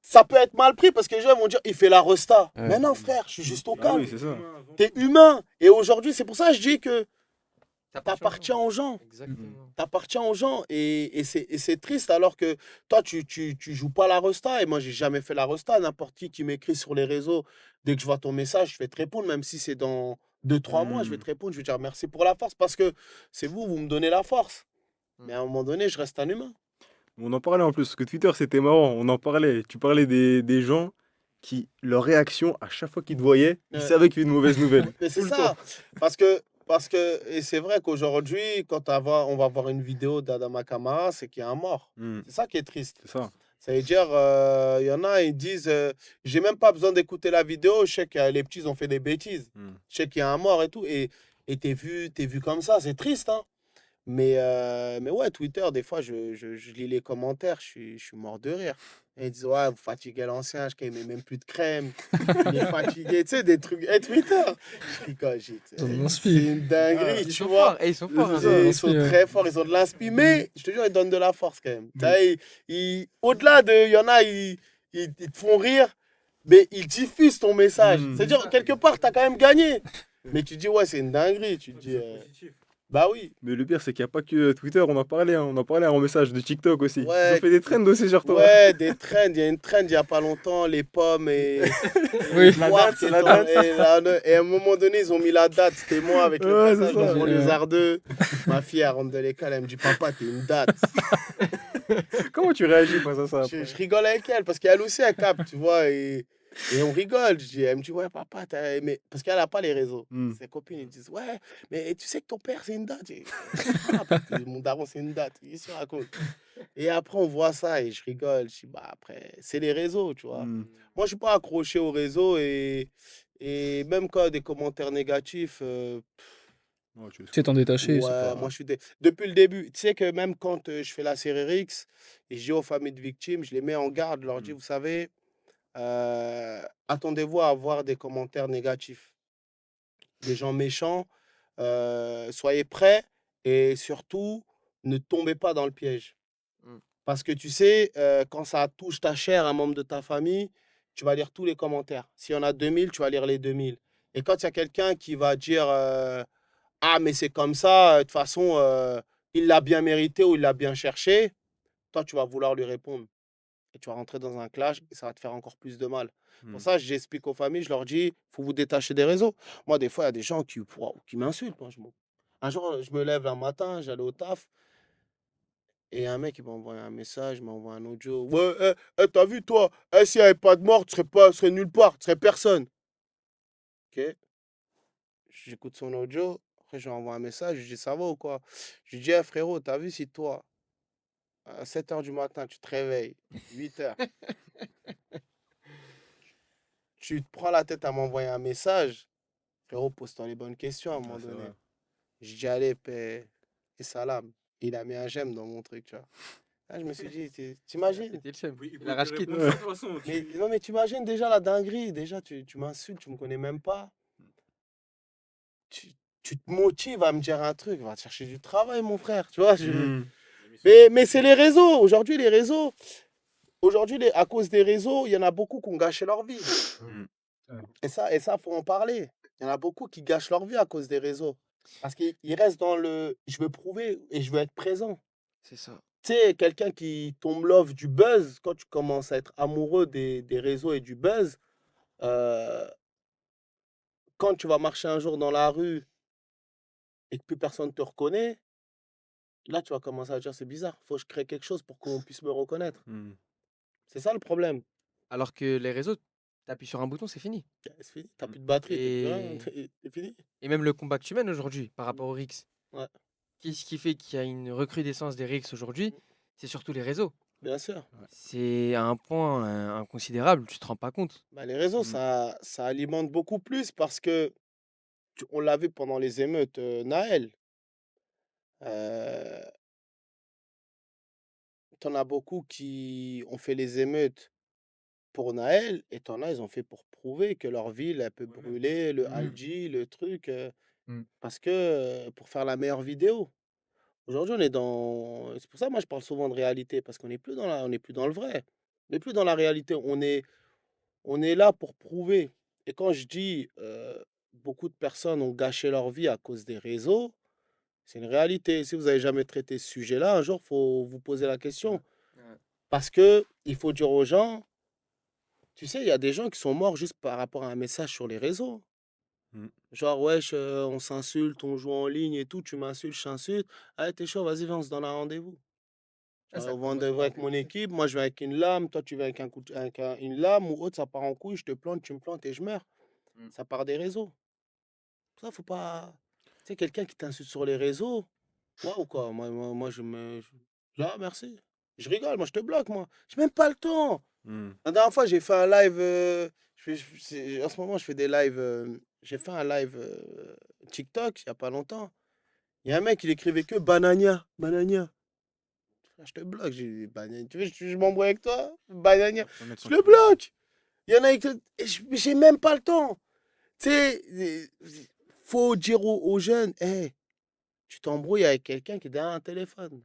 Speaker 1: ça peut être mal pris parce que les gens vont dire, il fait la resta.
Speaker 5: Ouais.
Speaker 1: Mais non, frère, je suis juste au
Speaker 2: Bah
Speaker 1: calme.
Speaker 2: oui, c'est ça.
Speaker 1: T'es humain. Et aujourd'hui, c'est pour ça que je dis que
Speaker 4: T'appartiens
Speaker 1: t'appartiens aux gens.
Speaker 4: Exactement.
Speaker 1: T'appartiens aux gens et c'est triste alors que toi tu joues pas la resta et moi j'ai jamais fait la resta. N'importe qui m'écrit sur les réseaux, dès que je vois ton message, je vais te répondre, même si c'est dans 2 3 mois, je vais
Speaker 2: Hmm.
Speaker 1: te répondre, je vais te dire merci pour la force parce que c'est vous me donnez la force.
Speaker 4: Mm.
Speaker 1: Mais à un moment donné, je reste un humain.
Speaker 2: On en parlait en plus, parce que Twitter, c'était marrant. On en parlait. Tu parlais des gens qui, leur réaction, à chaque fois qu'ils te voyaient, ils
Speaker 1: Ouais.
Speaker 2: savaient qu'il y avait une mauvaise nouvelle.
Speaker 1: Mais c'est
Speaker 2: Tout le
Speaker 1: ça,
Speaker 2: temps.
Speaker 1: parce que et c'est vrai qu'aujourd'hui, quand on va voir une vidéo d'Adama Kamara, c'est qu'il y a un mort.
Speaker 2: Hmm.
Speaker 1: C'est ça qui est triste.
Speaker 2: C'est ça.
Speaker 1: Ça veut dire, il y en a, ils disent, j'ai même pas besoin d'écouter la vidéo, je sais que les petits ont fait des bêtises.
Speaker 2: Hmm.
Speaker 1: Je sais qu'il y a un mort et tout. Et t'es vu comme ça, c'est triste, hein. Mais ouais, Twitter, des fois, je lis les commentaires, je suis mort de rire. Et ils disent, ouais, vous fatiguez l'ancien, je ne met même plus de crème. Il est fatigué, tu sais, des trucs. Et Twitter, je rigole,
Speaker 5: Ils ont de
Speaker 1: c'est
Speaker 5: l'inspi.
Speaker 1: une dinguerie,
Speaker 4: Ils
Speaker 1: tu
Speaker 4: sont
Speaker 1: vois.
Speaker 4: forts. Et ils sont forts.
Speaker 2: C'est
Speaker 4: hein.
Speaker 2: ça.
Speaker 1: Et ils sont
Speaker 5: L'inspi, ouais.
Speaker 1: très forts, ils ont de l'inspi, mais je te jure, ils donnent de la force quand même. Tu sais, au-delà de, il y en a, ils te font rire, mais ils diffusent ton message.
Speaker 2: Mm.
Speaker 1: C'est-à-dire, quelque part, tu as quand même gagné. Mais tu te dis, ouais, c'est une dinguerie. Tu te dis, bah oui.
Speaker 2: Mais le pire, c'est qu'il n'y a pas que Twitter, on en parlait. Hein. On en parlait en message de TikTok aussi. Ils
Speaker 1: Ouais.
Speaker 2: ont fait des trends aussi sur toi.
Speaker 1: Ouais, des trends. Il y a une trend il n'y a pas longtemps, les pommes et
Speaker 5: Oui.
Speaker 2: La
Speaker 1: Noir
Speaker 2: date,
Speaker 1: qui est
Speaker 2: la
Speaker 1: dans-
Speaker 2: date.
Speaker 1: et à un moment donné, ils ont mis la date. C'était moi avec le
Speaker 2: Ouais,
Speaker 1: passage
Speaker 2: c'est ça.
Speaker 1: dans mon
Speaker 5: Ouais.
Speaker 1: lézard 2. Ma fille, elle rentre de l'école, elle me dit, papa, t'es une date.
Speaker 2: Comment tu réagis face à ça après
Speaker 1: Je rigole avec elle parce qu'elle aussi, elle capte, tu vois. Et on rigole. Elle me dit, ouais, papa, t'as aimé. Parce qu'elle n'a pas les réseaux.
Speaker 2: Hmm.
Speaker 1: Ses copines, ils disent, ouais, mais tu sais que ton père, c'est une date. Ah, parce que mon daron, c'est une date. Il se raconte. Et après, on voit ça et je rigole. Je dis, bah, après, c'est les réseaux, tu vois.
Speaker 2: Hmm.
Speaker 1: Moi, je suis pas accroché aux réseaux et même quand il y a des commentaires négatifs,
Speaker 2: Oh, tu le
Speaker 5: C'est t'en détacher. c'est
Speaker 1: ouais,
Speaker 5: pas-
Speaker 1: moi, depuis le début. Tu sais que même quand je fais la série Rix et je dis aux familles de victimes, je les mets en garde, je leur dis,
Speaker 2: Mm.
Speaker 1: vous savez, attendez-vous à avoir des commentaires négatifs, des gens méchants. Soyez prêts et surtout, ne tombez pas dans le piège.
Speaker 4: Mm.
Speaker 1: Parce que tu sais, quand ça touche ta chair, un membre de ta famille, tu vas lire tous les commentaires. S'il y en a 2000, tu vas lire les 2000. Et quand il y a quelqu'un qui va dire ah, mais c'est comme ça, de toute façon, il l'a bien mérité ou il l'a bien cherché, toi, tu vas vouloir lui répondre. et tu vas rentrer dans un clash et ça va te faire encore plus de mal. Pour
Speaker 2: Hmm.
Speaker 1: ça, j'explique aux familles, je leur dis, faut vous détacher des réseaux. Moi, des fois, il y a des gens qui m'insultent. Un jour, je me lève un matin, j'allais au taf, et un mec, il m'a envoyé un message, il m'a envoyé un audio. Ouais, t'as vu, toi, s'il n'y avait pas de mort, tu serais nulle part, tu serais personne. Ok, j'écoute son audio, après, je lui envoie un message, je lui dis, ça va ou quoi? Je lui dis, frérot, t'as vu, si toi, à 7 h du matin, tu te réveilles, 8 h, tu te prends la tête à m'envoyer un message, frérot, pose-toi les bonnes questions à un moment
Speaker 2: Ouais, c'est
Speaker 1: donné.
Speaker 2: vrai.
Speaker 1: Je dis, allez, paix et salam. Il a mis un j'aime dans mon truc, tu vois. Là, je me suis dit,
Speaker 4: Il a
Speaker 1: t'imagines?
Speaker 4: pété le seum.
Speaker 2: Oui, il
Speaker 4: Il
Speaker 2: pouvait te
Speaker 4: arrache quitte.
Speaker 2: répondre ça de toute façon.
Speaker 1: Mais non, mais t'imagines déjà la dinguerie. Déjà, tu m'insultes, tu me connais même pas. Tu, tu te motives à me dire un truc. Va te chercher du travail, mon frère. Tu vois,
Speaker 2: Hmm.
Speaker 1: mais c'est les réseaux. Aujourd'hui, les réseaux. Aujourd'hui, à cause des réseaux, il y en a beaucoup qui ont gâché leur vie.
Speaker 2: Hmm.
Speaker 1: Et ça, faut en parler. Il y en a beaucoup qui gâchent leur vie à cause des réseaux. Parce qu'ils restent dans le je veux prouver et je veux être présent.
Speaker 4: C'est ça.
Speaker 1: Tu sais, quelqu'un qui tombe love du buzz, quand tu commences à être amoureux des réseaux et du buzz, euh, quand tu vas marcher un jour dans la rue et que plus personne te reconnaît, là, tu vas commencer à dire, c'est bizarre, faut que je crée quelque chose pour qu'on puisse me reconnaître.
Speaker 2: Hmm.
Speaker 1: C'est ça le problème.
Speaker 4: Alors que les réseaux, t'appuies sur un bouton, c'est fini.
Speaker 1: C'est fini, t'as plus de batterie, t'es plus rien,
Speaker 4: Et,
Speaker 1: c'est fini.
Speaker 4: et même le combat que tu mènes aujourd'hui par rapport aux RICS,
Speaker 1: Ouais,
Speaker 4: qu'est-ce qui fait qu'il y a une recrudescence des RICS aujourd'hui? C'est surtout les réseaux.
Speaker 1: bien sûr.
Speaker 4: C'est à un point inconsidérable, tu te rends pas compte.
Speaker 1: Bah, les réseaux,
Speaker 2: Hmm.
Speaker 1: ça alimente beaucoup plus parce que on l'a vu pendant les émeutes, Naël. Euh, T'en as beaucoup qui ont fait les émeutes pour Naël, et t'en as, ils ont fait pour prouver que leur ville, elle peut
Speaker 2: Ouais, même.
Speaker 1: brûler, le
Speaker 5: Mm.
Speaker 1: Algi, le truc,
Speaker 5: Mm.
Speaker 1: parce que pour faire la meilleure vidéo. Aujourd'hui, on est dans. C'est pour ça, moi, je parle souvent de réalité, parce qu'on n'est plus on n'est plus dans le vrai. On n'est plus dans la réalité. On est là pour prouver. Et quand je dis beaucoup de personnes ont gâché leur vie à cause des réseaux, c'est une réalité. Si vous n'avez jamais traité ce sujet-là, un jour, il faut vous poser la question.
Speaker 4: Ouais.
Speaker 1: Parce que il faut dire aux gens, tu sais, il y a des gens qui sont morts juste par rapport à un message sur les réseaux.
Speaker 2: Hmm.
Speaker 1: Genre, wesh, on s'insulte, on joue en ligne et tout, tu m'insultes, je t'insulte. Allez, t'es chaud, vas-y, viens, on se donne un rendez-vous.
Speaker 4: Ah, ça
Speaker 1: On va
Speaker 4: commence par un
Speaker 1: avec mon
Speaker 4: téléphone.
Speaker 1: équipe, moi je vais avec une lame, toi tu vas avec, une lame ou autre, ça part en couille, je te plante, tu me plantes et je meurs.
Speaker 4: Mm.
Speaker 1: Ça part des réseaux. Ça, faut pas. Tu sais, quelqu'un qui t'insulte sur les réseaux, moi ou quoi? Moi, ah, merci. Je rigole, moi je te bloque, moi. J'ai même pas le temps.
Speaker 2: Hmm.
Speaker 1: La dernière fois, j'ai fait un live. En ce moment, je fais des lives. J'ai fait un live TikTok il y a pas longtemps. Il y a un mec, il écrivait que Banania. Banania. Frère, je te bloque. J'ai dit, Banania. Tu veux que je m'embrouille avec toi? Banania.
Speaker 2: Faut mettre
Speaker 1: Je
Speaker 2: son
Speaker 1: le
Speaker 2: crédit.
Speaker 1: bloque. Il y en a qui. J'ai même pas le temps. Tu sais, faut dire aux jeunes, hey, tu t'embrouilles avec quelqu'un qui est derrière un téléphone.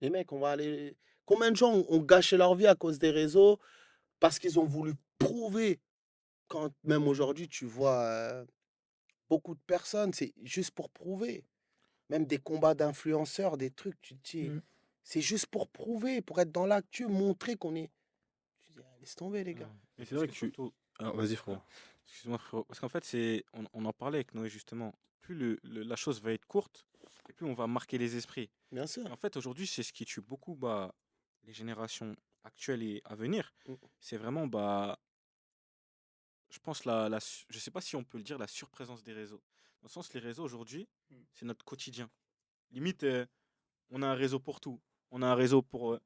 Speaker 1: Les mecs, on va aller. Combien de gens ont gâché leur vie à cause des réseaux parce qu'ils ont voulu prouver? Quand même aujourd'hui, tu vois beaucoup de personnes, c'est juste pour prouver. Même des combats d'influenceurs, des trucs, tu te dis,
Speaker 5: Mm.
Speaker 1: c'est juste pour prouver, pour être dans l'actu, montrer qu'on est. Tu dis, ah, laisse tomber, les
Speaker 2: Ouais.
Speaker 1: gars.
Speaker 2: Et c'est
Speaker 3: Parce
Speaker 2: vrai
Speaker 3: que
Speaker 2: que tu.
Speaker 3: surtout,
Speaker 2: Ah, vas-y, frérot.
Speaker 3: excuse-moi frérot, parce qu'en fait, on en parlait avec Noé justement, plus la chose va être courte, et plus on va marquer les esprits.
Speaker 1: Bien
Speaker 3: Et
Speaker 1: sûr.
Speaker 3: en fait, aujourd'hui, c'est ce qui tue beaucoup bah, les générations actuelles et à venir.
Speaker 1: Mm.
Speaker 3: C'est vraiment, bah, je pense, je sais pas si on peut le dire, la surprésence des réseaux. Dans le sens, les réseaux aujourd'hui, c'est notre quotidien. Limite, on a un réseau pour tout. On a un réseau pour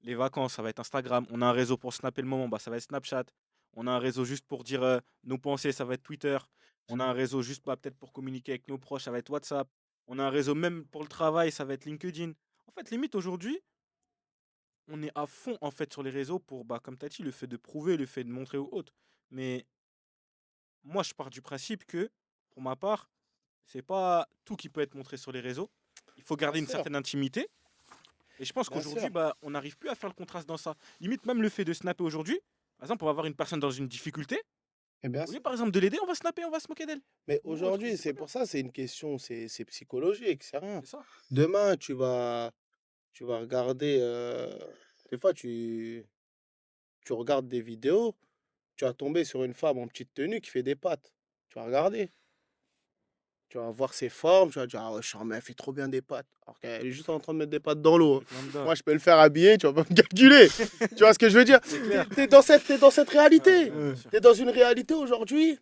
Speaker 3: les vacances, ça va être Instagram. On a un réseau pour snapper le moment, bah, ça va être Snapchat. On a un réseau juste pour dire nos pensées, ça va être Twitter. On a un réseau juste bah, peut-être pour communiquer avec nos proches, ça va être WhatsApp. On a un réseau même pour le travail, ça va être LinkedIn. En fait, limite aujourd'hui, on est à fond en fait sur les réseaux pour, bah, comme tu as dit, le fait de prouver, le fait de montrer aux autres. Mais moi, je pars du principe que, pour ma part, c'est pas tout qui peut être montré sur les réseaux. Il faut
Speaker 1: Bien
Speaker 3: garder une
Speaker 1: sûr.
Speaker 3: certaine intimité. Et je pense
Speaker 1: Bien
Speaker 3: qu'aujourd'hui,
Speaker 1: sûr.
Speaker 3: bah, on n'arrive plus à faire le contraste dans ça. Limite, même le fait de snapper aujourd'hui, par exemple, on va voir une personne dans une difficulté.
Speaker 1: Et bien
Speaker 3: Au lieu,
Speaker 1: sûr.
Speaker 3: par exemple, de l'aider, on va snapper, on va se moquer d'elle.
Speaker 1: Mais
Speaker 3: Ou autre,
Speaker 1: aujourd'hui,
Speaker 3: c'est pas
Speaker 1: c'est
Speaker 3: bien.
Speaker 1: pour ça, c'est une question, c'est psychologique, c'est rien.
Speaker 3: C'est ça.
Speaker 1: Demain, tu vas regarder. Des fois, tu. tu regardes des vidéos, tu vas tomber sur une femme en petite tenue qui fait des pâtes. Tu vas regarder. Tu vas voir ses formes, tu vas dire: «Ah ouais, Charmé, elle fait trop bien des pâtes». Alors qu'elle est juste en train de mettre des pâtes dans l'eau, hein.
Speaker 3: Truc lambda.
Speaker 1: Moi, je peux le faire habiller, tu vas pas me calculer. Tu vois ce que je veux dire?
Speaker 3: C'est clair.
Speaker 1: T'es dans cette réalité.
Speaker 3: Ouais, bien sûr.
Speaker 1: T'es dans une réalité aujourd'hui,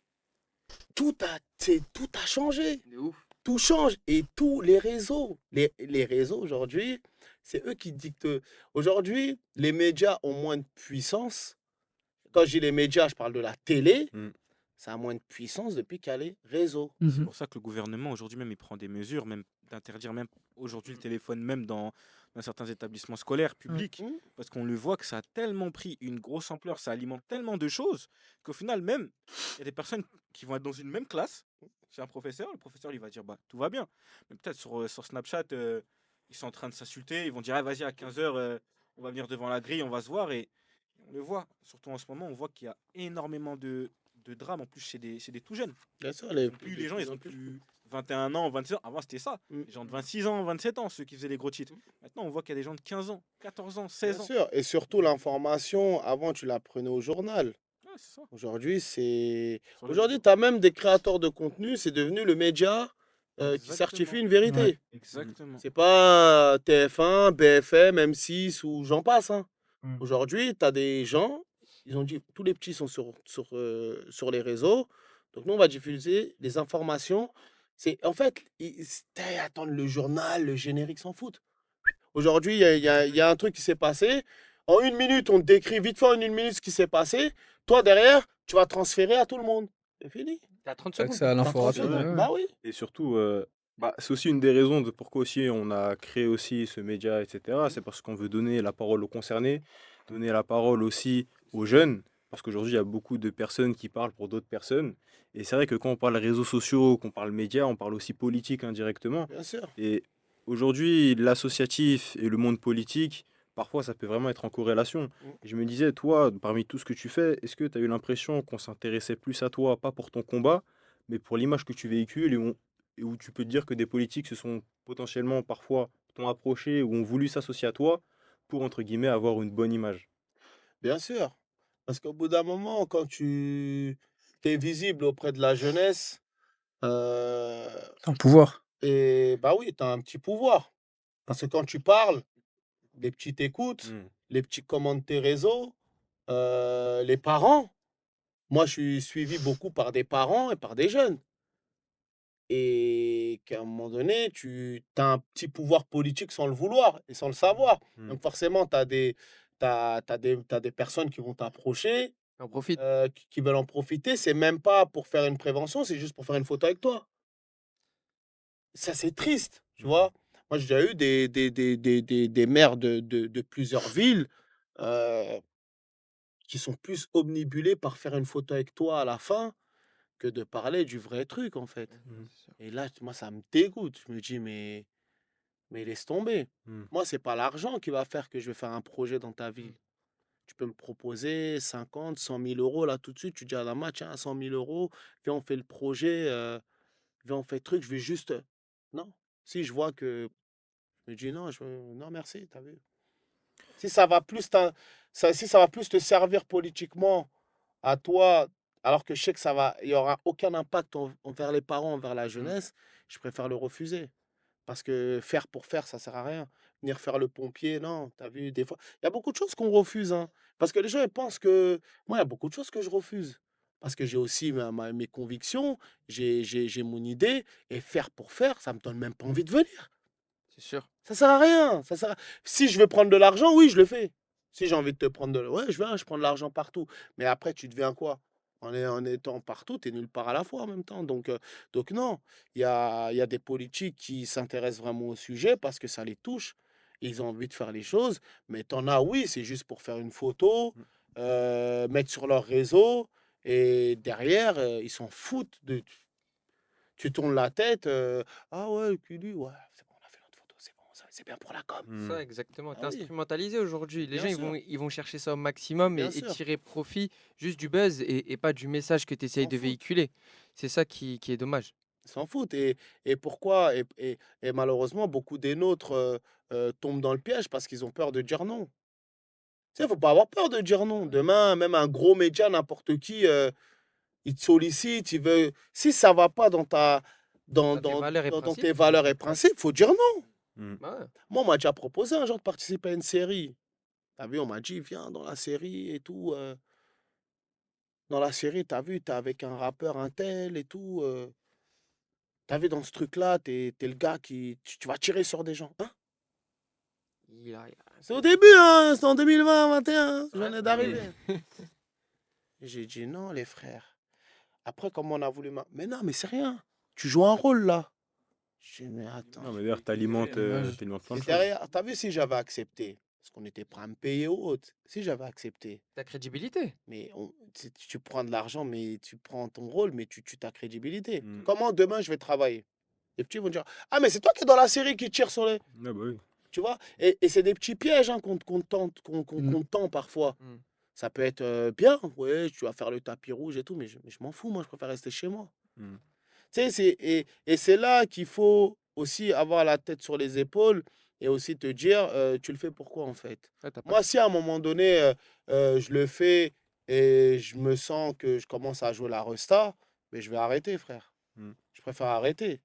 Speaker 1: tout a changé.
Speaker 4: De ouf.
Speaker 1: Tout change et tous les réseaux, les réseaux aujourd'hui, c'est eux qui dictent. Aujourd'hui, les médias ont moins de puissance. Quand je dis les médias, je parle de la télé.
Speaker 2: Mm.
Speaker 1: Ça a moins de puissance depuis qu'il y a les réseaux.
Speaker 3: C'est
Speaker 5: Mhm.
Speaker 3: pour ça que le gouvernement, aujourd'hui même, il prend des mesures, même d'interdire même aujourd'hui le téléphone, même dans certains établissements scolaires publics.
Speaker 1: Mm.
Speaker 3: Parce qu'on le voit que ça a tellement pris une grosse ampleur, ça alimente tellement de choses, qu'au final, même, il y a des personnes qui vont être dans une même classe chez un professeur, le professeur il va dire bah tout va bien. Mais peut-être sur Snapchat, ils sont en train de s'insulter, ils vont dire ah, vas-y à 15h, on va venir devant la grille, on va se voir et on le voit. Surtout en ce moment, on voit qu'il y a énormément de drames, en plus chez des tout jeunes.
Speaker 1: Bien sûr,
Speaker 3: Plus les gens, ils ont plus 21 ans, 26 ans. Avant, c'était ça.
Speaker 1: Mm.
Speaker 3: Les gens de 26 ans, 27 ans, ceux qui faisaient les gros titres. Maintenant, on voit qu'il y a des gens de 15 ans, 14 ans,
Speaker 1: Bien
Speaker 3: 16 ans.
Speaker 1: sûr. Et surtout, l'information, avant, tu la prenais au journal.
Speaker 3: Ouais, c'est ça.
Speaker 1: Aujourd'hui, c'est.
Speaker 3: Sur les
Speaker 1: Aujourd'hui,
Speaker 3: réseaux.
Speaker 1: tu as même des créateurs de contenu, c'est devenu le média qui certifie une vérité.
Speaker 5: Ouais.
Speaker 3: Exactement.
Speaker 1: C'est pas TF1, BFM, M6 ou j'en passe, hein.
Speaker 5: Mm.
Speaker 1: Aujourd'hui, tu as des gens, ils ont dit tous les petits sont sur les réseaux. Donc nous, on va diffuser des informations. En fait, ils attendent le journal, le générique, s'en foutent. Aujourd'hui, il y a un truc qui s'est passé. En une minute, on te décrit vite fait en une minute ce qui s'est passé. Toi, derrière, tu vas transférer à tout le monde. C'est fini.
Speaker 4: T'as 30
Speaker 5: Accès
Speaker 4: secondes.
Speaker 5: à
Speaker 1: T'as
Speaker 5: l'info
Speaker 1: 30
Speaker 5: rapide.
Speaker 1: secondes.
Speaker 5: Ouais, ouais.
Speaker 1: Bah oui.
Speaker 2: Et surtout, c'est aussi une des raisons de pourquoi aussi on a créé aussi ce média, etc. C'est parce qu'on veut donner la parole aux concernés, donner la parole aussi aux jeunes, parce qu'aujourd'hui, il y a beaucoup de personnes qui parlent pour d'autres personnes. Et c'est vrai que quand on parle réseaux sociaux, qu'on parle médias, on parle aussi politique indirectement.
Speaker 1: Bien sûr.
Speaker 2: Et aujourd'hui, l'associatif et le monde politique, parfois, ça peut vraiment être en corrélation. Et je me disais, toi, parmi tout ce que tu fais, est-ce que tu as eu l'impression qu'on s'intéressait plus à toi, pas pour ton combat, mais pour l'image que tu véhicules et où tu peux te dire que des politiques se sont potentiellement parfois t'ont approché ou ont voulu s'associer à toi pour, entre guillemets, avoir une bonne image.
Speaker 1: Bien sûr. Parce qu'au bout d'un moment, quand tu es visible auprès de la jeunesse, euh,
Speaker 5: Un pouvoir.
Speaker 1: et bah oui, tu as un petit pouvoir. Parce que quand tu parles, les petits t'écoutent,
Speaker 2: Mm.
Speaker 1: les petits commandent tes réseaux, les parents. Moi, je suis suivi beaucoup par des parents et par des jeunes. Et qu'à un moment donné, tu as un petit pouvoir politique sans le vouloir et sans le savoir.
Speaker 2: Mm.
Speaker 1: Donc forcément, t'as des personnes qui vont t'approcher,
Speaker 4: On profite.
Speaker 1: qui veulent en profiter. C'est même pas pour faire une prévention, c'est juste pour faire une photo avec toi. Ça, c'est triste, tu vois. Moi, j'ai déjà eu des maires de plusieurs villes euh, qui sont plus omnibulés par faire une photo avec toi à la fin que de parler du vrai truc, en fait.
Speaker 2: Mm.
Speaker 1: Et là, moi, ça me dégoûte. Je me dis, mais laisse tomber.
Speaker 2: Mm.
Speaker 1: Moi, c'est pas l'argent qui va faire que je vais faire un projet dans ta ville. Tu peux me proposer 50, 100 000 euros là tout de suite. Tu dis à la match, tiens, 100 000 euros, viens, on fait le projet, viens, on fait le truc. Je vais juste. Non. Si je vois que. Je me dis non, non, merci, t'as vu. Si ça va plus si ça va plus te servir politiquement à toi, alors que je sais que il y aura aucun impact envers les parents, envers la jeunesse, je préfère le refuser. Parce que faire pour faire, ça sert à rien. Venir faire le pompier, non, t'as vu, des fois. Il y a beaucoup de choses qu'on refuse, hein. Parce que les gens, ils pensent que. Moi, il y a beaucoup de choses que je refuse. Parce que j'ai aussi mes convictions, j'ai mon idée, et faire pour faire, ça me donne même pas envie de venir.
Speaker 4: C'est sûr.
Speaker 1: Ça sert à rien. Si je veux prendre de l'argent, oui, je le fais. Si j'ai envie de te prendre ouais, je prends de l'argent partout. Mais après, tu deviens quoi? En étant partout, tu es nulle part à la fois en même temps. Donc non, il y a des politiques qui s'intéressent vraiment au sujet parce que ça les touche. Ils ont envie de faire les choses. Mais t'en as, oui, c'est juste pour faire une photo, mettre sur leur réseau. Et derrière, ils s'en foutent tu tournes la tête. Ah ouais, Kuli, ouais, c'est bon, on a fait notre photo, c'est bon, c'est bien pour la com.
Speaker 2: Mm.
Speaker 4: Ça, exactement. T'es
Speaker 1: Ah oui,
Speaker 4: instrumentalisé aujourd'hui. Les
Speaker 1: bien
Speaker 4: gens,
Speaker 1: sûr,
Speaker 4: ils vont chercher ça au maximum
Speaker 1: bien
Speaker 4: et
Speaker 1: sûr.
Speaker 4: tirer profit juste du buzz et pas du message que tu essayes
Speaker 1: S'en
Speaker 4: de
Speaker 1: foutent.
Speaker 4: véhiculer. C'est ça qui est dommage.
Speaker 1: Ils s'en foutent. Et pourquoi et malheureusement, beaucoup des nôtres tombent dans le piège parce qu'ils ont peur de dire non. Tu sais, faut pas avoir peur de dire non. Demain, même un gros média, n'importe qui, il te sollicite, il veut. Si ça va pas
Speaker 4: Dans tes valeurs et
Speaker 1: dans
Speaker 4: principes.
Speaker 1: tes valeurs et principes, faut dire non.
Speaker 2: Mm.
Speaker 4: Ouais.
Speaker 1: Moi, on m'a déjà proposé un jour de participer à une série. T'as vu, on m'a dit, viens dans la série et tout. Dans la série, t'as vu, t'es avec un rappeur, un tel et tout. T'as vu, dans ce truc-là, t'es le gars qui. Tu vas tirer sur des gens. Hein?
Speaker 4: Il a-
Speaker 1: C'est au début, hein, c'est en 2020, 21, je venais
Speaker 4: Ouais,
Speaker 1: d'arriver.
Speaker 4: mais-
Speaker 1: J'ai dit non, les frères. Après, comme on a voulu. Mais non, mais c'est rien. Tu joues un rôle là. J'ai dit, mais attends.
Speaker 2: Non, mais d'ailleurs, t'alimentes
Speaker 5: L'image.
Speaker 2: plein de
Speaker 1: Et
Speaker 2: choses.
Speaker 1: derrière, t'as vu si j'avais accepté. Parce qu'on était prêt à me payer ou autre. Si j'avais accepté.
Speaker 4: Ta crédibilité.
Speaker 1: Mais tu prends de l'argent, mais tu prends ton rôle, mais tu tues ta crédibilité.
Speaker 2: Mm.
Speaker 1: Comment demain je vais travailler? Les petits vont dire, ah, mais c'est toi qui es dans la série qui tire sur les.
Speaker 2: Ah bah oui.
Speaker 1: Tu vois? Et c'est des petits pièges hein, qu'on tente, qu'on
Speaker 5: Mm.
Speaker 1: tend parfois.
Speaker 4: Mm.
Speaker 1: Ça peut être bien, ouais, tu vas faire le tapis rouge et tout, mais je m'en fous, moi, je préfère rester chez moi.
Speaker 2: Mm.
Speaker 1: Tu sais, et c'est là qu'il faut aussi avoir la tête sur les épaules et aussi te dire, tu le fais pourquoi en fait?
Speaker 4: Ouais, t'as pas-
Speaker 1: Moi, si à un moment donné, je le fais et je me sens que je commence à jouer la resta, mais je vais arrêter, frère.
Speaker 2: Mm.
Speaker 1: Je préfère arrêter.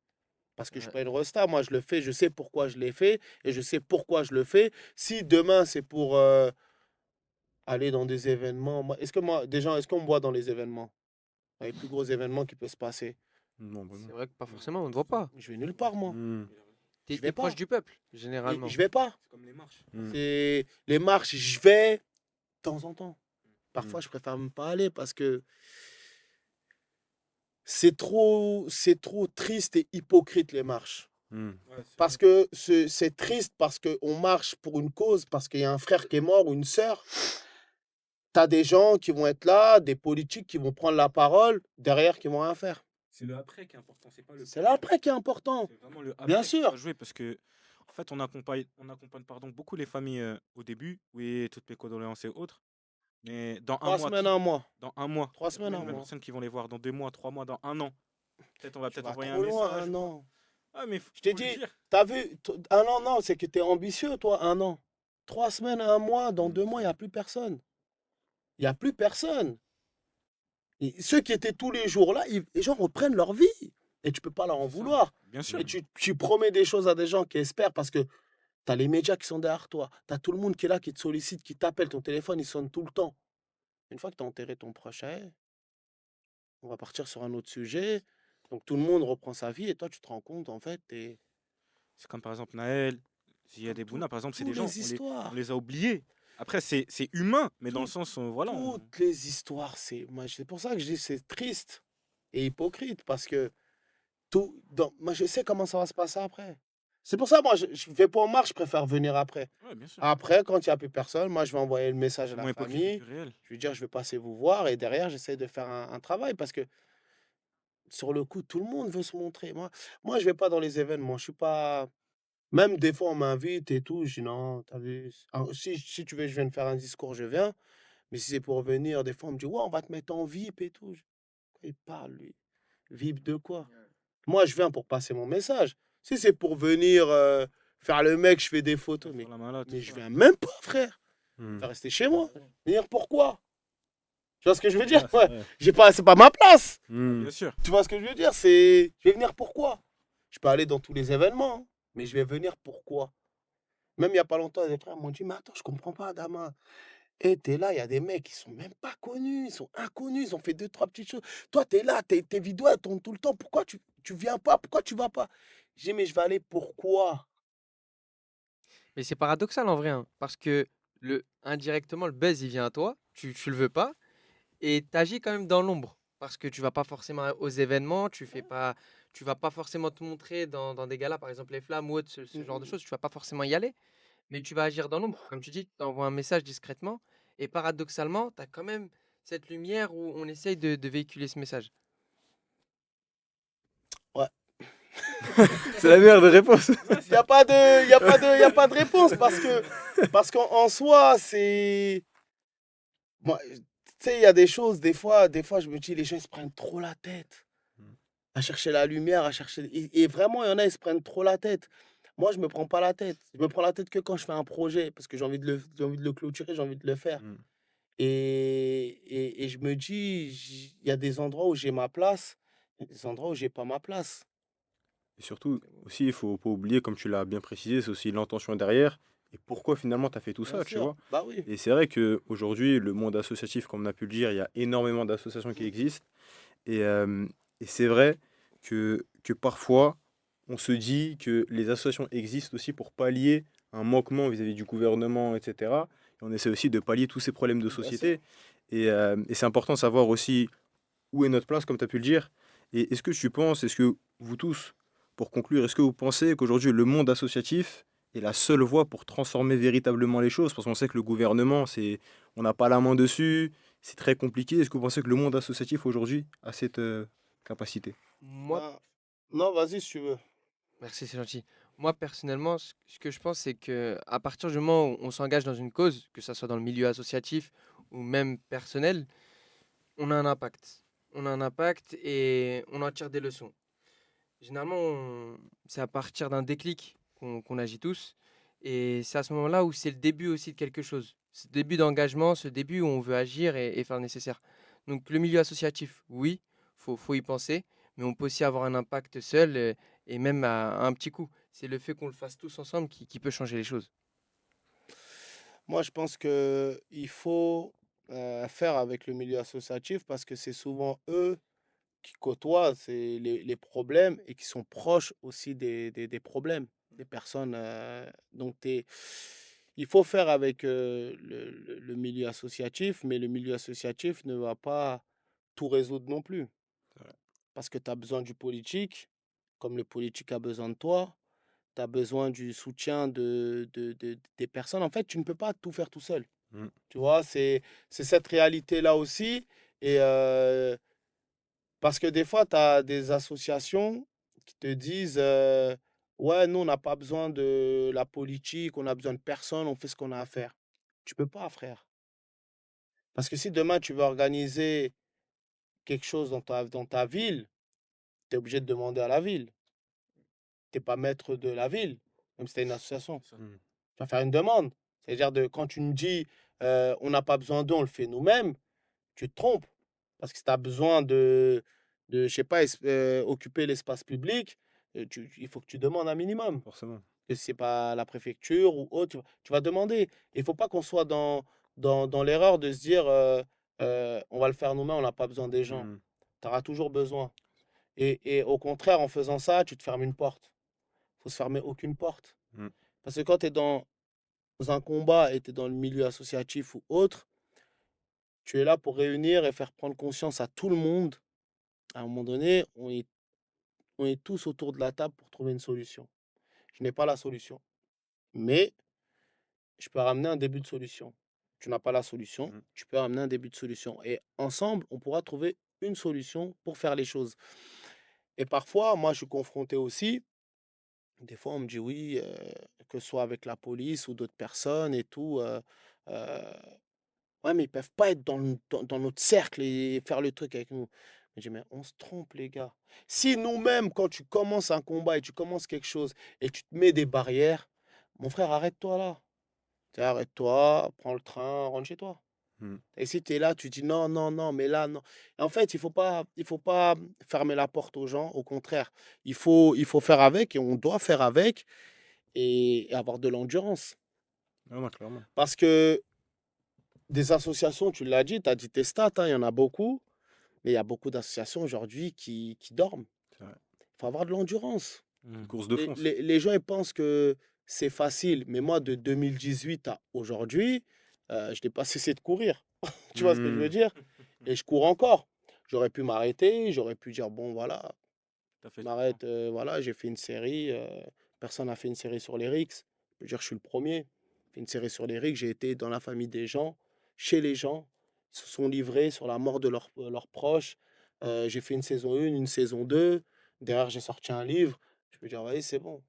Speaker 1: Parce que je suis
Speaker 4: Ouais.
Speaker 1: pas une resta, moi je le fais, je sais pourquoi je l'ai fait et je sais pourquoi je le fais. Si demain c'est pour aller dans des événements, est-ce que moi, des gens, est-ce qu'on me voit dans les événements? Dans les plus gros événements qui peuvent se passer?
Speaker 2: Non, bah
Speaker 4: C'est
Speaker 2: non.
Speaker 4: vrai que pas forcément, on ne voit pas.
Speaker 1: Je vais nulle part, moi.
Speaker 2: Mm.
Speaker 4: T'es
Speaker 1: Je vais
Speaker 4: proche
Speaker 1: pas.
Speaker 4: du peuple,
Speaker 1: Et
Speaker 4: généralement.
Speaker 1: je vais pas.
Speaker 3: C'est comme les marches.
Speaker 2: Mm.
Speaker 1: C'est les marches, je vais de temps en temps. Parfois,
Speaker 2: Mm.
Speaker 1: je préfère même pas aller parce que c'est trop triste et hypocrite les marches.
Speaker 2: Mm.
Speaker 1: Parce que c'est triste parce qu'on marche pour une cause, parce qu'il y a un frère qui est mort ou une sœur. Tu as des gens qui vont être là, des politiques qui vont prendre la parole, derrière qui vont rien faire.
Speaker 3: C'est le après qui est important, c'est pas le
Speaker 1: C'est l'après qui est important.
Speaker 3: C'est vraiment le
Speaker 1: Bien
Speaker 3: après qui
Speaker 1: sûr.
Speaker 3: doit jouer parce que en fait on accompagne pardon, beaucoup les familles au début, oui, toutes mes condoléances et autres. Mais dans un
Speaker 1: 3
Speaker 3: mois,
Speaker 1: semaines, un mois.
Speaker 3: dans un mois,
Speaker 1: 3
Speaker 3: il y a
Speaker 1: semaines,
Speaker 3: combien
Speaker 1: un
Speaker 3: de nouvelles
Speaker 1: mois.
Speaker 3: personnes qui vont les voir dans 2 mois, 3 mois, dans un an. Peut-être on va
Speaker 1: Tu
Speaker 3: peut-être
Speaker 1: vas
Speaker 3: envoyer un
Speaker 1: trop loin,
Speaker 3: message.
Speaker 1: un an.
Speaker 3: Ah mais
Speaker 1: Je t'ai
Speaker 3: faut le
Speaker 1: dit,
Speaker 3: dire.
Speaker 1: t'as vu, un an, non, c'est que t'es ambitieux, toi, un an. 3 semaines, un mois, dans 2 mois, il n'y a plus personne. Il n'y a plus personne. Et ceux qui étaient tous les jours là, les gens reprennent leur vie. Et tu peux pas leur en
Speaker 3: C'est ça.
Speaker 1: vouloir.
Speaker 3: Bien sûr.
Speaker 1: Et tu promets des choses à des gens qui espèrent parce que tu as les médias qui sont derrière toi. Tu as tout le monde qui est là, qui te sollicite, qui t'appelle. Ton téléphone, il sonne tout le temps. Une fois que tu as enterré ton proche, on va partir sur un autre sujet. Donc tout le monde reprend sa vie et toi, tu te rends compte, en fait,
Speaker 3: C'est comme par exemple Naël, Ziyad et
Speaker 1: Tout-
Speaker 3: Bouna, par exemple, c'est
Speaker 1: toutes
Speaker 3: des gens,
Speaker 1: les histoires.
Speaker 3: on les a oubliés. Après, c'est humain, mais dans le
Speaker 1: Tout-
Speaker 3: sens, voilà.
Speaker 1: Toutes les histoires, c'est pour ça que je dis c'est triste et hypocrite parce que moi je sais comment ça va se passer après. C'est pour ça moi je vais pas en marche, je préfère venir après.
Speaker 3: Ouais, bien sûr.
Speaker 1: Après quand il n'y a plus personne, moi je vais envoyer le message à
Speaker 3: Moins
Speaker 1: la
Speaker 3: hypocrite et
Speaker 1: famille,
Speaker 3: plus réel.
Speaker 1: je vais dire je vais passer vous voir et derrière j'essaie de faire un travail parce que sur le coup tout le monde veut se montrer. Moi je vais pas dans les événements, je suis pas même des fois on m'invite et tout, je dis non, t'as vu. Alors, si tu veux je viens de faire un discours, je viens. Mais si c'est pour venir, des fois, on me dit, ouais, on va te mettre en VIP et tout. Il parle, lui. VIP de quoi? Moi, je viens pour passer mon message. Si c'est pour venir faire le mec, je fais des photos.
Speaker 3: Faire la malade,
Speaker 1: Mais
Speaker 3: tout
Speaker 1: je
Speaker 3: ça.
Speaker 1: viens même pas, frère.
Speaker 2: Mm.
Speaker 1: Je vais rester chez moi. Venir pourquoi? Tu vois ce que je veux dire?
Speaker 2: Ouais,
Speaker 1: Ouais.
Speaker 2: c'est vrai.
Speaker 1: C'est pas ma place.
Speaker 2: Mm.
Speaker 3: Bien sûr.
Speaker 1: Tu vois ce que je veux dire? Je vais venir pourquoi? Je peux aller dans tous les événements, hein, mais je vais venir pourquoi? Même il n'y a pas longtemps, des frères m'ont dit, mais attends, je comprends pas, Adama. Et t'es là, il y a des mecs qui sont même pas connus, ils sont inconnus, ils ont fait deux, trois petites choses. Toi, t'es là, tes vidéos, elles tournent tout le temps. Pourquoi tu viens pas? Pourquoi tu vas pas? J'ai dit, mais je vais aller pourquoi?
Speaker 4: Mais c'est paradoxal en vrai, hein, parce que indirectement, le buzz, il vient à toi, tu le veux pas, et tu agis quand même dans l'ombre, parce que tu vas pas forcément aux événements, tu vas pas forcément te montrer dans des galas, par exemple les flammes ou autre, ce genre de choses, tu vas pas forcément y aller, mais tu vas agir dans l'ombre. Comme tu dis, tu envoies un message discrètement, et paradoxalement, tu as quand même cette lumière où on essaye de véhiculer ce message.
Speaker 1: Ouais.
Speaker 2: C'est la meilleure des réponses.
Speaker 1: Il n'y a pas de réponse parce qu'en soi, c'est. Moi, tu sais, il y a des choses, des fois, je me dis, les gens, ils se prennent trop la tête à chercher la lumière, à chercher. Et vraiment, il y en a, ils se prennent trop la tête. Moi, je me prends pas la tête. Je me prends la tête que quand je fais un projet, parce que j'ai envie de le clôturer, j'ai envie de le faire.
Speaker 2: Mmh.
Speaker 1: Et je me dis, il y a des endroits où j'ai ma place, il y a des endroits où j'ai pas ma place.
Speaker 2: Et surtout, aussi, il faut pas oublier, comme tu l'as bien précisé, c'est aussi l'intention derrière et pourquoi finalement tu as fait tout
Speaker 1: Bien
Speaker 2: ça, tu
Speaker 1: sûr,
Speaker 2: vois?
Speaker 1: bah oui.
Speaker 2: Et c'est vrai qu'aujourd'hui, le monde associatif, comme on a pu le dire, il y a énormément d'associations qui existent. Et, c'est vrai que parfois, on se dit que les associations existent aussi pour pallier un manquement vis-à-vis du gouvernement, etc. Et on essaie aussi de pallier tous ces problèmes de
Speaker 1: Bien sûr.
Speaker 2: société. Et c'est important de savoir aussi où est notre place, comme tu as pu le dire. Et est-ce que tu penses, est-ce que vous tous, pour conclure, est-ce que vous pensez qu'aujourd'hui le monde associatif est la seule voie pour transformer véritablement les choses? Parce qu'on sait que le gouvernement, on n'a pas la main dessus, c'est très compliqué. Est-ce que vous pensez que le monde associatif aujourd'hui a cette capacité?
Speaker 4: Moi,
Speaker 1: Ben, non, vas-y si tu veux.
Speaker 4: merci, c'est gentil. Moi, personnellement, ce que je pense, c'est que à partir du moment où on s'engage dans une cause, que ça soit dans le milieu associatif ou même personnel, on a un impact. On a un impact et on en tire des leçons. Généralement, c'est à partir d'un déclic qu'on agit tous. Et c'est à ce moment-là où c'est le début aussi de quelque chose. Ce début d'engagement, ce début où on veut agir et faire le nécessaire. Donc le milieu associatif, oui, faut y penser, mais on peut aussi avoir un impact seul et même à un petit coup. C'est le fait qu'on le fasse tous ensemble qui peut changer les choses.
Speaker 1: Moi, je pense que il faut faire avec le milieu associatif parce que c'est souvent eux qui côtoient les problèmes et qui sont proches aussi des problèmes des personnes. Donc, il faut faire avec le milieu associatif, mais le milieu associatif ne va pas tout résoudre non plus. Parce que tu as besoin du politique, comme le politique a besoin de toi. Tu as besoin du soutien des personnes. En fait, tu ne peux pas tout faire tout seul.
Speaker 2: Mm.
Speaker 1: Tu vois, c'est cette réalité-là aussi. Et parce que des fois, tu as des associations qui te disent ouais, nous, on n'a pas besoin de la politique, on a besoin de personne, on fait ce qu'on a à faire. Tu peux pas, frère. Parce que si demain, tu veux organiser quelque chose dans ta ville, tu es obligé de demander à la ville. Tu n'es pas maître de la ville, même si tu une association.
Speaker 3: C'est ça.
Speaker 2: Mm.
Speaker 1: Tu vas faire une demande. C'est-à-dire quand tu me dis on n'a pas besoin d'eux, on le fait nous-mêmes, tu te trompes. Parce que si tu as besoin je sais pas, occuper l'espace public, il faut que tu demandes un minimum.
Speaker 2: Forcément.
Speaker 1: Que si c'est pas la préfecture ou autre, tu vas demander. Il ne faut pas qu'on soit dans l'erreur de se dire on va le faire nous-mêmes, on n'a pas besoin des gens.
Speaker 2: Mm.
Speaker 1: Tu auras toujours besoin. Et au contraire, en faisant ça, tu te fermes une porte. Il faut se fermer aucune porte.
Speaker 2: Mm.
Speaker 1: Parce que quand tu es dans un combat et tu es dans le milieu associatif ou autre, tu es là pour réunir et faire prendre conscience à tout le monde. À un moment donné, on est tous autour de la table pour trouver une solution. Je n'ai pas la solution, mais je peux ramener un début de solution. Tu n'as pas la solution,
Speaker 2: Mm.
Speaker 1: tu peux ramener un début de solution. Et ensemble, on pourra trouver une solution pour faire les choses. Et parfois, moi, je suis confronté aussi. Des fois, on me dit oui, que ce soit avec la police ou d'autres personnes et tout. Euh, Ouais, mais ils peuvent pas être dans notre cercle et faire le truc avec nous. Mais je dis: «Mais on se trompe les gars. Si nous-mêmes, quand tu commences un combat et tu commences quelque chose et tu te mets des barrières, mon frère, arrête-toi là. Tu sais, arrête-toi, prends le train, rentre chez toi».
Speaker 2: Mm.
Speaker 1: Et si tu es là, tu dis: «Non, non, non, mais là, non». En fait, il faut pas fermer la porte aux gens, au contraire. Il faut faire avec et on doit faire avec et avoir de l'endurance.
Speaker 2: Ah non, clairement.
Speaker 1: Parce que des associations, tu l'as dit, tu as dit tes stats, hein, il y en a beaucoup. Mais il y a beaucoup d'associations aujourd'hui qui dorment.
Speaker 2: C'est vrai.
Speaker 1: Il faut avoir de l'endurance.
Speaker 2: Une
Speaker 3: Mm.
Speaker 2: course de fond.
Speaker 1: Les gens ils pensent que c'est facile, mais moi, de 2018 à aujourd'hui, je n'ai pas cessé de courir. Tu vois ce que je veux
Speaker 2: Mm.
Speaker 1: dire? Et je cours encore. J'aurais pu m'arrêter, j'aurais pu dire, bon, voilà,
Speaker 3: T'as
Speaker 1: je
Speaker 3: fait ton temps.
Speaker 1: m'arrête, voilà, j'ai fait une série. Personne n'a fait une série sur les RICS. Je veux dire, je suis le premier. J'ai fait une série sur les RICS, j'ai été dans la famille des gens, chez les gens. Ils se sont livrés sur la mort de leurs proches. J'ai fait une saison 1, une saison 2. Derrière, j'ai sorti un livre. Je peux dire, vas-y, c'est bon.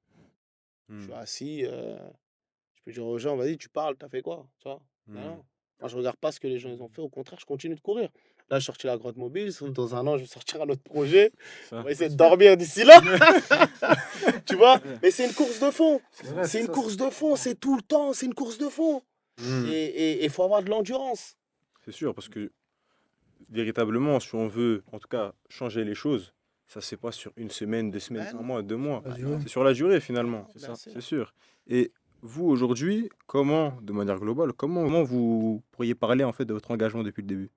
Speaker 1: Je suis
Speaker 2: Mm.
Speaker 1: assis. Je peux dire aux gens, vas-y, tu parles, t'as fait quoi? Tu vois? Non,
Speaker 2: Mm.
Speaker 1: non. Moi, je regarde pas ce que les gens ils ont fait. Au contraire, je continue de courir. Là, j'ai sorti la grotte mobile. Dans un an, je vais sortir un autre projet.
Speaker 3: Ça.
Speaker 1: On va essayer de dormir d'ici là. Tu vois? Mais c'est une course de fond. C'est une course de fond. C'est tout le temps. C'est une course de fond. Et il faut avoir de l'endurance.
Speaker 2: C'est sûr, parce que véritablement, si on veut, en tout cas, changer les choses, ça se fait pas sur une semaine, 2 semaines,
Speaker 1: Ben
Speaker 2: un
Speaker 1: non.
Speaker 2: mois, 2 mois.
Speaker 5: La durée.
Speaker 2: C'est sur la durée, finalement.
Speaker 1: C'est
Speaker 3: ça.
Speaker 2: C'est sûr. Et vous, aujourd'hui, comment, de manière globale, comment vous pourriez parler en fait de votre engagement depuis le début?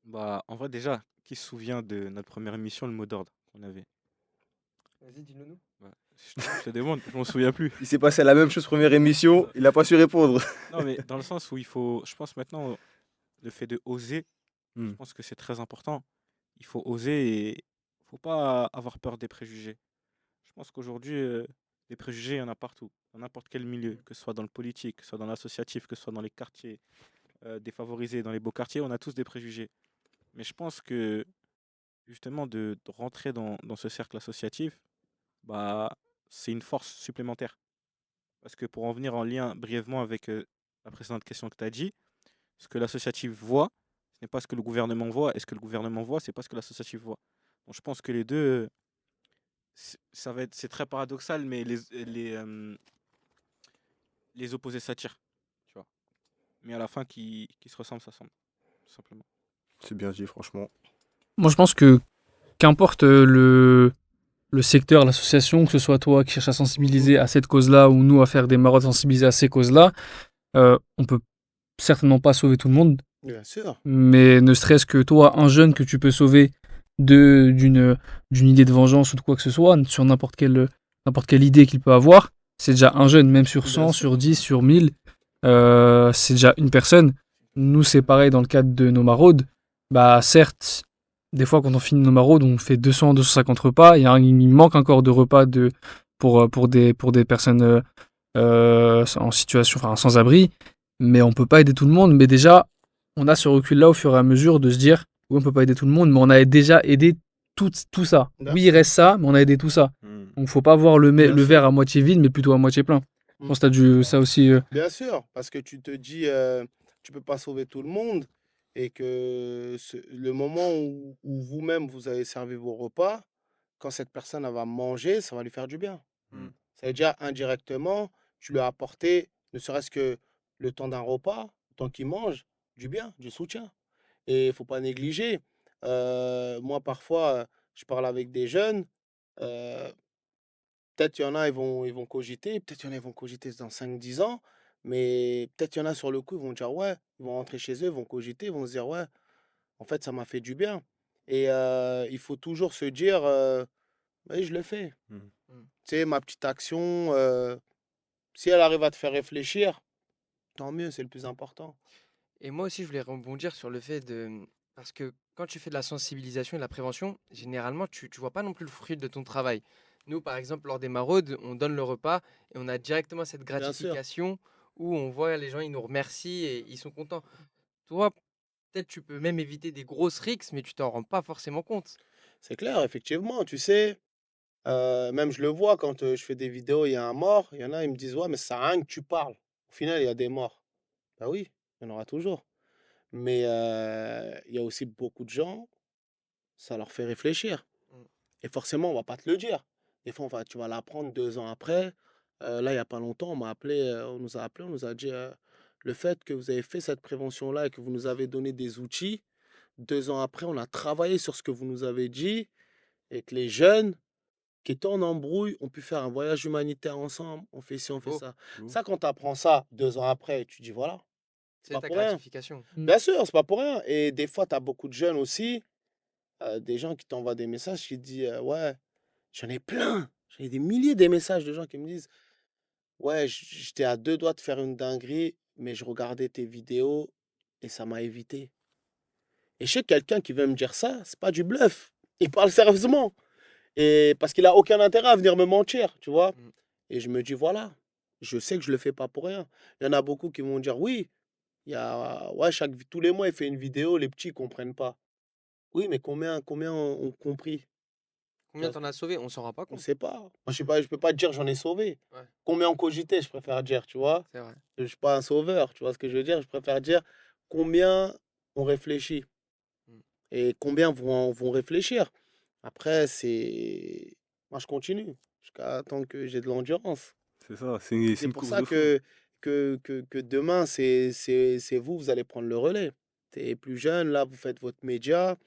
Speaker 3: Bah, en vrai, déjà, qui se souvient de notre première émission, le mot d'ordre qu'on avait?
Speaker 4: Vas-y, dis-le nous.
Speaker 3: Bah, je te demande, je m'en souviens plus.
Speaker 2: Il s'est passé la même chose première émission, il n'a pas su répondre.
Speaker 3: Non, mais dans le sens où il faut, je pense maintenant, le fait de oser, je
Speaker 2: Hmm.
Speaker 3: pense que c'est très important. Il faut oser et faut pas avoir peur des préjugés. Je pense qu'aujourd'hui, les préjugés, il y en a partout, dans n'importe quel milieu, que ce soit dans le politique, que ce soit dans l'associatif, que ce soit dans les quartiers défavorisés, dans les beaux quartiers, on a tous des préjugés. Mais je pense que justement de rentrer dans ce cercle associatif, bah, c'est une force supplémentaire. Parce que pour en venir en lien brièvement avec la précédente question que tu as dit, ce que l'associatif voit, ce n'est pas ce que le gouvernement voit, et ce que le gouvernement voit, c'est pas ce que l'associatif voit. Donc je pense que les deux, ça va être, c'est très paradoxal, mais les opposés s'attirent, tu vois. Mais à la fin, qui se ressemblent, s'assemblent, tout simplement.
Speaker 2: C'est bien dit, franchement.
Speaker 5: Moi, je pense que qu'importe le secteur, l'association, que ce soit toi qui cherches à sensibiliser à cette cause-là ou nous à faire des maraudes sensibiliser à ces causes-là, on peut certainement pas sauver tout le monde,
Speaker 1: Bien sûr.
Speaker 5: mais ne serait-ce que toi, un jeune que tu peux sauver d'une idée de vengeance ou de quoi que ce soit, sur n'importe quelle idée qu'il peut avoir, c'est déjà un jeune, même sur 100,
Speaker 1: Bien
Speaker 5: sur
Speaker 1: sûr.
Speaker 5: 10, sur 1000, c'est déjà une personne. Nous, c'est pareil dans le cadre de nos maraudes. Bah, certes, des fois, quand on finit nos maraudes, on fait 200, 250 repas. Il manque encore de repas pour des personnes en situation, enfin, sans abri. Mais on peut pas aider tout le monde. Mais déjà, on a ce recul-là au fur et à mesure de se dire, oui, on peut pas aider tout le monde, mais on a déjà aidé tout ça.
Speaker 1: Bien
Speaker 5: Oui, il reste ça, mais on a aidé tout ça. Donc, faut pas voir
Speaker 1: Bien
Speaker 5: le
Speaker 1: sûr.
Speaker 5: verre à moitié vide, mais plutôt à moitié plein. Je pense que t'as dû ça aussi.
Speaker 1: Bien sûr, parce que tu te dis, tu peux pas sauver tout le monde et que le moment où vous-même vous avez servi vos repas, quand cette personne elle va manger, ça va lui faire du bien.
Speaker 2: Mm.
Speaker 1: Ça veut dire indirectement, tu lui as apporté, ne serait-ce que le temps d'un repas, le temps qu'il mange, du bien, du soutien. Et il faut pas négliger. Moi, parfois, je parle avec des jeunes. euh, Peut-être il y en a, ils vont cogiter, peut-être il y en a, ils vont cogiter dans 5 10 ans, mais peut-être il y en a sur le coup, ils vont dire ouais, ils vont rentrer chez eux, ils vont cogiter, ils vont se dire ouais, en fait, ça m'a fait du bien. Et il faut toujours se dire, oui, je le fais.
Speaker 2: Mm.
Speaker 1: Tu sais, ma petite action, si elle arrive à te faire réfléchir, tant mieux, c'est le plus important.
Speaker 4: Et moi aussi, je voulais rebondir sur le fait de... Parce que quand tu fais de la sensibilisation et de la prévention, généralement, tu vois pas non plus le fruit de ton travail. Nous, par exemple, lors des maraudes, on donne le repas et on a directement cette
Speaker 1: Bien sûr,
Speaker 4: gratification où on voit les gens, ils nous remercient et ils sont contents. Toi, peut-être tu peux même éviter des grosses rixes, mais tu t'en rends pas forcément compte.
Speaker 1: c'est clair, effectivement, tu sais. Même je le vois quand je fais des vidéos, il y a un mort, il y en a, ils me disent ouais, mais ça sert à rien que tu parles. Au final, il y a des morts. Bah oui, il y en aura toujours. Mais il y a aussi beaucoup de gens, ça leur fait réfléchir.
Speaker 4: Mm.
Speaker 1: Et forcément, on va pas te le dire. Des fois, tu vas l'apprendre 2 ans après. Là, il y a pas longtemps, on m'a appelé, on nous a appelé, on nous a dit le fait que vous avez fait cette prévention-là et que vous nous avez donné des outils. 2 ans après, on a travaillé sur ce que vous nous avez dit et que les jeunes qui étaient en embrouille ont pu faire un voyage humanitaire ensemble. On fait ci, on fait
Speaker 4: Beau,
Speaker 1: ça.
Speaker 2: Beau.
Speaker 1: Ça, quand tu apprends ça 2 ans après, tu dis voilà, c'est
Speaker 4: c'est
Speaker 1: pas
Speaker 4: ta
Speaker 1: pour rien.
Speaker 4: gratification.
Speaker 1: Bien sûr, c'est pas pour rien. Et des fois, tu as beaucoup de jeunes aussi, des gens qui t'envoient des messages qui te disent ouais, j'en ai plein. J'en ai des milliers de messages de gens qui me disent ouais, j'étais à 2 doigts de faire une dinguerie, mais je regardais tes vidéos et ça m'a évité. Et je sais que quelqu'un qui veut me dire ça, c'est pas du bluff. Il parle sérieusement. Et parce qu'il a aucun intérêt à venir me mentir, tu vois.
Speaker 4: Mm.
Speaker 1: Et je me dis voilà, je sais que je le fais pas pour rien. Il y en a beaucoup qui vont dire oui, ouais, tous les mois il fait une vidéo, les petits comprennent pas. Oui, mais combien ont compris? Tu
Speaker 4: Combien
Speaker 1: vois,
Speaker 4: t'en as sauvé? On s'en rend pas
Speaker 1: on
Speaker 4: compte.
Speaker 1: sait pas. Moi, je sais pas, je peux pas te dire j'en ai sauvé.
Speaker 4: Ouais,
Speaker 1: Combien ont cogité, je préfère dire, tu vois.
Speaker 4: c'est vrai.
Speaker 1: Je suis pas un sauveur, tu vois ce que je veux dire. Je préfère dire combien ont réfléchi. Et combien vont réfléchir? Après, c'est. Moi, je continue jusqu'à tant que j'ai de l'endurance.
Speaker 2: C'est ça, c'est
Speaker 1: C'est
Speaker 2: une
Speaker 1: pour
Speaker 2: course
Speaker 1: ça
Speaker 2: de fond.
Speaker 1: que demain, c'est vous, vous allez prendre le relais. T'es plus jeune, là, vous faites votre média,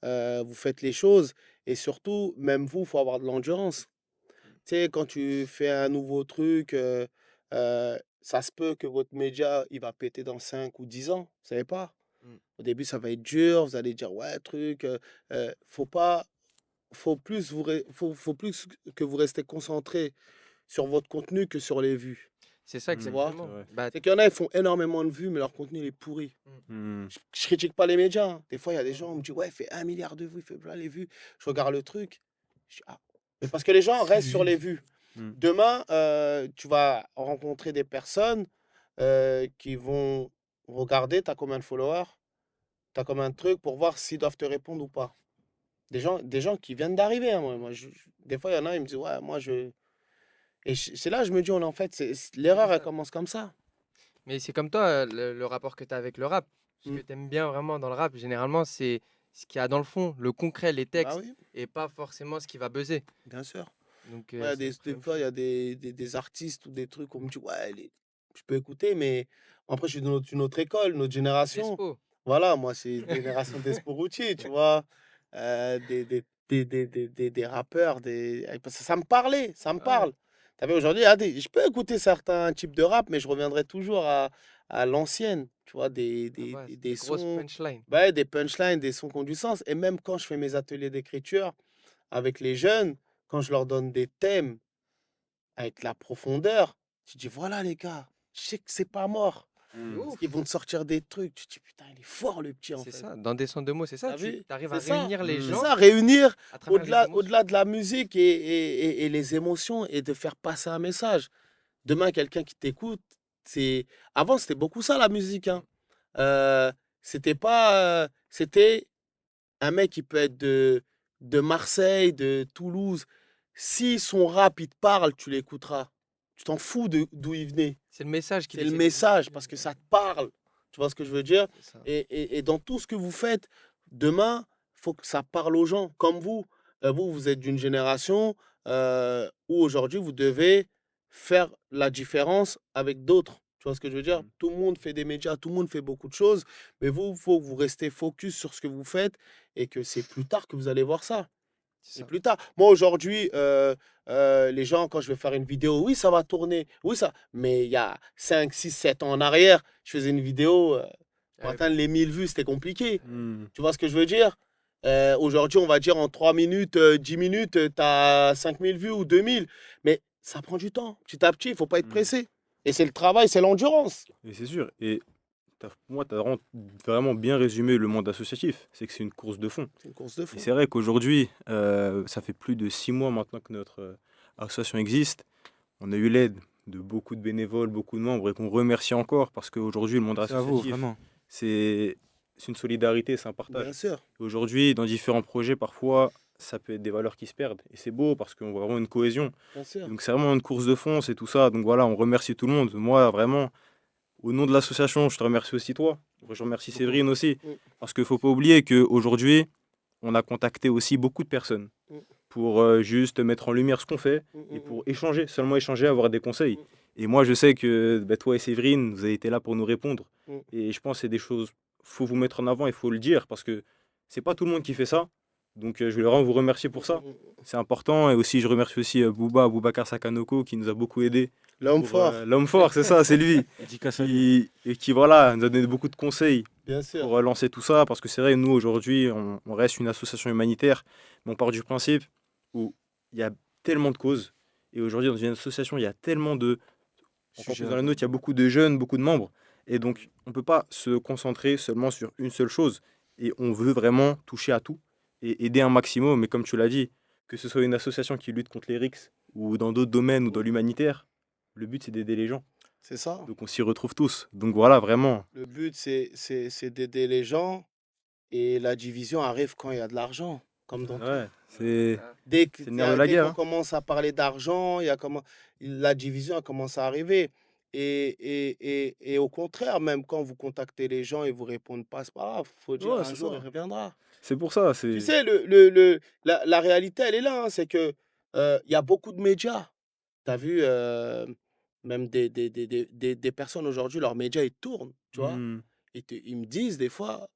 Speaker 1: vous faites les choses. Et surtout, même vous, il faut avoir de l'endurance. Tu sais, quand tu fais un nouveau truc, ça se peut que votre média, il va péter dans 5 ou 10 ans. Vous savez pas.
Speaker 4: Mm.
Speaker 1: Au début, ça va être dur. Vous allez dire, ouais, truc. Faut pas, faut plus que vous restez concentré sur votre contenu que sur les vues.
Speaker 4: C'est ça
Speaker 1: Tu vois?
Speaker 2: C'est
Speaker 4: exactement.
Speaker 2: vrai.
Speaker 4: Bah,
Speaker 1: C'est qu'il y en a, ils font énormément de vues, mais leur contenu il est pourri.
Speaker 2: Hmm.
Speaker 1: Je critique pas les médias, hein. Des fois, il y a des gens, on me dit, ouais, il fait 1 milliard de vues, il fait plein les vues. Je regarde le truc. Je dis, ah. Mais parce que les gens restent sur les vues.
Speaker 2: Hmm.
Speaker 1: Demain, tu vas rencontrer des personnes qui vont regarder, tu as combien de followers, tu as combien de trucs pour voir s'ils doivent te répondre ou pas. Des gens qui viennent d'arriver, hein, des fois, il y en a, ils me disent, ouais, moi, je. Et c'est là que je me dis, en fait, l'erreur, elle commence comme ça.
Speaker 4: mais c'est comme toi, le rapport que tu as avec le rap. Ce
Speaker 1: Mm.
Speaker 4: que tu aimes bien vraiment dans le rap, généralement, c'est ce qu'il y a dans le fond, le concret, les
Speaker 1: Bah
Speaker 4: textes,
Speaker 1: oui,
Speaker 4: et pas forcément ce qui va buzzer.
Speaker 1: bien sûr.
Speaker 4: Donc,
Speaker 1: Ouais,
Speaker 4: c'est
Speaker 1: des
Speaker 4: la même
Speaker 1: fois, il y
Speaker 4: chose.
Speaker 1: a des artistes ou des trucs, on me dit, ouais, je peux écouter, mais après, je suis d'une autre école, une autre génération.
Speaker 4: Despo.
Speaker 1: Voilà, moi, c'est une génération d'Esporucci, tu vois. Des rappeurs, parce que ça me parlait, ça me
Speaker 4: Ouais.
Speaker 1: parle. T'as vu, aujourd'hui, je peux écouter certains types de rap, mais je reviendrai toujours à l'ancienne, tu vois,
Speaker 4: La base,
Speaker 1: des
Speaker 4: les grosses
Speaker 1: sons,
Speaker 4: punchlines.
Speaker 1: ouais, des punchlines, des sons qui ont du sens. Et même quand je fais mes ateliers d'écriture avec les jeunes, quand je leur donne des thèmes avec la profondeur, tu dis, voilà les gars, je sais que c'est pas mort.
Speaker 4: De
Speaker 2: Hmm.
Speaker 1: Parce
Speaker 4: ouf.
Speaker 1: qu'ils vont te sortir des trucs. Tu te dis, putain, il est fort le petit en
Speaker 4: C'est
Speaker 1: fait.
Speaker 4: ça. Dans des sons de mots, c'est ça.
Speaker 1: T'as
Speaker 4: Tu
Speaker 1: vu?
Speaker 4: arrives à
Speaker 1: C'est ça.
Speaker 4: réunir les
Speaker 1: C'est
Speaker 2: Hmm.
Speaker 4: gens
Speaker 1: ça, réunir
Speaker 4: à travers les émotions.
Speaker 1: au-delà de la musique et les émotions et de faire passer un message. Demain, quelqu'un qui t'écoute, c'est. Avant, c'était beaucoup ça la musique, hein. Euh, c'était pas. C'était un mec qui peut être de Marseille, de Toulouse. Si son rap, il te parle, tu l'écouteras. Tu t'en fous d'où il venait.
Speaker 4: C'est le message qu'il
Speaker 1: C'est le
Speaker 4: essaie de
Speaker 1: message
Speaker 4: véhiculer.
Speaker 1: parce que ça te parle. Tu vois ce que je veux dire?
Speaker 4: C'est ça.
Speaker 1: Et dans tout ce que vous faites, demain, il faut que ça parle aux gens. Comme vous, vous êtes d'une génération où aujourd'hui, vous devez faire la différence avec d'autres. Tu vois ce que je veux dire?
Speaker 2: Hmm.
Speaker 1: Tout le monde fait des médias, tout le monde fait beaucoup de choses, mais vous, il faut que vous restez focus sur ce que vous faites et que c'est plus tard que vous allez voir ça.
Speaker 4: C'est
Speaker 1: C'est
Speaker 4: ça.
Speaker 1: plus tard. Moi, aujourd'hui, les gens, quand je vais faire une vidéo, oui, ça va tourner. Oui, ça. Mais il y a 5, 6, 7 ans en arrière, je faisais une vidéo, pour
Speaker 4: Ouais,
Speaker 1: atteindre les 1000 vues, c'était compliqué.
Speaker 2: Hmm.
Speaker 1: Tu vois ce que je veux dire? Aujourd'hui, on va dire en 3 minutes, 10 minutes, tu as 5000 vues ou 2000. Mais ça prend du temps. Petit à petit, il ne faut pas être
Speaker 2: Hmm.
Speaker 1: pressé. Et c'est le travail, c'est l'endurance.
Speaker 2: Et c'est sûr. Et pour moi, tu as vraiment bien résumé le monde associatif. C'est que c'est une course de fond.
Speaker 1: C'est une course de
Speaker 2: Et
Speaker 1: fond.
Speaker 2: c'est vrai qu'aujourd'hui, ça fait plus de 6 mois maintenant que notre association existe. On a eu l'aide de beaucoup de bénévoles, beaucoup de membres et qu'on remercie encore parce qu'aujourd'hui, le monde
Speaker 3: C'est à vous,
Speaker 2: associatif,
Speaker 3: vraiment.
Speaker 2: c'est une solidarité, c'est un partage.
Speaker 1: Bien sûr.
Speaker 2: Aujourd'hui, dans différents projets, parfois, ça peut être des valeurs qui se perdent. Et c'est beau parce qu'on voit vraiment une cohésion.
Speaker 1: Bien sûr.
Speaker 2: Donc c'est vraiment une course de fond, c'est tout ça. Donc voilà, on remercie tout le monde. Moi, vraiment, au nom de l'association, je te remercie aussi toi. Je remercie
Speaker 1: Beaucoup.
Speaker 2: Séverine aussi.
Speaker 1: Mm.
Speaker 2: Parce qu'il ne faut pas oublier qu'aujourd'hui, on a contacté aussi beaucoup de personnes
Speaker 1: Mm.
Speaker 2: pour juste mettre en lumière ce qu'on fait et pour échanger, seulement échanger, avoir des conseils.
Speaker 1: Mm.
Speaker 2: Et moi, je sais que toi et Séverine, vous avez été là pour nous répondre.
Speaker 1: Mm.
Speaker 2: Et je pense que c'est des choses, faut vous mettre en avant, il faut le dire, parce que c'est pas tout le monde qui fait ça. Donc je voulais vraiment vous remercier pour ça. C'est important. Et aussi, je remercie aussi Boubacar Sakanoko qui nous a beaucoup aidé.
Speaker 1: L'homme fort.
Speaker 2: L'homme fort, c'est ça, c'est lui.
Speaker 3: Dédicace à lui.
Speaker 2: Et qui, voilà, nous a donné beaucoup de conseils
Speaker 1: Bien sûr.
Speaker 2: pour lancer tout ça. Parce que c'est vrai, nous, aujourd'hui, on reste une association humanitaire, mais on part du principe où il y a tellement de causes. Et aujourd'hui, dans une association, il y a tellement de... Encore plus dans la nôtre, il y a beaucoup de jeunes, beaucoup de membres. Et donc, on ne peut pas se concentrer seulement sur une seule chose. Et on veut vraiment toucher à tout et aider un maximum. Mais comme tu l'as dit, que ce soit une association qui lutte contre les RICS ou dans d'autres domaines ou dans l'humanitaire, le but, c'est d'aider les gens.
Speaker 1: C'est ça.
Speaker 2: Donc, on s'y retrouve tous. Donc, voilà, vraiment.
Speaker 1: Le but, c'est d'aider les gens et la division arrive quand il y a de l'argent, comme dans tout.
Speaker 2: Ouais, c'est
Speaker 1: Dès que-
Speaker 2: le nerf de la
Speaker 1: dès
Speaker 2: guerre,
Speaker 1: qu'on
Speaker 2: hein.
Speaker 1: commence à parler d'argent, la division a commencé à arriver. Et au contraire, même quand vous contactez les gens et vous répondent pas, c'est pas grave. Faut dire
Speaker 2: Ouais,
Speaker 1: un
Speaker 2: c'est
Speaker 1: jour,
Speaker 2: ça.
Speaker 1: il reviendra.
Speaker 2: C'est pour ça.
Speaker 1: Tu sais, la réalité, elle est là, hein, c'est que il y a beaucoup de médias. Tu as vu, même des personnes aujourd'hui, leurs médias, ils tournent, tu vois.
Speaker 2: Hmm.
Speaker 1: Ils me disent des fois,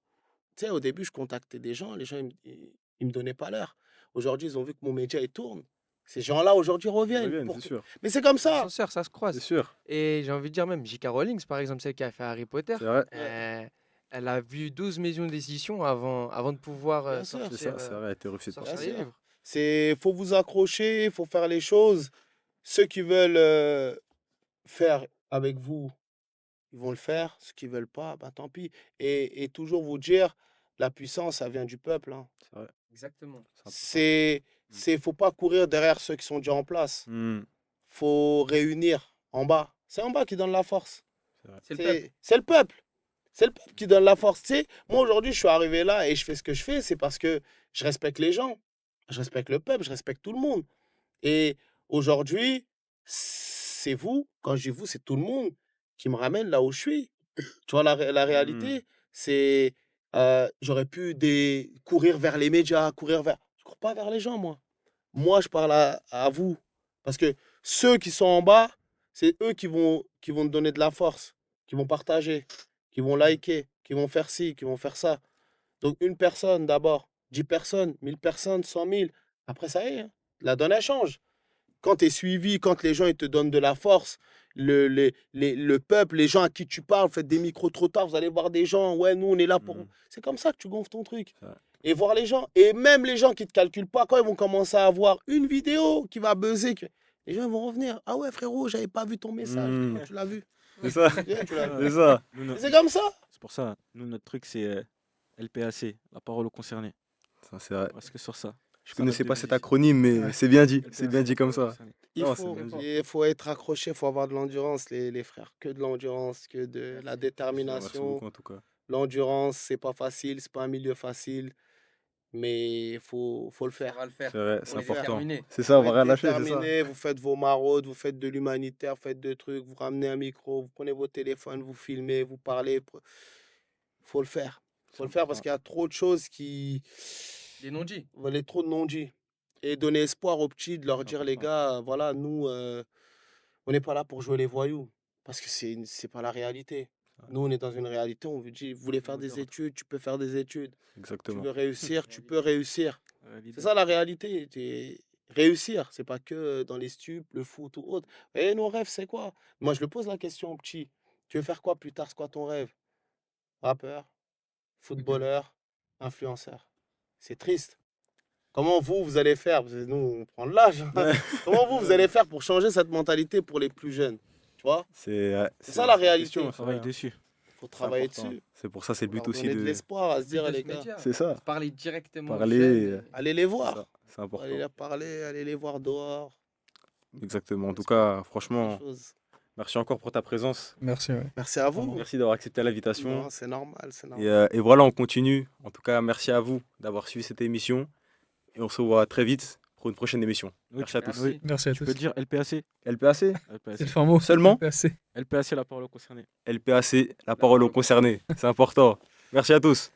Speaker 1: tu sais, au début, je contactais des gens, les gens, ils me donnaient pas l'heure. Aujourd'hui, ils ont vu que mon média, il tourne. Ces gens-là, aujourd'hui,
Speaker 2: Ils
Speaker 1: reviennent.
Speaker 2: reviennent, c'est sûr.
Speaker 1: Mais c'est comme ça.
Speaker 4: L'ascenseur, ça se
Speaker 2: C'est
Speaker 4: croise.
Speaker 2: sûr.
Speaker 4: Et j'ai envie de dire même J.K. Rowling, par exemple, celle qui a fait Harry Potter,
Speaker 2: C'est vrai.
Speaker 4: elle a vu 12 millions d'éditions avant de pouvoir
Speaker 1: Bien sûr.
Speaker 2: C'est
Speaker 4: sortir,
Speaker 2: ça. C'est vrai. Elle a été refusée par
Speaker 4: sortir
Speaker 2: ça.
Speaker 1: Bien
Speaker 4: les
Speaker 1: sûr.
Speaker 4: livres.
Speaker 1: Faut vous accrocher, faut faire les choses. Ceux qui veulent faire avec vous, ils vont le faire. Ceux qui veulent pas, bah tant pis. Et toujours vous dire, la puissance, ça vient du peuple, hein.
Speaker 2: C'est vrai.
Speaker 4: Exactement.
Speaker 2: C'est important.
Speaker 1: Faut pas courir derrière ceux qui sont déjà en place.
Speaker 2: Hmm.
Speaker 1: Faut réunir en bas. C'est en bas qui donne la force.
Speaker 2: C'est vrai.
Speaker 4: C'est le peuple.
Speaker 1: C'est le peuple. C'est le peuple qui donne la force. Tu sais, moi aujourd'hui, je suis arrivé là et je fais ce que je fais, c'est parce que je respecte les gens. Je respecte le peuple, je respecte tout le monde. Et aujourd'hui, c'est vous, quand je dis vous, c'est tout le monde qui me ramène là où je suis. Tu vois, la
Speaker 2: Hmm.
Speaker 1: réalité, c'est j'aurais pu courir vers les médias, Je cours pas vers les gens, moi. Moi, je parle à vous. Parce que ceux qui sont en bas, c'est eux qui vont te donner de la force, qui vont partager, qui vont liker, qui vont faire ci, qui vont faire ça. Donc, une personne d'abord, 10 personnes, 1000 personnes, 100 000. Après, ça y est, hein, la donne, elle change. Quand tu es suivi, quand les gens ils te donnent de la force, le peuple, les gens à qui tu parles, faites des micros trop tard, vous allez voir des gens, ouais, nous, on est là pour vous.
Speaker 2: Hmm.
Speaker 1: C'est comme ça que tu gonfles ton truc.
Speaker 2: C'est vrai.
Speaker 1: Et voir les gens, et même les gens qui ne te calculent pas, quand ils vont commencer à avoir une vidéo qui va buzzer, les gens ils vont revenir. Ah ouais, frérot, j'avais pas vu ton message.
Speaker 2: Hmm.
Speaker 1: Tu l'as vu.
Speaker 2: C'est ça.
Speaker 1: Tu l'as vu.
Speaker 2: C'est ça.
Speaker 3: Nous,
Speaker 1: C'est comme ça.
Speaker 3: c'est pour ça, nous, notre truc, c'est LPAC, la parole aux concernés.
Speaker 2: Ça, c'est vrai.
Speaker 3: Parce que sur ça.
Speaker 2: Je connaissais pas cet acronyme, mais c'est bien dit. C'est bien dit comme ça. Non, c'est bien dit.
Speaker 1: Il faut être accroché, il faut avoir de l'endurance, les frères. Que de l'endurance, que de la
Speaker 2: Merci
Speaker 1: détermination.
Speaker 2: beaucoup en tout cas.
Speaker 1: L'endurance, c'est pas facile, c'est pas un milieu facile, mais il faut le
Speaker 4: On
Speaker 1: faire.
Speaker 4: va le faire.
Speaker 2: C'est vrai,
Speaker 4: On
Speaker 2: c'est
Speaker 4: est
Speaker 2: important.
Speaker 4: déterminé.
Speaker 2: C'est ça, on
Speaker 1: Vous
Speaker 2: va
Speaker 1: êtes
Speaker 2: rien lâcher, c'est ça.
Speaker 1: déterminé, vous faites vos maraudes, vous faites de l'humanitaire, vous faites de trucs, vous ramenez un micro, vous prenez vos téléphones, vous filmez, vous parlez. Faut le faire. Faut le faire parce qu'il y a trop de choses qui.
Speaker 4: Les non-dits.
Speaker 1: Voilà, trop de non-dits. Et donner espoir aux petits, de leur
Speaker 2: C'est
Speaker 1: dire, les gars, voilà, nous, on n'est pas là pour jouer les voyous. Parce que c'est pas la réalité. Nous, on est dans une réalité, on vous dit, vous voulez faire des études, tu peux faire des études. Tu
Speaker 2: Exactement.
Speaker 1: veux réussir, tu peux réussir.
Speaker 3: L'idée.
Speaker 1: C'est ça la réalité. Réussir, c'est pas que dans les stupes, le foot ou autre. Et nos rêves, c'est quoi? Moi, je le pose la question au petit. Tu veux faire quoi plus tard? C'est quoi ton rêve? Rappeur, footballeur, influenceur. C'est triste. Comment vous allez faire? Parce que nous, on prend de l'âge, hein.
Speaker 2: Ouais.
Speaker 1: Comment vous allez faire pour changer cette mentalité pour les plus jeunes? Tu vois?
Speaker 2: C'est
Speaker 1: ça, la
Speaker 2: la
Speaker 1: réalité.
Speaker 2: question,
Speaker 3: On
Speaker 2: c'est
Speaker 3: travaille
Speaker 2: vrai.
Speaker 3: dessus.
Speaker 1: Il faut travailler
Speaker 2: important.
Speaker 1: dessus.
Speaker 2: C'est pour ça, c'est le
Speaker 1: Faut
Speaker 2: but
Speaker 1: leur
Speaker 2: aussi
Speaker 1: donner de
Speaker 2: de.
Speaker 1: l'espoir à se dire, les
Speaker 4: But de
Speaker 1: gars,
Speaker 4: ce média.
Speaker 2: C'est ça.
Speaker 4: Parler directement aux
Speaker 2: Parler,
Speaker 4: jeunes et-
Speaker 1: allez les
Speaker 2: C'est
Speaker 1: voir.
Speaker 2: ça, c'est important.
Speaker 1: Allez les parler, allez les voir dehors.
Speaker 2: Exactement. En tout
Speaker 1: Parce
Speaker 2: cas,
Speaker 1: Des
Speaker 2: franchement,
Speaker 1: choses.
Speaker 2: merci encore pour ta présence.
Speaker 5: Merci, ouais.
Speaker 1: Merci à vous.
Speaker 2: Merci d'avoir accepté l'invitation.
Speaker 1: Non, c'est normal, c'est
Speaker 2: Et,
Speaker 1: normal.
Speaker 2: et voilà, on continue. En tout cas, merci à vous d'avoir suivi cette émission. Et on se revoit très vite pour une prochaine émission.
Speaker 3: Oui,
Speaker 2: Merci à tous.
Speaker 4: Merci.
Speaker 5: Merci à
Speaker 3: Tu
Speaker 5: tous.
Speaker 3: peux dire LPAC.
Speaker 2: LPAC
Speaker 5: C'est
Speaker 3: LPAC.
Speaker 5: le fin mot.
Speaker 2: Seulement
Speaker 5: Assez.
Speaker 3: LPAC, la parole aux concernés.
Speaker 2: LPAC, la parole aux concernés. C'est important. Merci à tous.